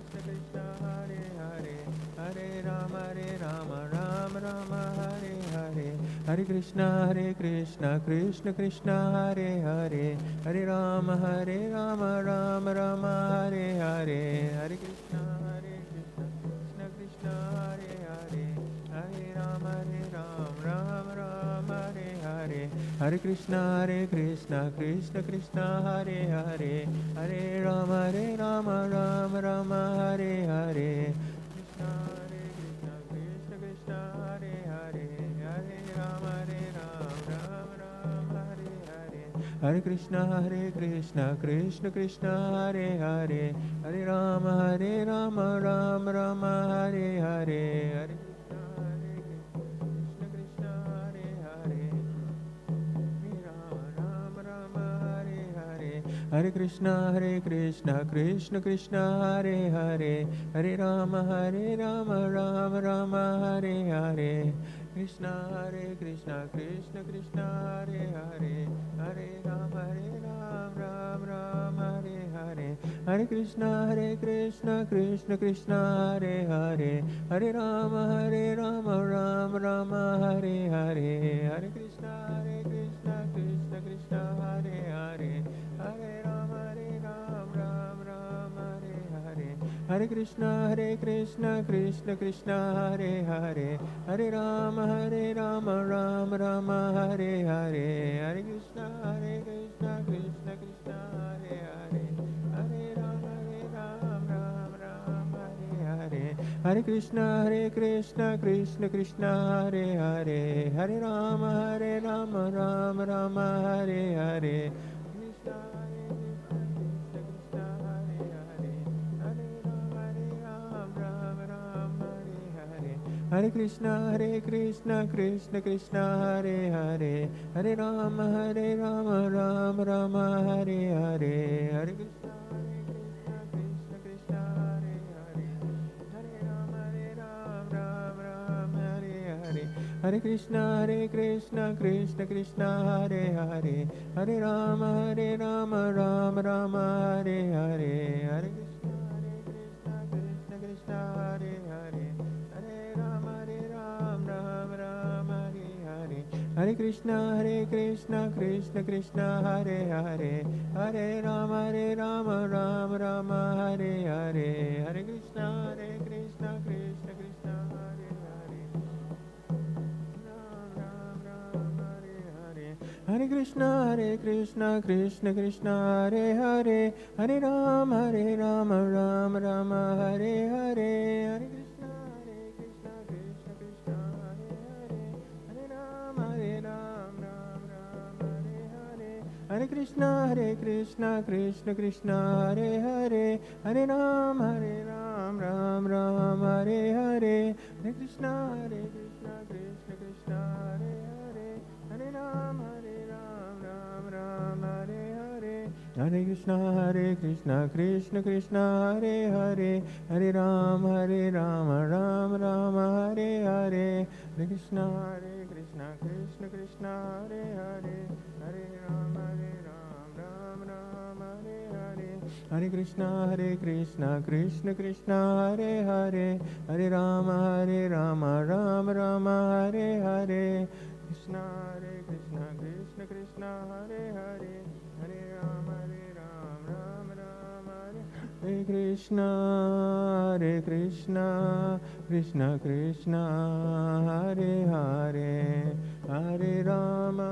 Krishna Krishna, Hare Hare, Hare Rama, Rama Rama, Hare Hare, Hare Krishna, Krishna Krishna, Hare Hare, Hare Rama, Rama Rama, Hare Hare, Hare Krishna, Krishna Krishna, Hare Hare, Hare Rama, Rama Rama, Hare Hare, Hare Krishna, Krishna Krishna, Hare Hare, Hare Rama, Rama Rama, Hare Hare, Krishna, Krishna Krishna, Hare Hare, Hare Rama, Rama Rama, Hare Hare, Hare Krishna, Krishna Krishna, Hare Hare, Hare Rama, Rama Rama, Hare Hare, Hare Krishna, Krishna Krishna, Hare Hare, Hare Rama, Rama Rama, Hare Hare, Hare Krishna Krishna Krishna Hare Hare, Hare Rama Rama Rama Hare Hare. Krishna Krishna Krishna Hare Hare, Hare Rama Ram Ram Hare Hare. Hare Krishna Krishna Krishna Hare Hare, Hare Rama Ram Ram Hare Hare. Hare Krishna Krishna Krishna Hare Hare, Hare Rama Ram Ram Hare Hare. Hare Krishna Krishna Hare Hare, Hare Rama Ram Ram Hare Hare. Hare Krishna Krishna Krishna Hare Hare, Hare Rama Ram Ram Hare Hare. Hare Krishna Krishna Hare Hare, Hare Rama Ram Ram Hare Hare. Hare Krishna Krishna Krishna Hare Hare, Hare Rama Ram Rama Hare Hare. Hare Krishna Krishna Krishna Hare Hare, Hare Rama Ram Ram Hare Hare. Hare Krishna Krishna Hare Hare, Hare Rama Ram Rama Hare Hare. Hare Krishna Krishna Krishna Hare Hare, Hare Rama Ram Ram Hare Hare. Hare Krishna Krishna Hare Hare, Hare Rama Ram Rama Hare Hare. Hare Krishna Krishna Krishna Hare Hare, Ram Ram Hare Hare. Hare Krishna Krishna Hare Hare, Hare Ram Ram Rama Hare Hare. Hare Krishna Krishna Hare Hare, Hare Ram Ram Rama Hare Hare. Hare Krishna Krishna Hare Hare, Hare Ram Ram Rama Hare Hare. Hare Krishna Krishna Hare Hare, Hare Ram Rama Hare Hare. Hare Krishna Krishna Hare Hare, Hare Ram Ram Rama Hare Hare. Hare Krishna Krishna Hare Hare, Hare Ram Rama Hare Hare. Hare Krishna Krishna Hare Hare, Hare Rama Ram Rama Hare Hare. Krishna Krishna Hare Hare, Hare Rama Ram Rama Hare. Hare Krishna Krishna Hare Hare, Hare Rama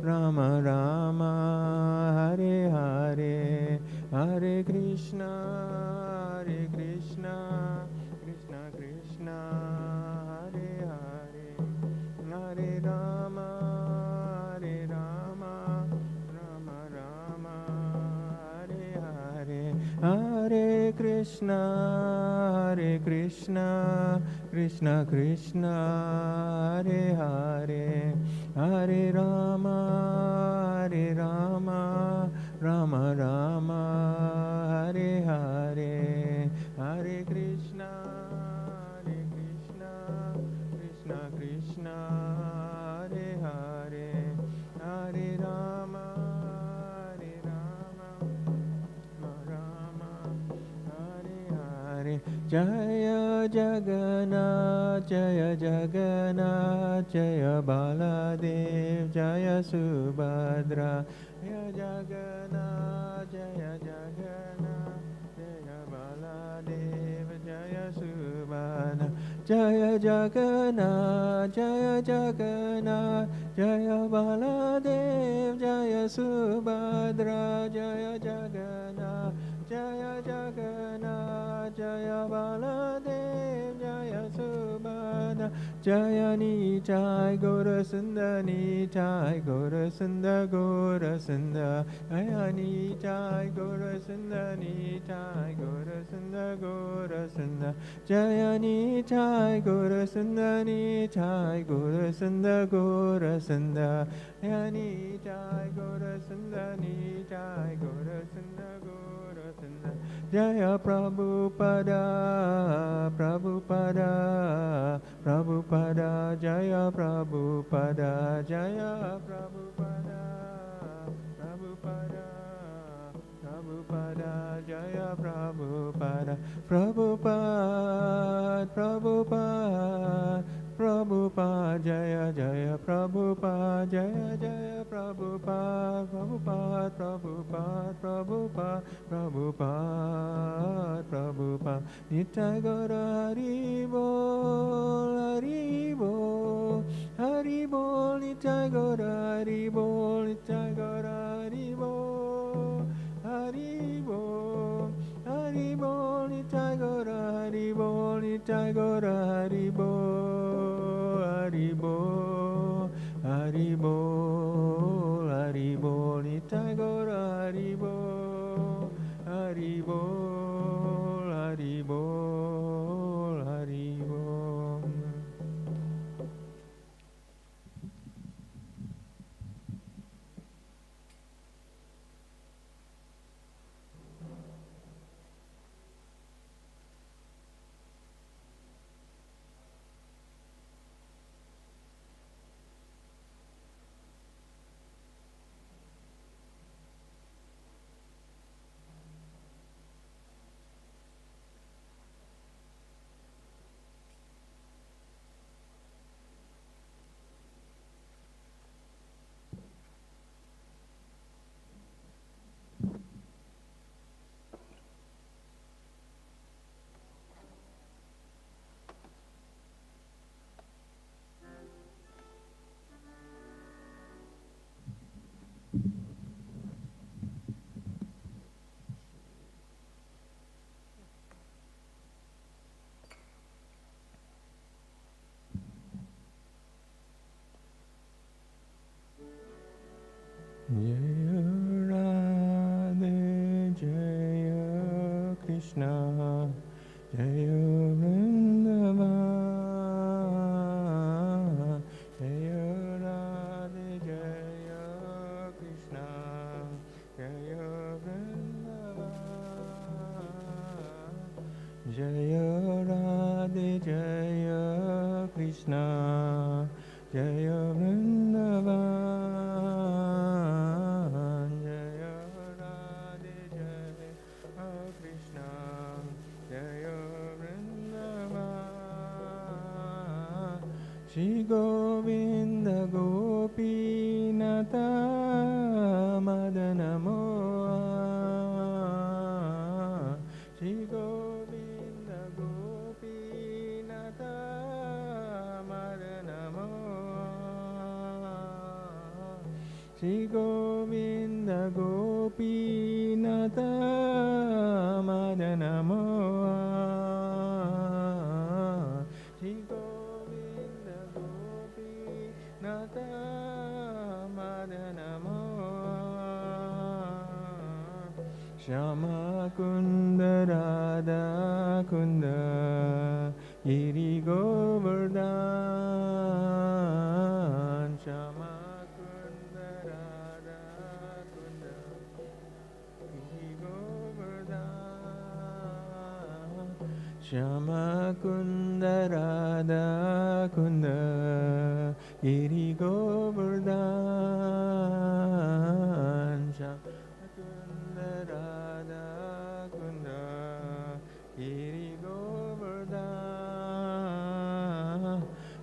Rama Rama Hare Hare. Hare Krishna Krishna Hare Hare, Hare Rama Rama Rama Hare Hare. Hare Krishna Krishna Hare Hare, Hare Rama Rama Rama Hare Hare. Hare Krishna Krishna Hare Hare, Hare Rama Rama Hare Hare. Jaya Jagannath Jaya Baladev Jaya Subhadra. Jaya Jagannath Jaya Baladev Jaya Subhadra. Jaya Jagannath Jaya Baladev Jaya Subhadra. Jaya Jagannath Jaya Baladev Jaya Subhadra. Pada Jaya Nitai Gaura Sundar Nitai Gaura Sundar Gaura Sundar Jaya Nitai Gaura Sundar Nitai Gaura Sundar Gaura Sundar Jaya Nitai Gaura Sundar Nitai Gaura Sundar Gaura Sundar Jaya Nitai Gaura Sundar Nitai Gaura Sundar Gaura Sundar Jaya Prabhupada Prabhupada Prabhupada Jaya Prabhupada Jaya Prabhupada Prabhupada Prabhupada Jaya Prabhupada Prabhupada Prabhupada Prabhupada Jaya Jaya Prabhupada Jaya Jaya Prabhupada Prabhupada Prabhupada Prabhupada Prabhupada Prabhupada Nitai Gaura Hari Bol Hari Bol Hari Bol Nitai Gaura Hari Bol Nitai Gaura Hari Bol Hari Bol Hari Bol Nitai Gaura Hari Bol Nitai Gaura Hari Bol Hari Bol Hari Bol Hari Bol Nitai Gaura Hari Bol Hari Bol Hari Bol Hari Bol. Jaya Radhe Jaya Krishna Jaya Vrindavan Jaya Radhe Jaya Krishna Jaya Vrindavan Jaya Radhe Jaya Krishna Jaya Vrindavan Shri Govinda Gopinata Madana Moha Shri Govinda Gopinata Madana Moha Shri Govinda Gopinata Madana Moha Shri Nata Madana Moha Shama Kunda Radha Kunda Giri Govardhan Shama Kunda Radha Kunda Giri Govardhan Shama Kunda Radha Kunda Giri Govardhan Shama Kunda Radha Kunda Giri Govardhan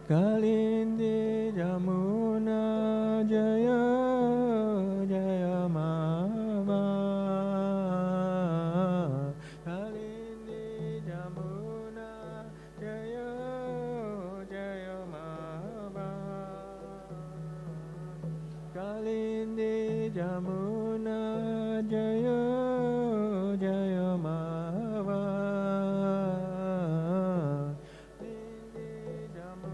Kalindi Jamuna Jaya Jaya Mama Kalindi Jamuna Jaya Jaya Mama Kalindi Jamuna Jaya Jaya Mava Kalindi Jamuna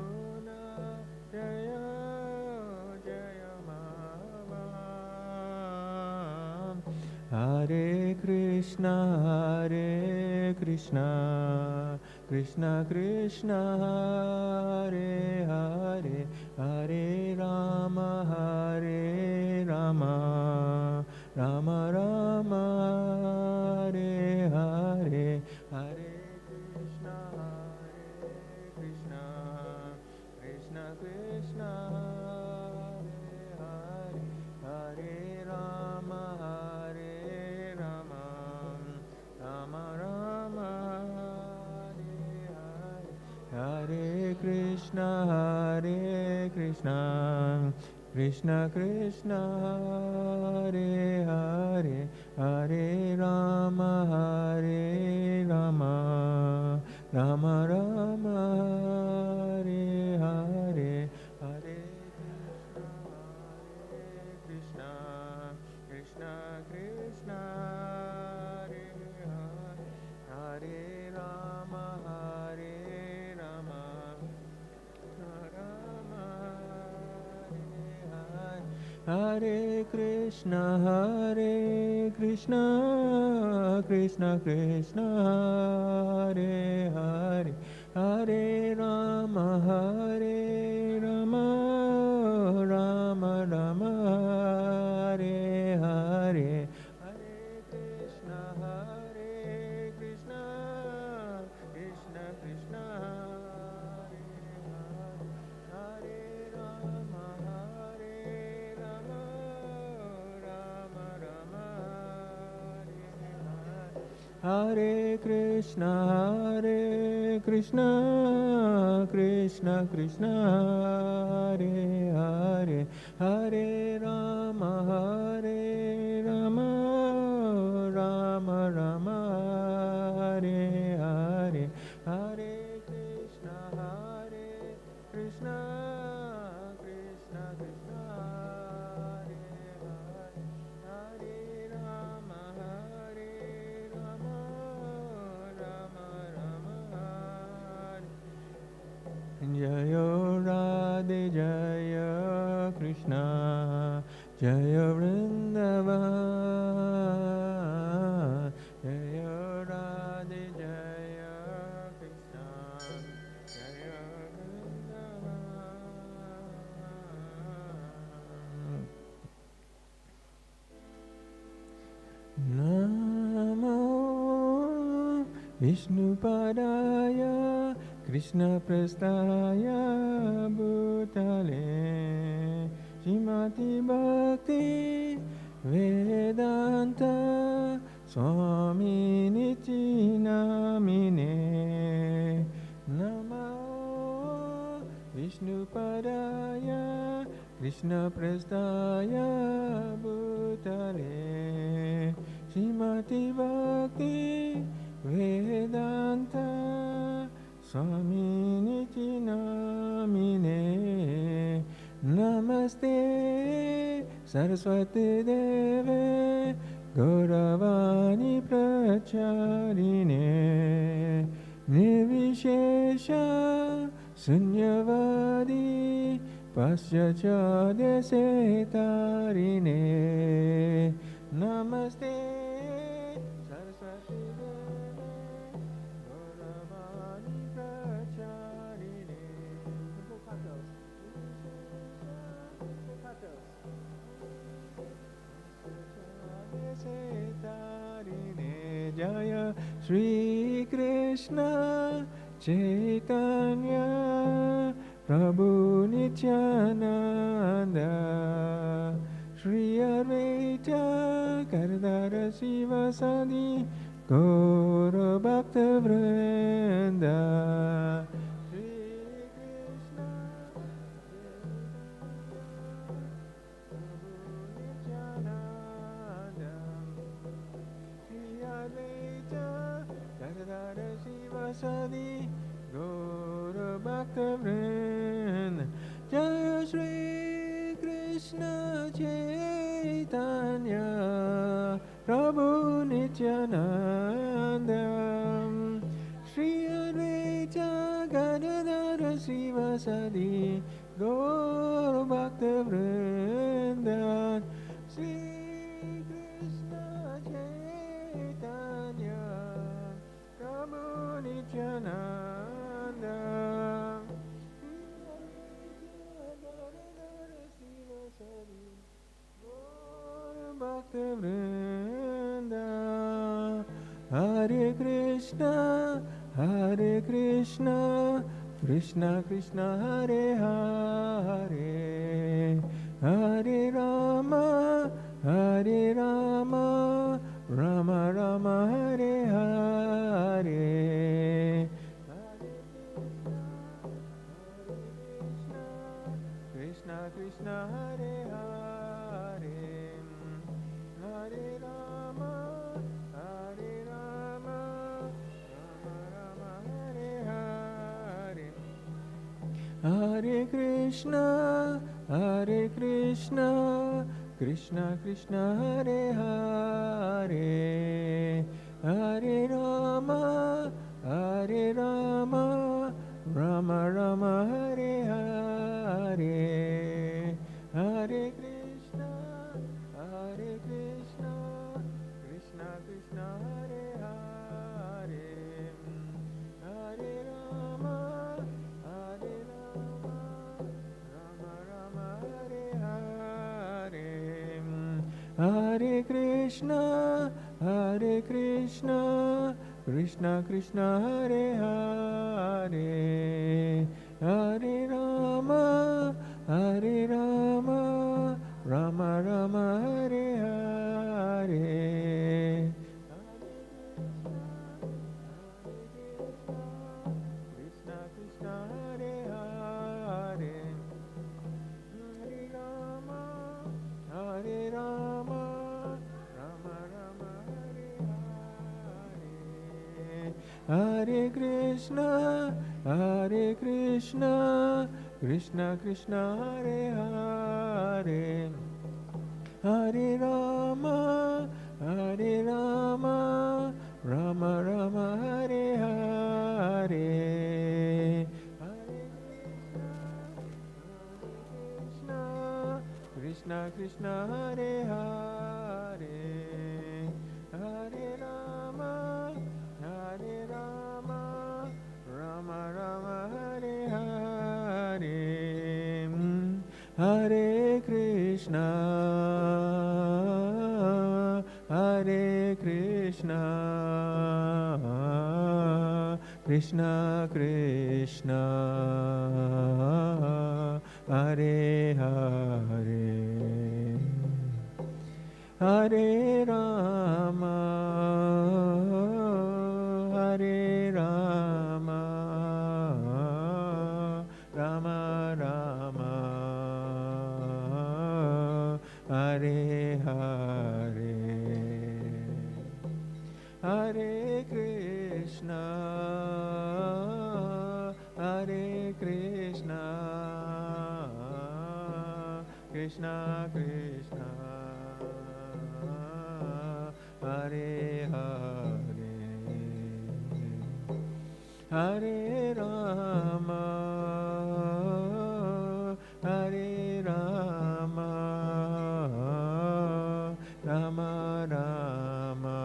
Hare Krishna, Krishna Krishna, Hare Hare, Hare Rama, Rama Rama, Hare Hare, Hare Krishna, Krishna Krishna, Hare Hare, Hare Rama, Rama Rama, Hare Krishna, Krishna Krishna, Hare Hare, Hare Rama, Rama Rama, Hare Hare, Hare Krishna, Krishna Krishna, Hare Rama, Hare Krishna, Krishna Krishna, Hare Hare, Hare Rama, Rama Rama, Hare Hare, Hare Krishna, Krishna Krishna, Hare Rama, Rama Rama, Hare Krishna, Krishna Krishna, Hare Hare, Hare Rama, Rama Rama, Hare Hare, Hare Krishna, Krishna Krishna, Hare Rama, Rama Rama, Jaya Radhe Jaya Krishna, Jaya Vrindavan, Jaya Radhe Jaya Krishna, Jaya Vrindavan. Namo Vishnupadaya Krishna Prastaya Bhutale Shrimati Bhakti Vedanta Swami Niti Namine Namo Vishnupadaya Krishna Prastaya Bhutale Shrimati Bhakti Vedanta Swami Niti Namine Namaste Saraswati Deve Gauravani Pracharine Nirvishesha Sunyavadi Pasyacha Desetarine Namaste Saraswati Deve Gauravani Pracharine. Desetarine Jaya Shri Krishna Chaitanya Prabhu Nityananda Shri Advaita Gadadhara Sivasadi Gaura Bhakta Vrinda Shri Krishna Nityananda Shri Advaita Gadadhara Sivasadi Gaura Bhakta Vrinda Jaya Shri Krishna Chaitanya Prabhu Nityananda Shri Advaita Gadadhara Sivasadi Gaura Bhakta Vrinda Shri Krishna Bhakta Vrinda. Hare Krishna, Krishna Krishna, Hare Hare, Hare Rama, Rama Rama, Hare Hare. Krishna Krishna, Hare Hare, Hare Rama, Rama Rama, Hare Hare. Hare Krishna, Krishna Krishna, Hare Hare, Hare Rama, Rama Rama, Hare Hare. Hare Krishna, Krishna Krishna, Hare Hare, Hare Rama, Rama Rama, Hare Hare. Hare Krishna, Krishna Krishna, Hare Hare, Hare Rama, Rama Rama, Hare Hare. Krishna Krishna, Hare Hare, Hare Rama, Rama Rama, Hare Hare. Hare Krishna, Krishna Krishna, Hare Hare, Hare Rama, Rama Rama, Hare Hare. Krishna Krishna, Hare Hare, Hare Rama, Rama Rama, Hare Hare. Hare Krishna, Krishna Krishna, Hare Hare, Hare Rama, Rama Rama, Hare Hare. Hare Krishna, Krishna Krishna, Hare Hare, Hare Rama, Rama Rama,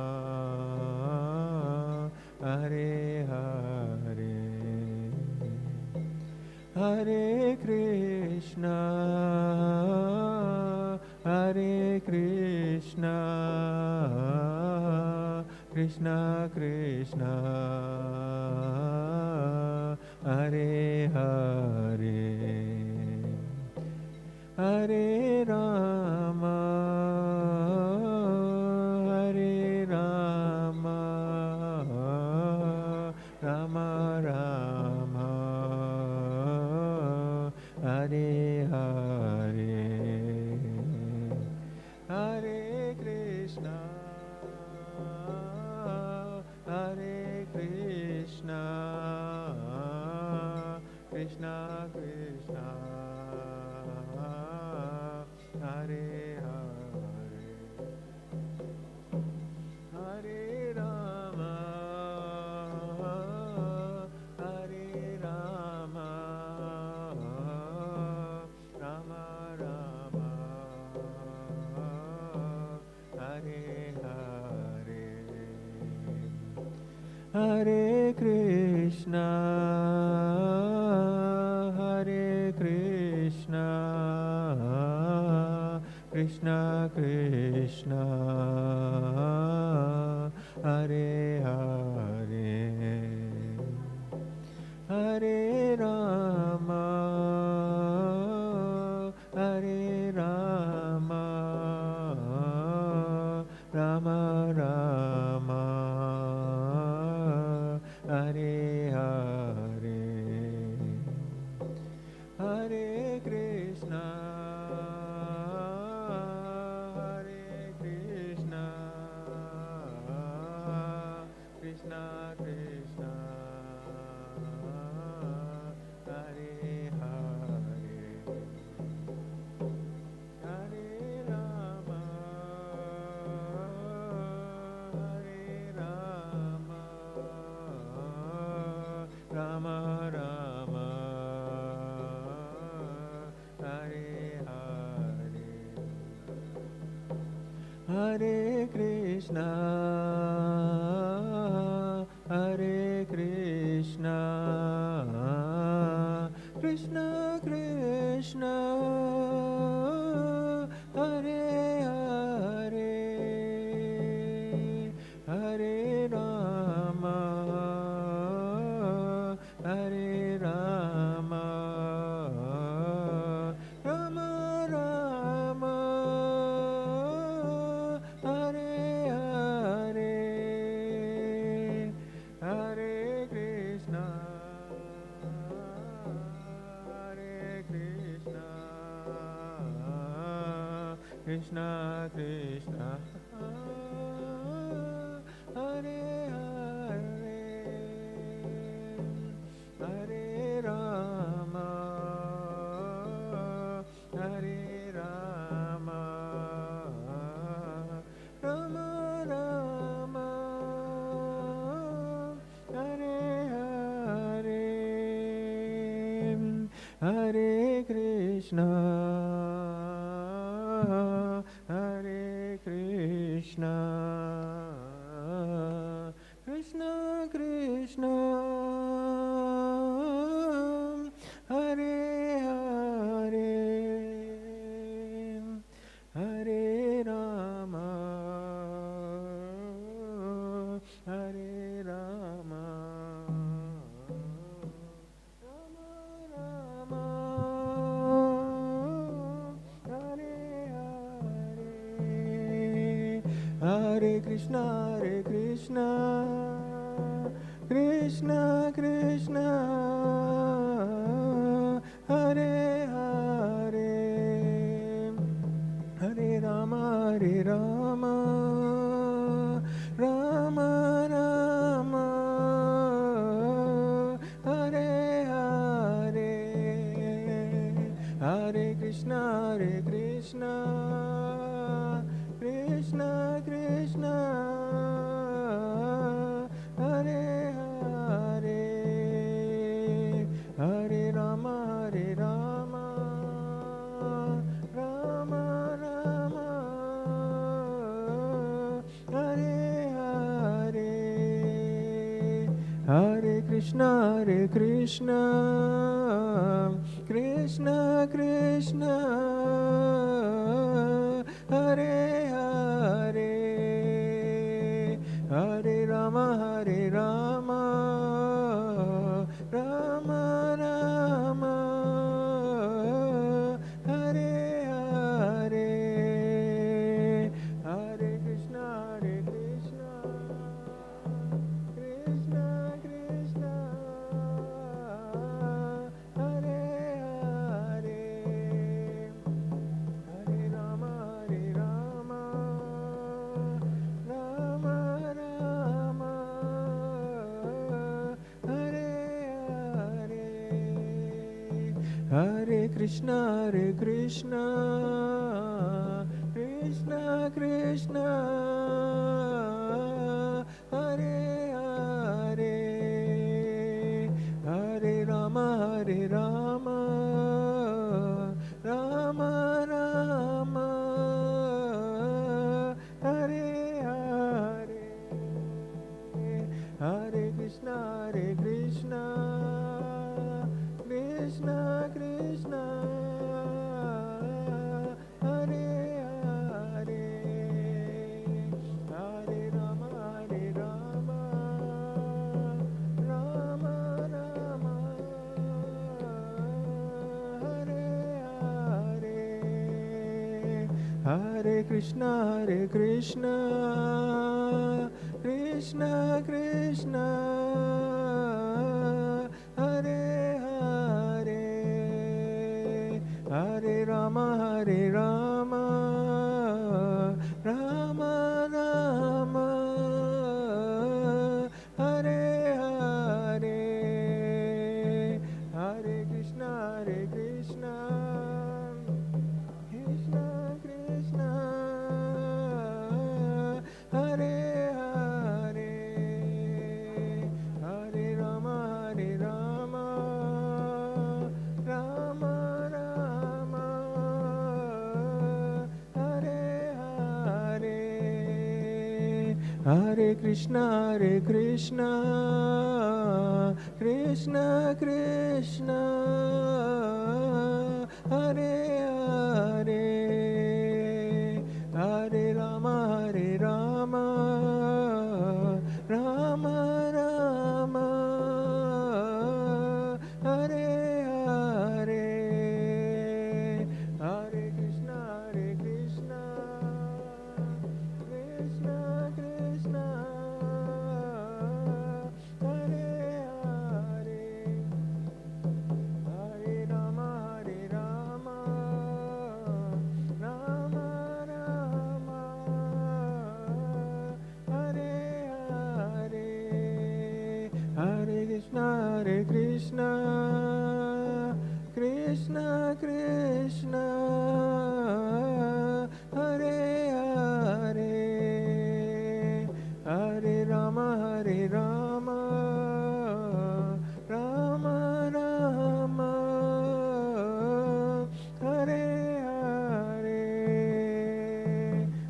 Hare Hare. Hare Krishna, Krishna Krishna, Hare Hare, Hare Rama, Rama Rama, Hare Hare. Hare Krishna, Krishna Krishna, Hare Hare, Hare Rama, Rama Rama, Hare Hare. Hare Krishna, Krishna Krishna, Hare Hare, Hare Rama, Hare Rama, Rama Rama, Hare Hare, Hare Krishna, Hare Krishna, Krishna Krishna, Hare Hare, Hare Rama, Hare Rama, Rama Rama, Hare Hare, Hare Krishna, Hare Krishna, Krishna Krishna, Hare Hare, Hare Rama, Hare Rama, Rama Rama, Hare Hare, Hare Krishna, Hare Krishna, Krishna Krishna, Hare Hare, Hare Rama, Hare Rama, Rama Rama, Hare Hare, Hare Krishna, Hare Krishna, Krishna Krishna, Hare Hare, Hare Rama, Hare Rama, Rama Rama, Hare Hare, Hare Krishna, Hare Krishna, Krishna Krishna, Hare Hare, Hare Rama, Hare Rama, Rama Rama, Hare Hare, Hare Krishna, Hare Krishna, Krishna Krishna, Hare Hare, Hare Rama, Hare Rama, Rama Rama, Hare Hare, Hare Krishna, Hare Krishna, Krishna Krishna, Hare Hare, Hare Rama, Hare Rama, Rama Rama, Hare Hare, Hare Krishna, Hare Krishna, Krishna Krishna, Hare Hare, Hare Rama, Hare Rama, Rama Rama, Hare Hare, Hare Krishna, Hare Krishna, Krishna Krishna, Hare Hare, Hare Rama, Hare Rama, Rama Rama, Hare Hare, Hare Krishna, Hare Krishna, Krishna Krishna, Hare Hare, Hare Krishna, Krishna Krishna, Hare Hare, Hare Rama, Rama Rama, Hare Hare, Hare Krishna, Krishna Krishna, Hare Hare, Hare Rama, Rama Rama, Hare Hare, Hare Krishna, Krishna Krishna, Hare Hare, Hare Rama, Rama Rama, Hare Hare, Hare Krishna, Krishna Krishna, Hare Hare, Hare Rama, Rama Rama, Hare Hare, Hare Krishna, Krishna Krishna, Hare Hare, Hare Rama, Rama Rama, Hare Hare,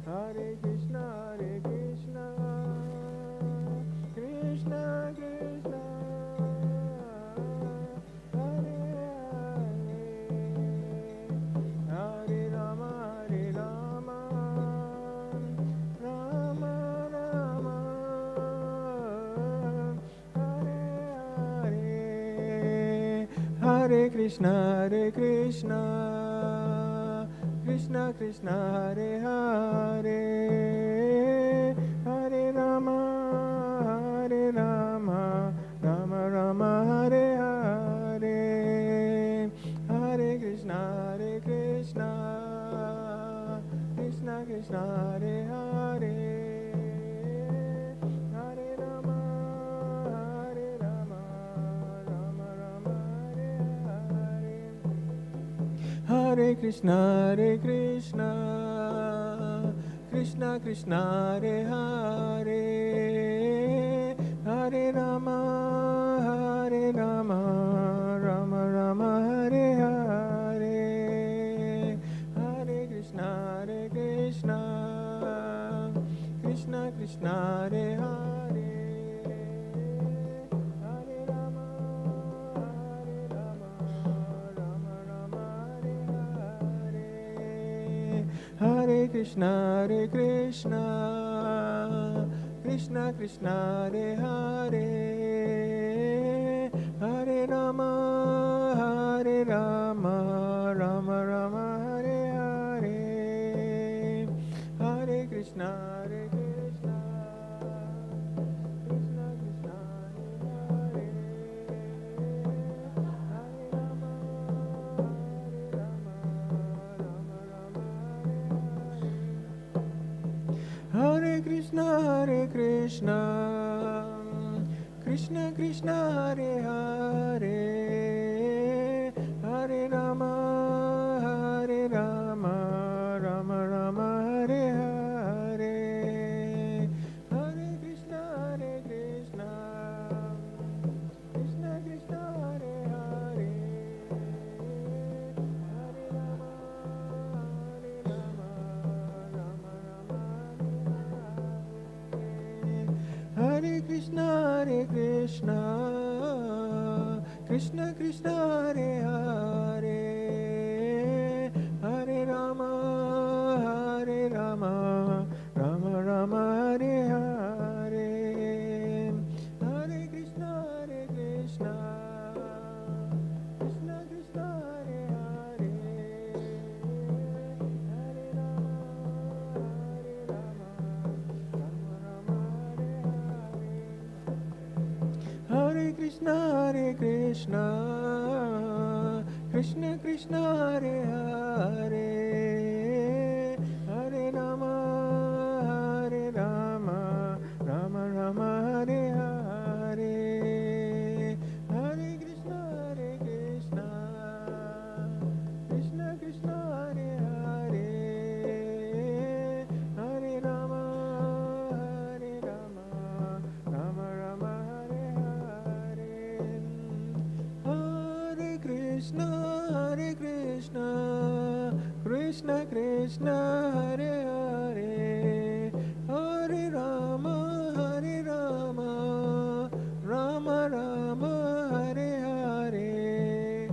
Hare Krishna, Krishna Krishna, Hare Hare, Hare Rama, Rama Rama, Hare Hare, Hare Krishna, Krishna Krishna, Hare Hare, Hare Rama, Rama Rama, Hare Hare, Hare Krishna, Krishna Krishna, Hare Hare, Hare Rama, Rama Rama, Hare Hare, Hare Krishna, Krishna Krishna, Hare Hare, Hare Rama, Rama Rama, Hare Hare, Hare Krishna, Krishna Krishna, Hare Hare, Hare Rama, Rama Rama, Hare Hare, Hare Krishna, Krishna Krishna, Hare Hare, Hare Rama, Rama Rama, Hare Hare, Hare Krishna, Krishna Krishna, Hare Hare, Hare Rama, Rama Rama, Hare Krishna, Krishna Krishna, Hare Hare, Hare Rama, Rama Rama, Hare Hare, Hare Krishna, Krishna Krishna, Hare Hare, Hare Rama, Rama Rama, Hare Krishna, Krishna Krishna, Hare Hare, Hare Rama, Rama Rama, Hare Hare, Hare Krishna, Krishna Krishna, Hare Hare, Hare Rama, Krishna, Hare Krishna, Krishna Krishna, Hare Hare, Hare Rama, Hare Rama, Rama Rama, Hare Hare, Hare Krishna, Krishna Krishna, Hare Hare, Hare Rama, Rama Rama, Hare Hare, Hare Krishna, Krishna Krishna, Hare Hare, Hare Rama, Rama Rama, Hare Hare,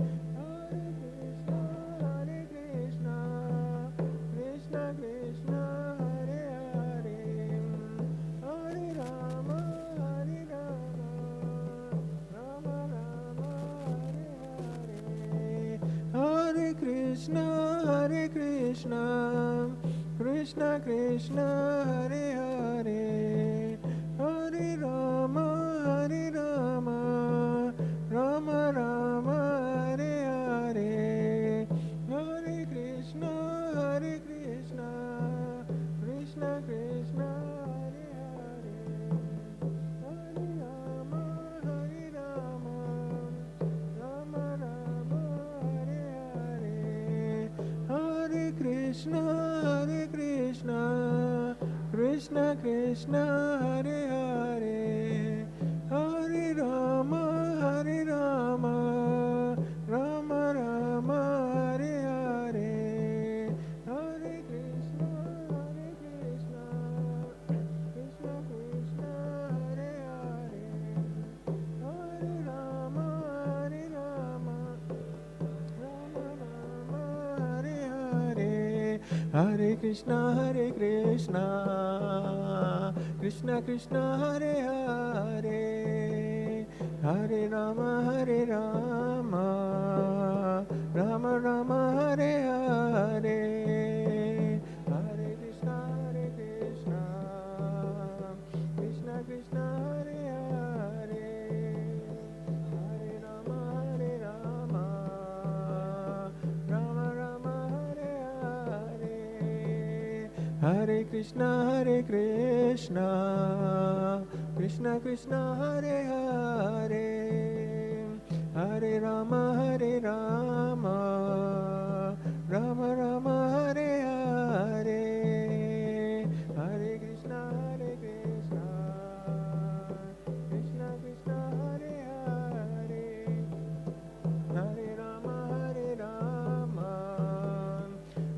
Hare Krishna, Krishna Krishna, Hare Hare, Hare Rama, Rama Rama, Hare Hare, Hare Krishna, Krishna Krishna, Hare Hare, Hare Rama, Rama Rama, Hare Hare, Hare Krishna, Krishna Krishna, Hare Hare, Hare Rama, Rama Rama, Hare Hare, Hare Krishna, Krishna Krishna, Hare Hare, Hare Rama, Rama Rama, Hare Hare, Hare Krishna, Krishna Krishna, Hare Hare, Hare Rama, Rama Rama, Hare Hare, Hare Krishna, Krishna Krishna, Hare Hare, Hare Rama, Rama Rama, Hare Hare, Hare Krishna, Krishna Krishna, Hare Hare, Hare Rama, Rama Rama, Hare Hare, Hare Krishna, Krishna Krishna, Hare Hare, Hare Rama, Rama Rama, Hare Hare, Hare Krishna, Krishna Krishna, Hare Hare, Hare Rama,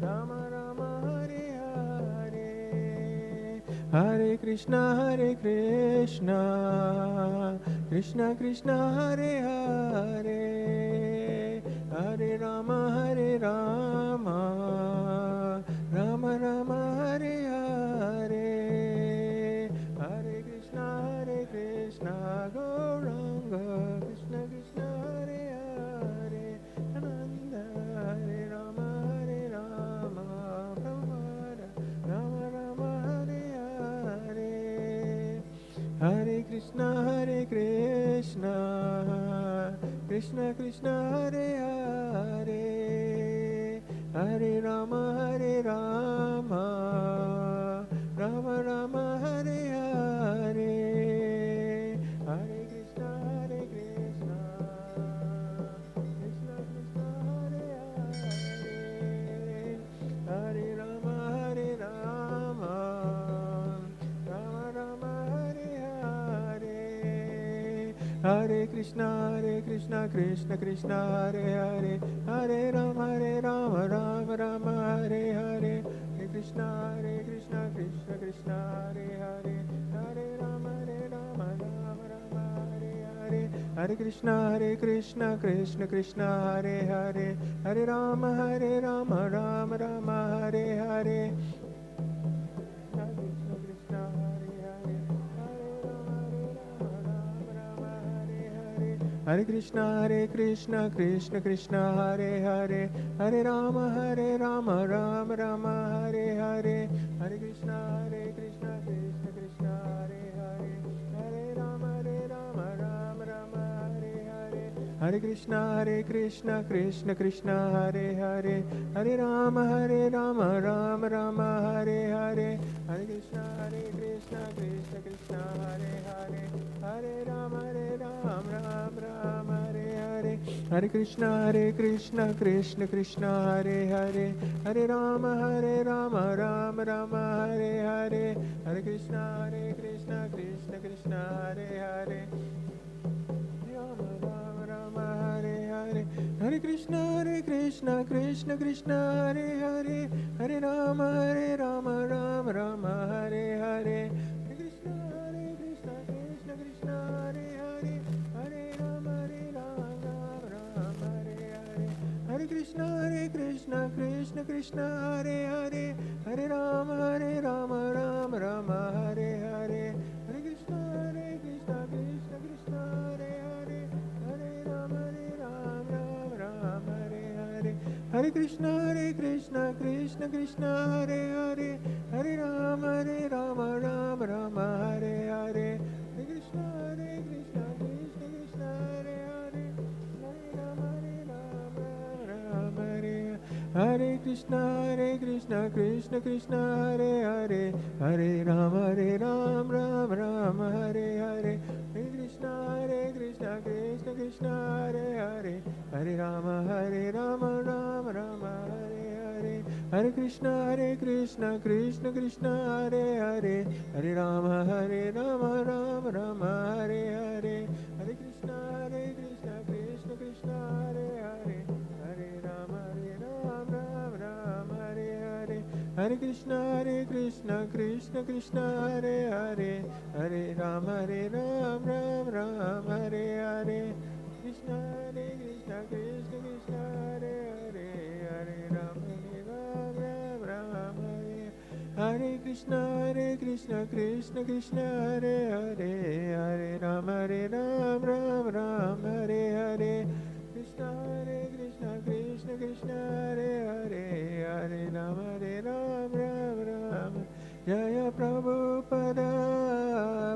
Rama Rama, Hare Hare, Hare Krishna, Krishna Krishna, Hare Hare, Hare Rama, Rama Rama, Hare Hare, Hare Krishna, Gauranga, Krishna Krishna, Hare Hare, Ananda, Hare Rama, Prabhupada, Rama Rama, Hare Hare, Hare Krishna, Krishna Krishna, Hare Hare, Hare Rama, Rama Rama, Hare Hare, Hare Krishna, Krishna Krishna, Hare Hare, Hare Rama, Rama Rama, Hare Hare, Hare Krishna, Krishna Krishna, Hare Hare, Hare Rama, Rama Rama, Hare Hare, Hare Krishna, Krishna Krishna, Hare Hare, Hare Rama, Rama Rama, Hare Hare, Hare Krishna, Krishna Krishna, Hare Hare, Hare Rama, Rama Rama, Hare Hare, Hare Krishna, Krishna Krishna, Hare Hare, Hare Rama, Rama Rama, Hare Hare, Hare Krishna, Krishna Krishna, Hare Hare, Hare Rama, Rama Rama, Hare Krishna Krishna Krishna Hare Hare, Hare Rama Rama Rama Hare Hare, Hare Krishna Krishna Krishna Hare Hare, Hare Rama Rama Rama Hare Hare, Hare Krishna Krishna Krishna Hare Hare, Hare Rama Rama Rama Hare Hare, Hare Krishna Krishna Krishna Hare Hare, Rama Rama Rama Hare Hare, Hare Krishna Krishna Krishna Hare Hare, Hare Rama Rama Rama Hare Hare, Hare Krishna Krishna Krishna Hare Hare, Hare Rama Rama Hare Hare, Hare Krishna Krishna Krishna Hare Hare, Hare Rama Rama Hare Hare, Hare Krishna Krishna Krishna Hare Hare, Hare Rama Rama Hare Hare, Hare Krishna Krishna Krishna Hare Hare, Hare Rama Rama Hare Hare, Hare Krishna Krishna Krishna Hare Hare, Hare Rama Rama Hare Hare, Hare Krishna Krishna Krishna Hare Hare, Hare Rama Rama Hare Hare, Hare Krishna Krishna Krishna Hare Hare, Hare Rama Rama Hare Hare, Hare Krishna Krishna Krishna Hare Hare, Hare Rama Rama Hare Hare, Hare Krishna Krishna Krishna Hare Hare, Hare Rama Rama Hare Hare, Hare Krishna Krishna Krishna Hare Hare, Hare Rama Rama Hare Hare, Krishna Krishna Krishna Hare Hare, Hare Rama Rama Hare, Hare Krishna Krishna Krishna Hare Hare, Hare Rama Rama Hare Hare, Krishna Krishna Krishna Hare Hare, Hare Rama Rama. Jaya Prabhupada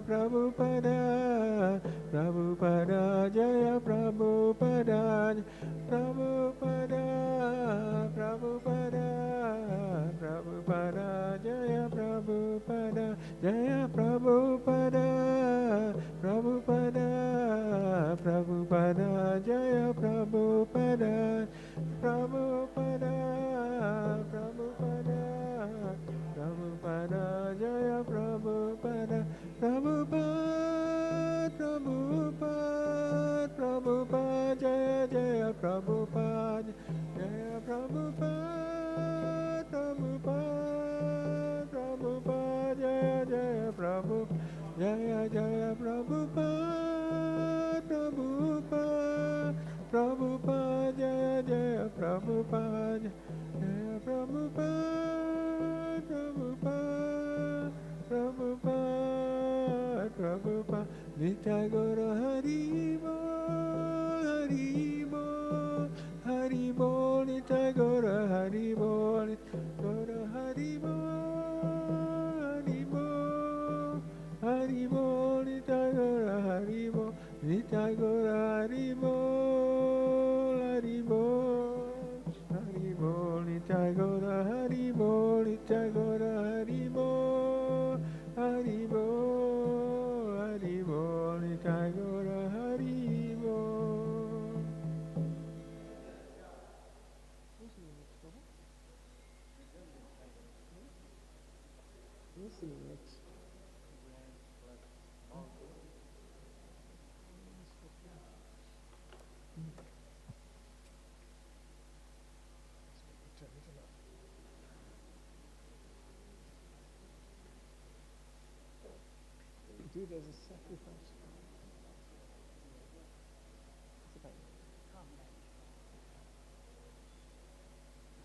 Prabhupada Prabhupada, Jaya Prabhupada Prabhupada Prabhupada Prabhupada, Jaya Prabhupada, Jaya Prabhupada Prabhupada Prabhupada, Jaya Prabhupada Prabhupada Prabhupada Prabhupada, Jaya Prabhupada Prabhupada Prabhupada Prabhupada, Jaya Jaya Prabhupada Jaya Prabhupada Prabhupada Prabhupada, Jaya Jaya Prabhupada Jaya Jaya Prabhupada Prabhupada Prabhupada, Jaya Jaya Prabhupada Jaya Prabhupada Prabhupada Prabhupada Prabhupada, Nitai Gaura Hari Bol Hari Bol Hari Bol, Nitai Gaura Hari Bol Gaura Hari Bol Hari Bol Hari Bol, Nitai Gaura Hari Bol, Nitai Gaura Hari Bol Hari Bol Hari Bol, Nitai Gaura Hari Bol, Nitai Gaura Hari Bol Hari Bol Hari Bol, Nitai Gaura Hari Bol. Do it as a sacrifice.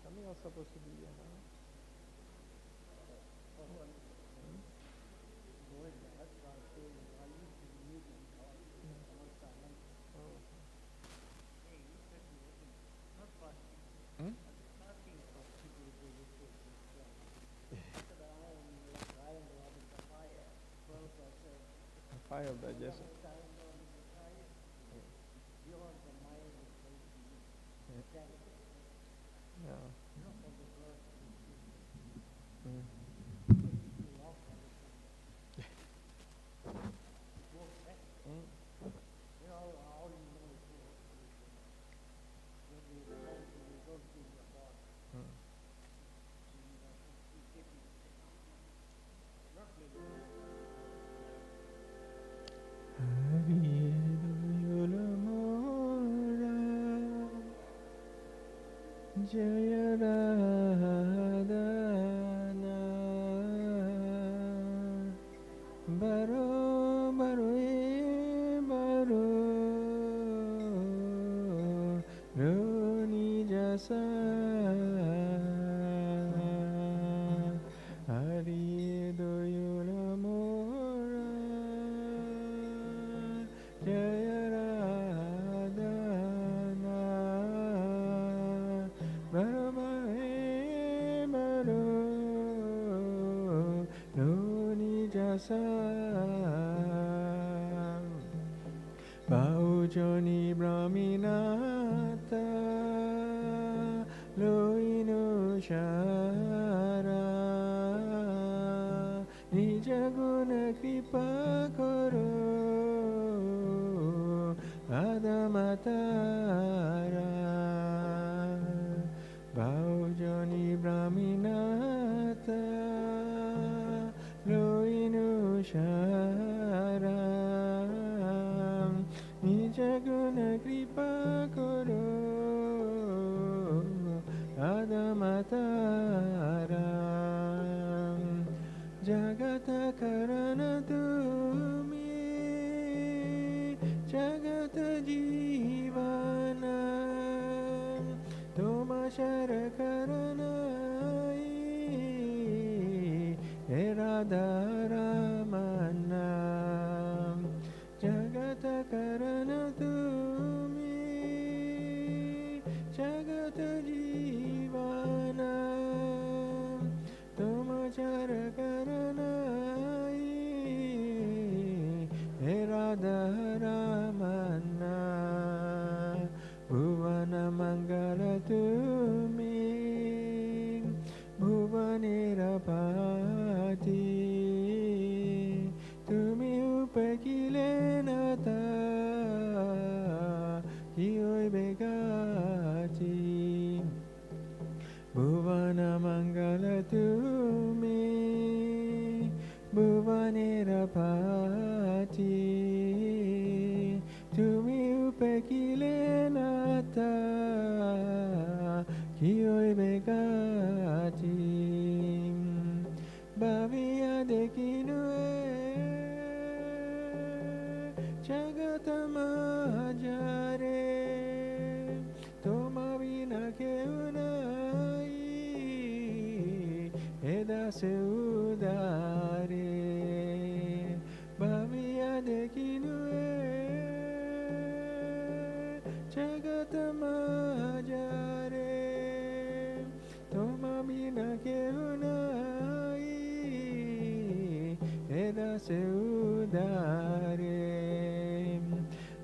Something else supposed to be here, huh? Fire of digestion. Yeah. Mm. Mm. Mm. Jaya Radha Baro Baro Baro Roni Jasa Hari Doyula Mora Jaya Radha Baro Baro Roni Jasa Baujoni Brahminata Loinu Shara Nijaguna Kripa Koro Adamatara Baujoni Brahminata Loinu Shara Nijaguna Kripa Koro Adamatara Jagata Karana Tumi Jagata Jivana Toma Shara Karana Radha Ramana Jagata Karana Tumi Jagata Jivana Toma Chara Karana Radha Ramana Bhuvana Mangala Tumi Bhuvanera Pati Tumi Upakilenata Kiyoi Begati Bhuvana Mangala Tumi Bhuvanera Pati Tumi Upakilenata Kiyoi Begati Bhavya Dekinue Jagatamajare Toma Vina Keunai Eda Seudare Bhavya Dekinue Jagatamajare Toma Vina Keunai Eda Seudare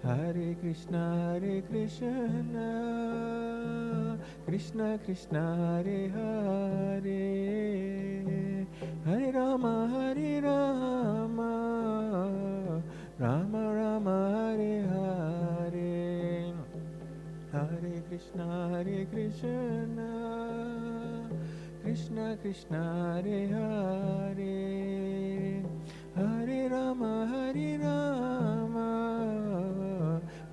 Hare Krishna Krishna Krishna Hare Hare Hare Rama Rama Rama Hare Hare Hare Krishna Krishna Krishna Hare Hare Hare Rama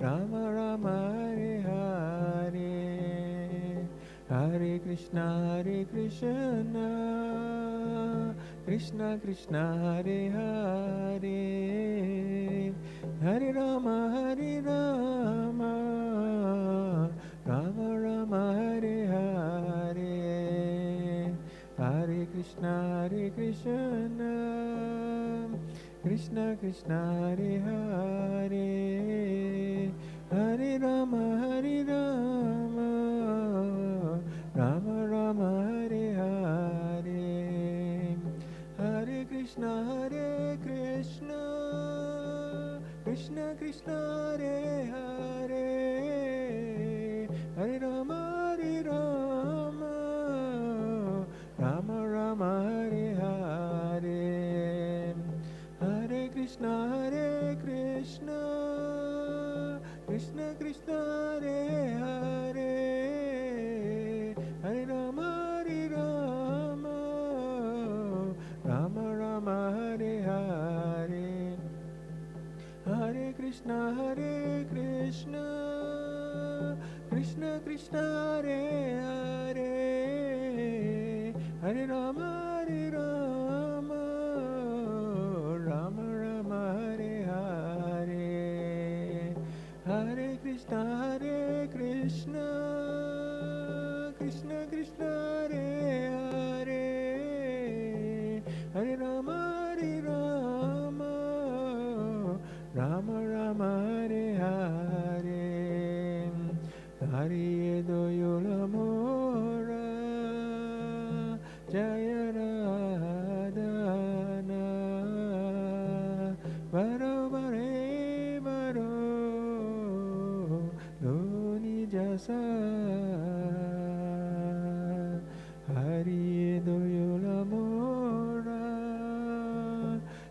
Rama Rama Hare Hare Hare Krishna Krishna Krishna Hare Hare Hare Rama Rama Rama Hare Hare Hare Krishna Krishna Krishna Hare Hare Hare Rama Rama Rama Hare Hare Hare Krishna Krishna Krishna Hare Hare Hare Rama Krishna Krishna Hare Hare, Hare Rama Rama Rama Hare Hare, Hare Krishna Krishna Krishna Hare Hare, Hare Rama Rama Rama Hare Hare, Hare Krishna Krishna Krishna Hare Hare, Hare Rama Rama Rama Hare Hare, Hari Doyola Mora Jaya Radhana Varo Bare Varo Doni Jasa, Hari Doyola Mora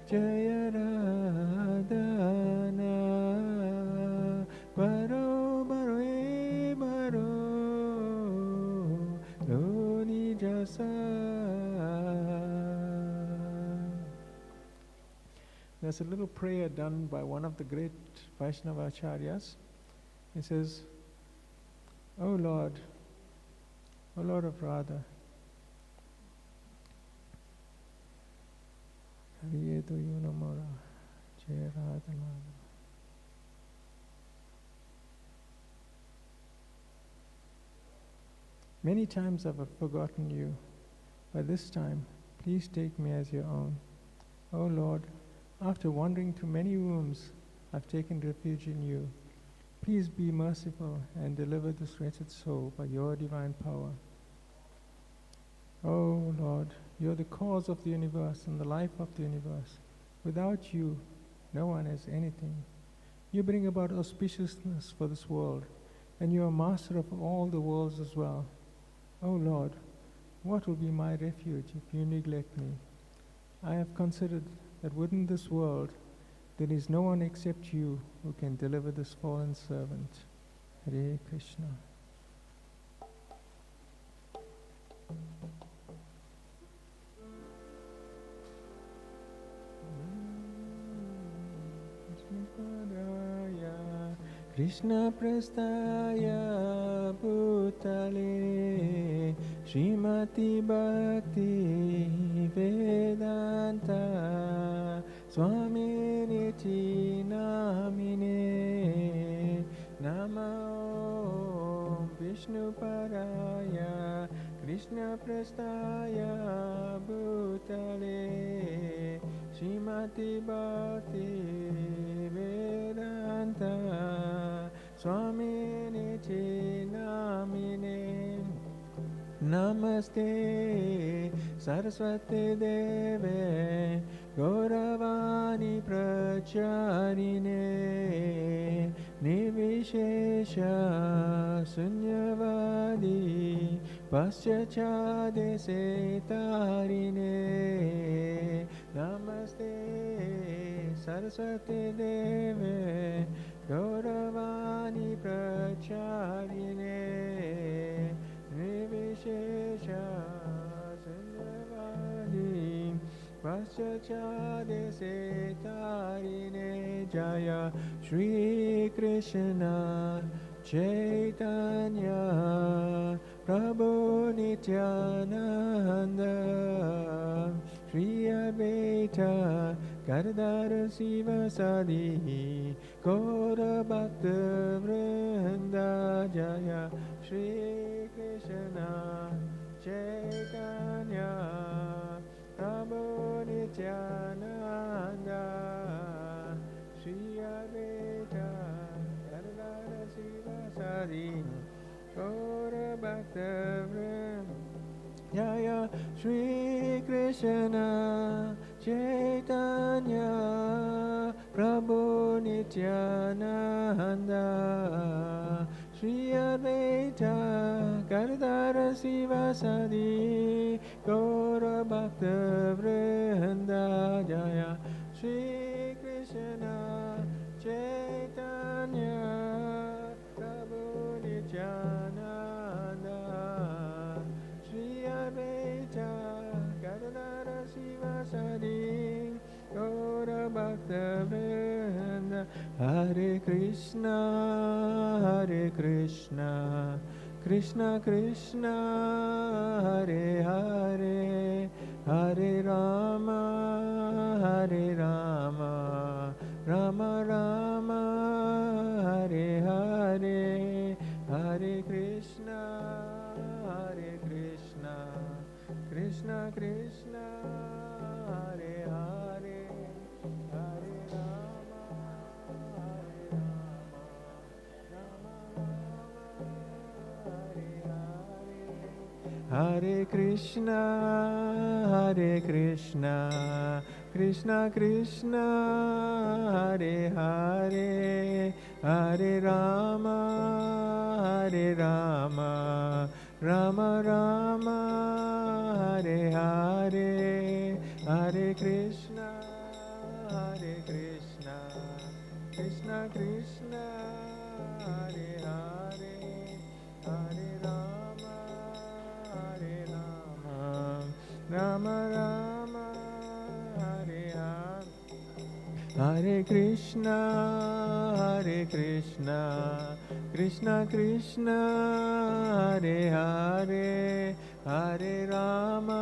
Jaya Radhana Varo Doni Jasa. There's a little prayer done by one of the great Vaishnava Acharyas. He says, O Lord of Radha, Hariyeto Yunamora, Jaya Radha. Many times I've forgotten you, but this time, please take me as your own. O Lord, after wandering through many wombs, I've taken refuge in you. Please be merciful and deliver this wretched soul by your divine power. O Lord, you're the cause of the universe and the life of the universe. Without you, no one has anything. You bring about auspiciousness for this world, and you are master of all the worlds as well. O Lord, what will be my refuge if you neglect me? I have considered that within this world there is no one except you who can deliver this fallen servant. Hare Krishna. Krishna Prastaya Bhutale Srimati Bhakti Vedanta Swami Niti Namine Namo Vishnu Paraya Krishna Prastaya Bhutale Srimati Bhakti Vedanta Swami Niti Namine Namaste Saraswati Deve Gauravani Pracharine Nivishesha Sunyavadi Paschachade Setarine Namaste Saraswati Deve Gauravani Pracharine Nivishesha Sunyavadi Paschachade Setarine Jaya Shri Krishna Chaitanya Prabhu Nityananda Shri Advaita Gadadhara Sivasadi Gaura Bhakta Vrinda Jaya Shri Krishna Chaitanya Prabhu Nityananda Shri Advaita Gadadhara Sivasadi Gaura Bhakta Vrinda Jaya Shri Krishna Chaitanya Prabhu Nityananda Shri Advaita Gadadhara Sivasadi Gaura Bhakta Vrinda Jaya Shri Krishna Chaitanya Bhakta-vrinda. Hare Krishna, Krishna Krishna, Hare Hare, Hare Rama, Rama Rama, Hare Hare, Hare Krishna, Krishna Krishna, Hare Hare, Hare Rama, Hare Krishna, Krishna Krishna, Hare Hare, Hare Rama, Rama Rama, Hare Hare, Hare Krishna, Krishna Krishna, Hare Hare, Hare Rama, Rama Rama, Hare Hare. Hare Krishna, Krishna Krishna, Hare Hare, Hare Rama,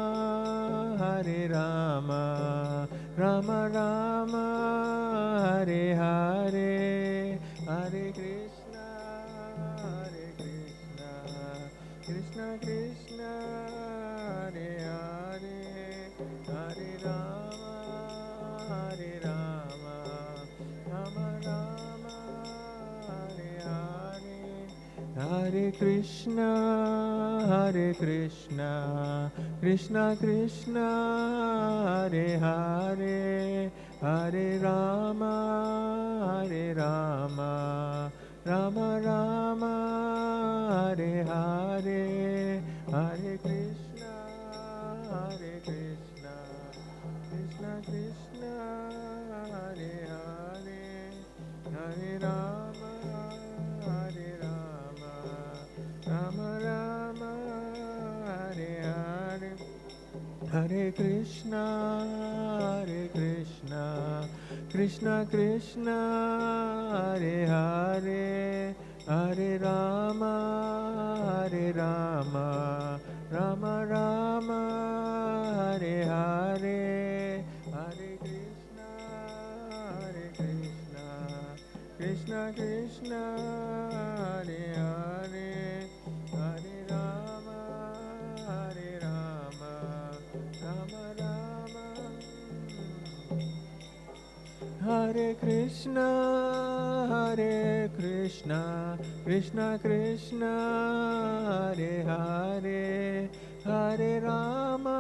Rama Rama, Hare Hare, Hare Krishna, Krishna Krishna, Hare Hare, Hare Rama, Rama Rama, Hare Hare. Hare Krishna, Krishna Krishna, Hare Hare, Hare Rama, Rama Rama, Hare Hare, Hare Krishna, Krishna Krishna, Hare Hare, Hare Rama, Rama Rama, Hare Hare. Hare Krishna, Krishna Krishna, Hare Hare, Hare Rama, Rama Rama, Hare Hare, Hare Krishna, Krishna Krishna, Hare Hare, Hare Rama, Rama Rama. Hare Krishna, Krishna Krishna, Hare Hare, Hare Rama,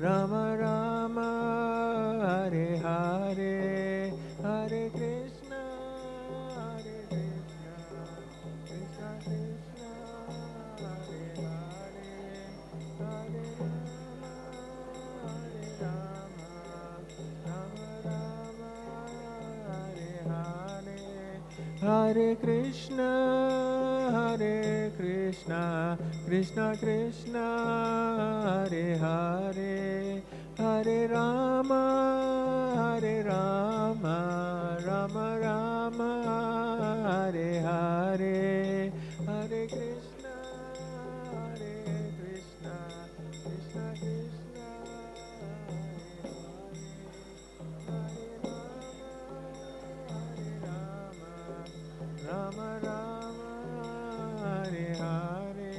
Rama Rama, Hare Hare, Hare Krishna, Krishna Krishna, Hare Hare, Hare Rama, Rama Rama, Hare Hare. Hare Krishna, Krishna Krishna, Hare Hare, Hare Rama, Rama Rama, Hare Hare, Hare Krishna, Krishna Krishna, Rama Rama, Hare Hare,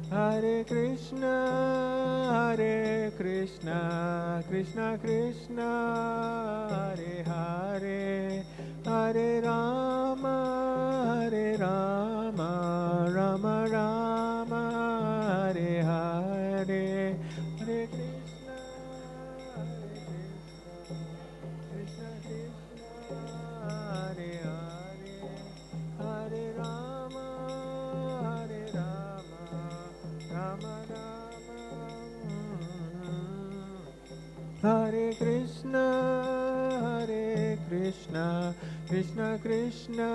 Hare Krishna, Krishna Krishna, Hare Hare, Hare Rama, Rama Rama, Hare Hare, Hare Krishna, Krishna Krishna, Hare Hare, Hare Rama, Rama Rama. Hare Krishna, Krishna Krishna,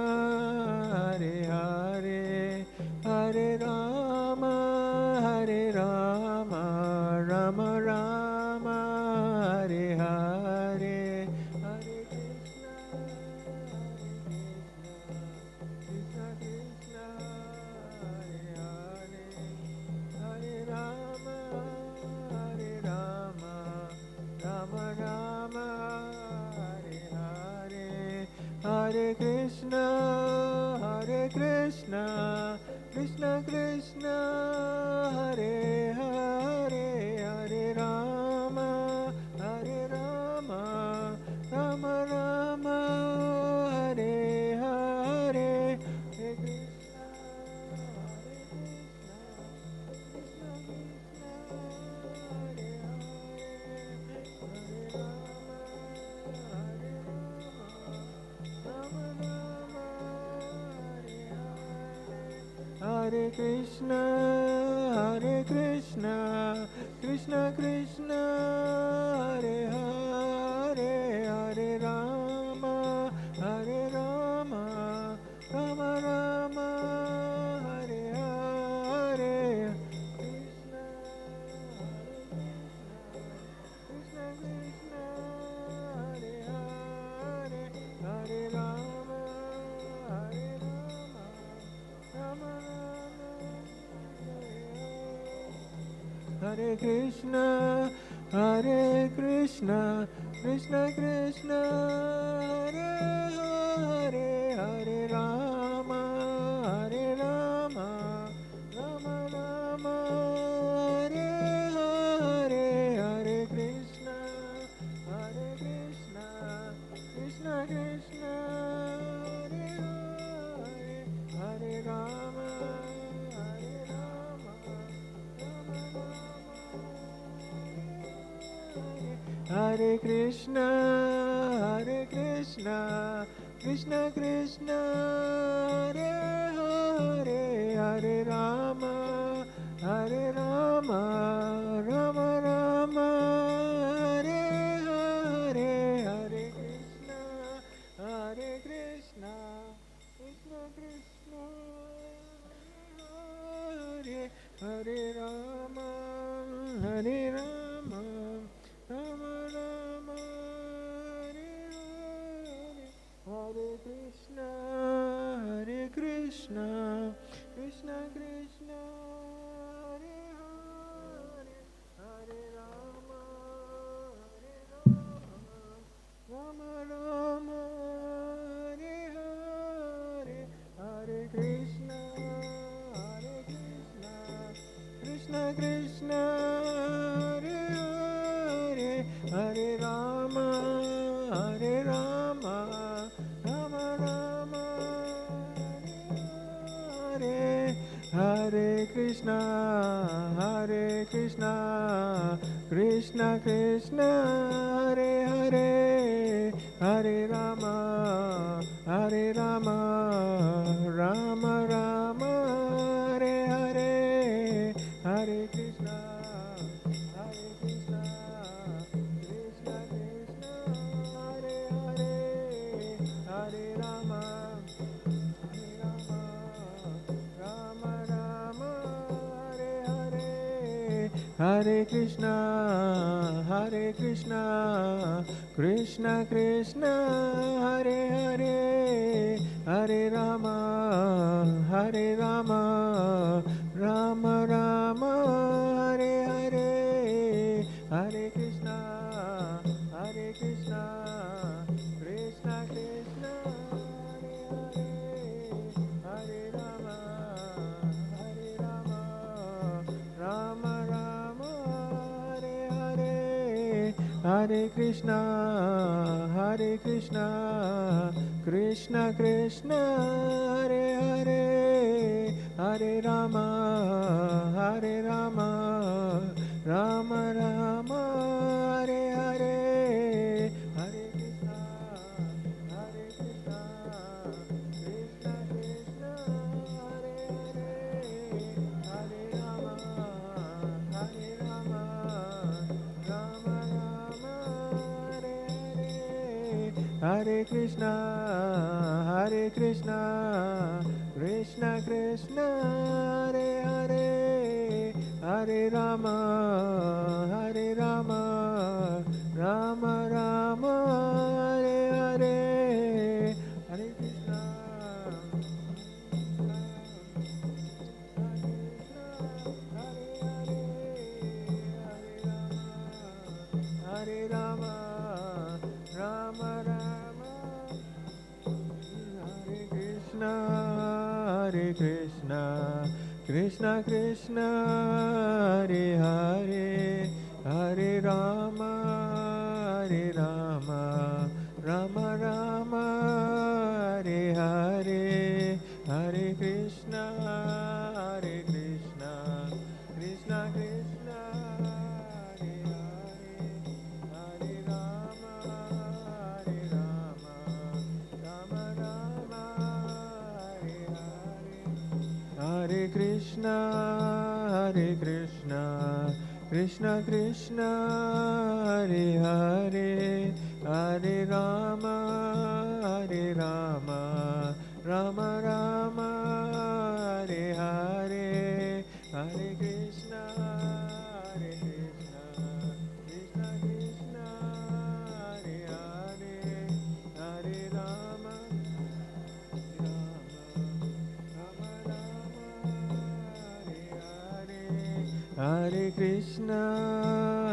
Hare Hare, Hare Rama, Rama Rama, Hare Krishna, Hare Krishna, Krishna Krishna, Hare Hare, Hare Rama, Hare Rama, Rama Rama, Hare Hare, Hare Krishna, Hare Krishna, Hare Krishna, Krishna Krishna, Hare Hare, Hare Rama, Hare Rama, Rama Rama, Hare Hare, Krishna, Krishna Krishna, Hare Hare, Hare Rama, Hare Rama, Rama Hare Krishna, Hare Krishna, Krishna Krishna, Hare Hare, Hare Rama, Hare Rama, Rama Rama, Hare Hare, Hare Krishna, Hare Krishna, Krishna Krishna, Hare Hare, Hare Rama, Hare Rama, Rama Rama. Hare Krishna, Hare Krishna, Krishna Krishna, Hare Hare, Hare Rama, Hare Rama, Rama Rama, Hare Hare, Hare Krishna, Hare Krishna, Krishna Krishna, Hare Hare Rama, Hare Rama, Rama Rama, Hare Hare, Hare Krishna, Hare Krishna, Krishna Krishna, Hare Hare, Hare Rama, Hare Rama, Rama Rama, Hare Hare, Hare Krishna, Hare Krishna, Krishna Krishna, Hare Hare, Hare Rama, Hare Rama, Rama Rama, Hare Hare, Hare Krishna, Hare Krishna, Krishna Krishna, Hare Hare, Hare Rama, Hare Rama, Rama Rama, Hare Hare, Hare Krishna, Hare Krishna, Krishna Krishna, Hare Hare, Hare Rama, Hare Rama, Rama Rama, Hare Hare, Hare Krishna, Hare Krishna, Krishna Krishna, Hare Hare, Hare Rama, Hare Rama, Rama Rama, Hare Hare, Hare Krishna, Hare Krishna, Krishna Krishna, Hare Hare, Hare Rama, Hare Rama, Rama Rama, Hare Hare, Hare Krishna, Hare Krishna, Krishna Krishna, Hare Hare, Hare Rama, Hare Rama, Rama Rama, Hare Hare, Hare Krishna, Hare Krishna, Krishna Krishna, Hare Hare, Hare Rama, Hare Rama, Rama Rama, Hare Hare, Hare Krishna, Hare Krishna, Krishna Krishna, Hare Hare, Hare Rama, Hare Rama, Rama Rama, Hare Hare, Hare Krishna. Hare Rama, Rama Rama, Hare Krishna, Hare Krishna, Krishna Krishna, Hare Hare, Hare Rama, Hare Rama, Rama Rama, Hare Hare, Hare Krishna, Hare Krishna, Krishna Krishna, Hare Hare, Hare Rama, Hare Rama, Rama Rama, Hare Hare, Hare Krishna, Hare Krishna, Krishna Krishna, Hare Hare, Hare Rama, Hare Rama, Rama Rama, Hare Hare, Hare Krishna, Hare Krishna, Krishna Krishna, Hare Hare, Hare Rama, Rama Rama, Hare Hare, Hare Krishna,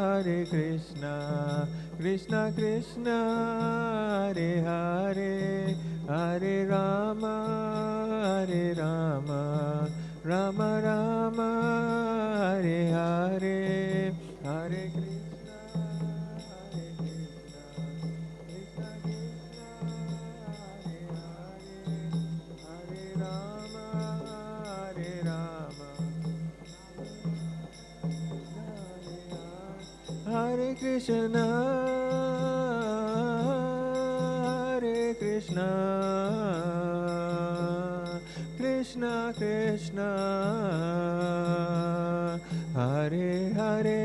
Hare Krishna, Krishna Krishna, Hare Hare, Hare Rama, Hare Rama, Rama Rama, Hare Hare, Hare Krishna, Hare Krishna, Krishna Krishna, Hare Hare, Hare Rama, Hare Rama, Hare Krishna, Hare Krishna, Krishna Krishna, Hare Hare,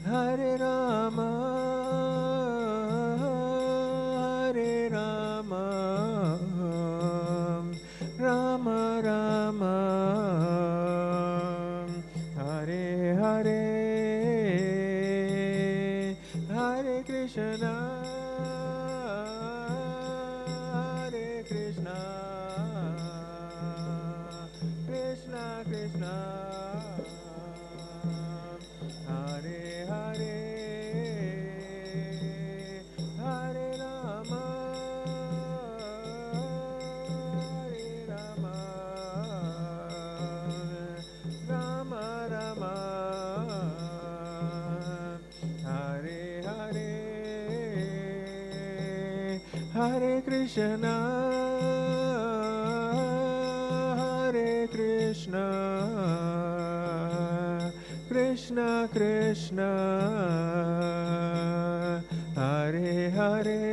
Hare Rama, Hare Rama, Rama Rama, Hare Hare, Hare Krishna, Hare Krishna, Krishna Krishna, Hare Hare, Hare Rama, Hare Rama, Rama Rama, Hare Hare, Hare Krishna, Hare Krishna, Krishna Krishna, Hare Hare,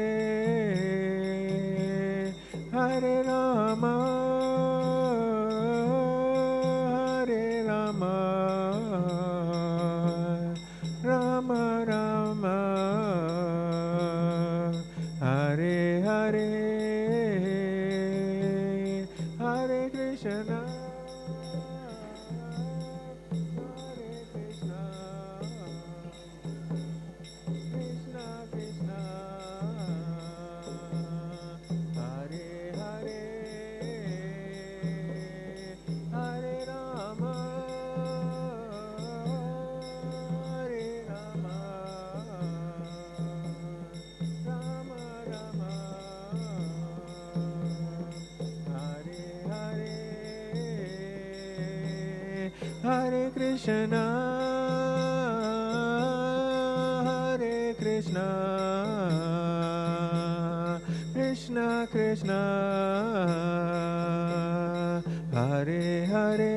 Hare Rama, Hare Rama, Rama Rama, Hare Hare, Hare Krishna, Hare Krishna, Krishna Krishna, Hare Hare, Hare Rama, Hare Rama, Rama Rama, Hare Hare, Hare Krishna, Hare Krishna, Krishna Krishna, Hare Hare,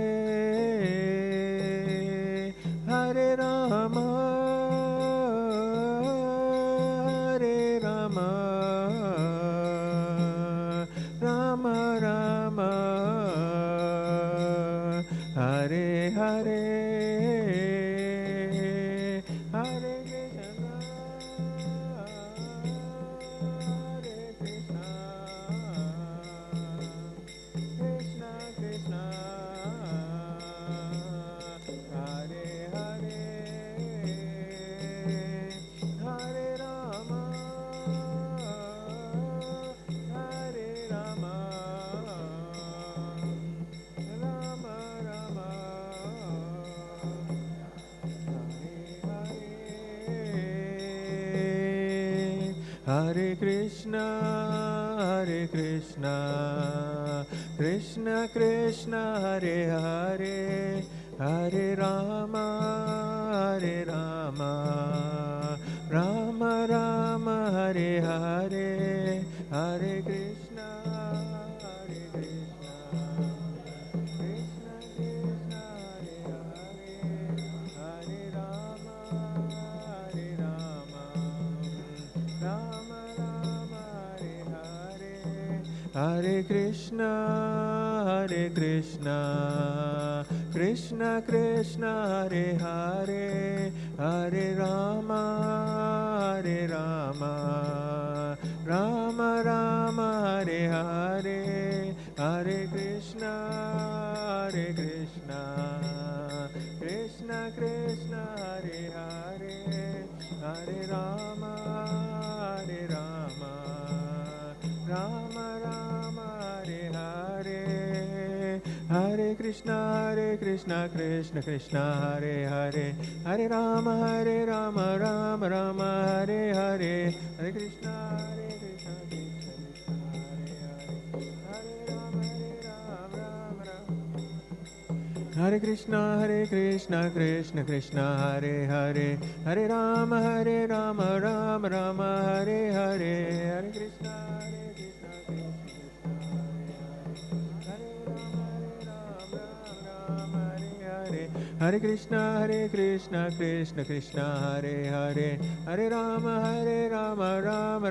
Hare Rama, Hare Rama, Rama Rama, Hare Hare, Hare Krishna, Hare Krishna, Hare Krishna, Krishna Krishna, Hare Hare, Hare Rama, Rama Rama, Hare Hare, Hare Krishna, Krishna Krishna, Hare Hare, Hare Rama, Rama Rama, Hare Hare, Hare Krishna, Krishna Krishna, Hare Hare, Hare Rama, Rama Rama, Hare Hare, Hare Krishna, Krishna Krishna, Hare Hare, Hare Rama, Rama Rama, Hare Hare, Hare Krishna, Krishna Krishna, Hare Hare, Hare Rama, Rama Rama, Hare Hare, Hare Krishna, Krishna Hare Krishna, Krishna Krishna, Hare Hare, Hare Rama, Rama Rama, Hare Hare, Hare Krishna, Hare Krishna, Krishna Krishna, Hare Hare, Hare Rama, Rama Rama,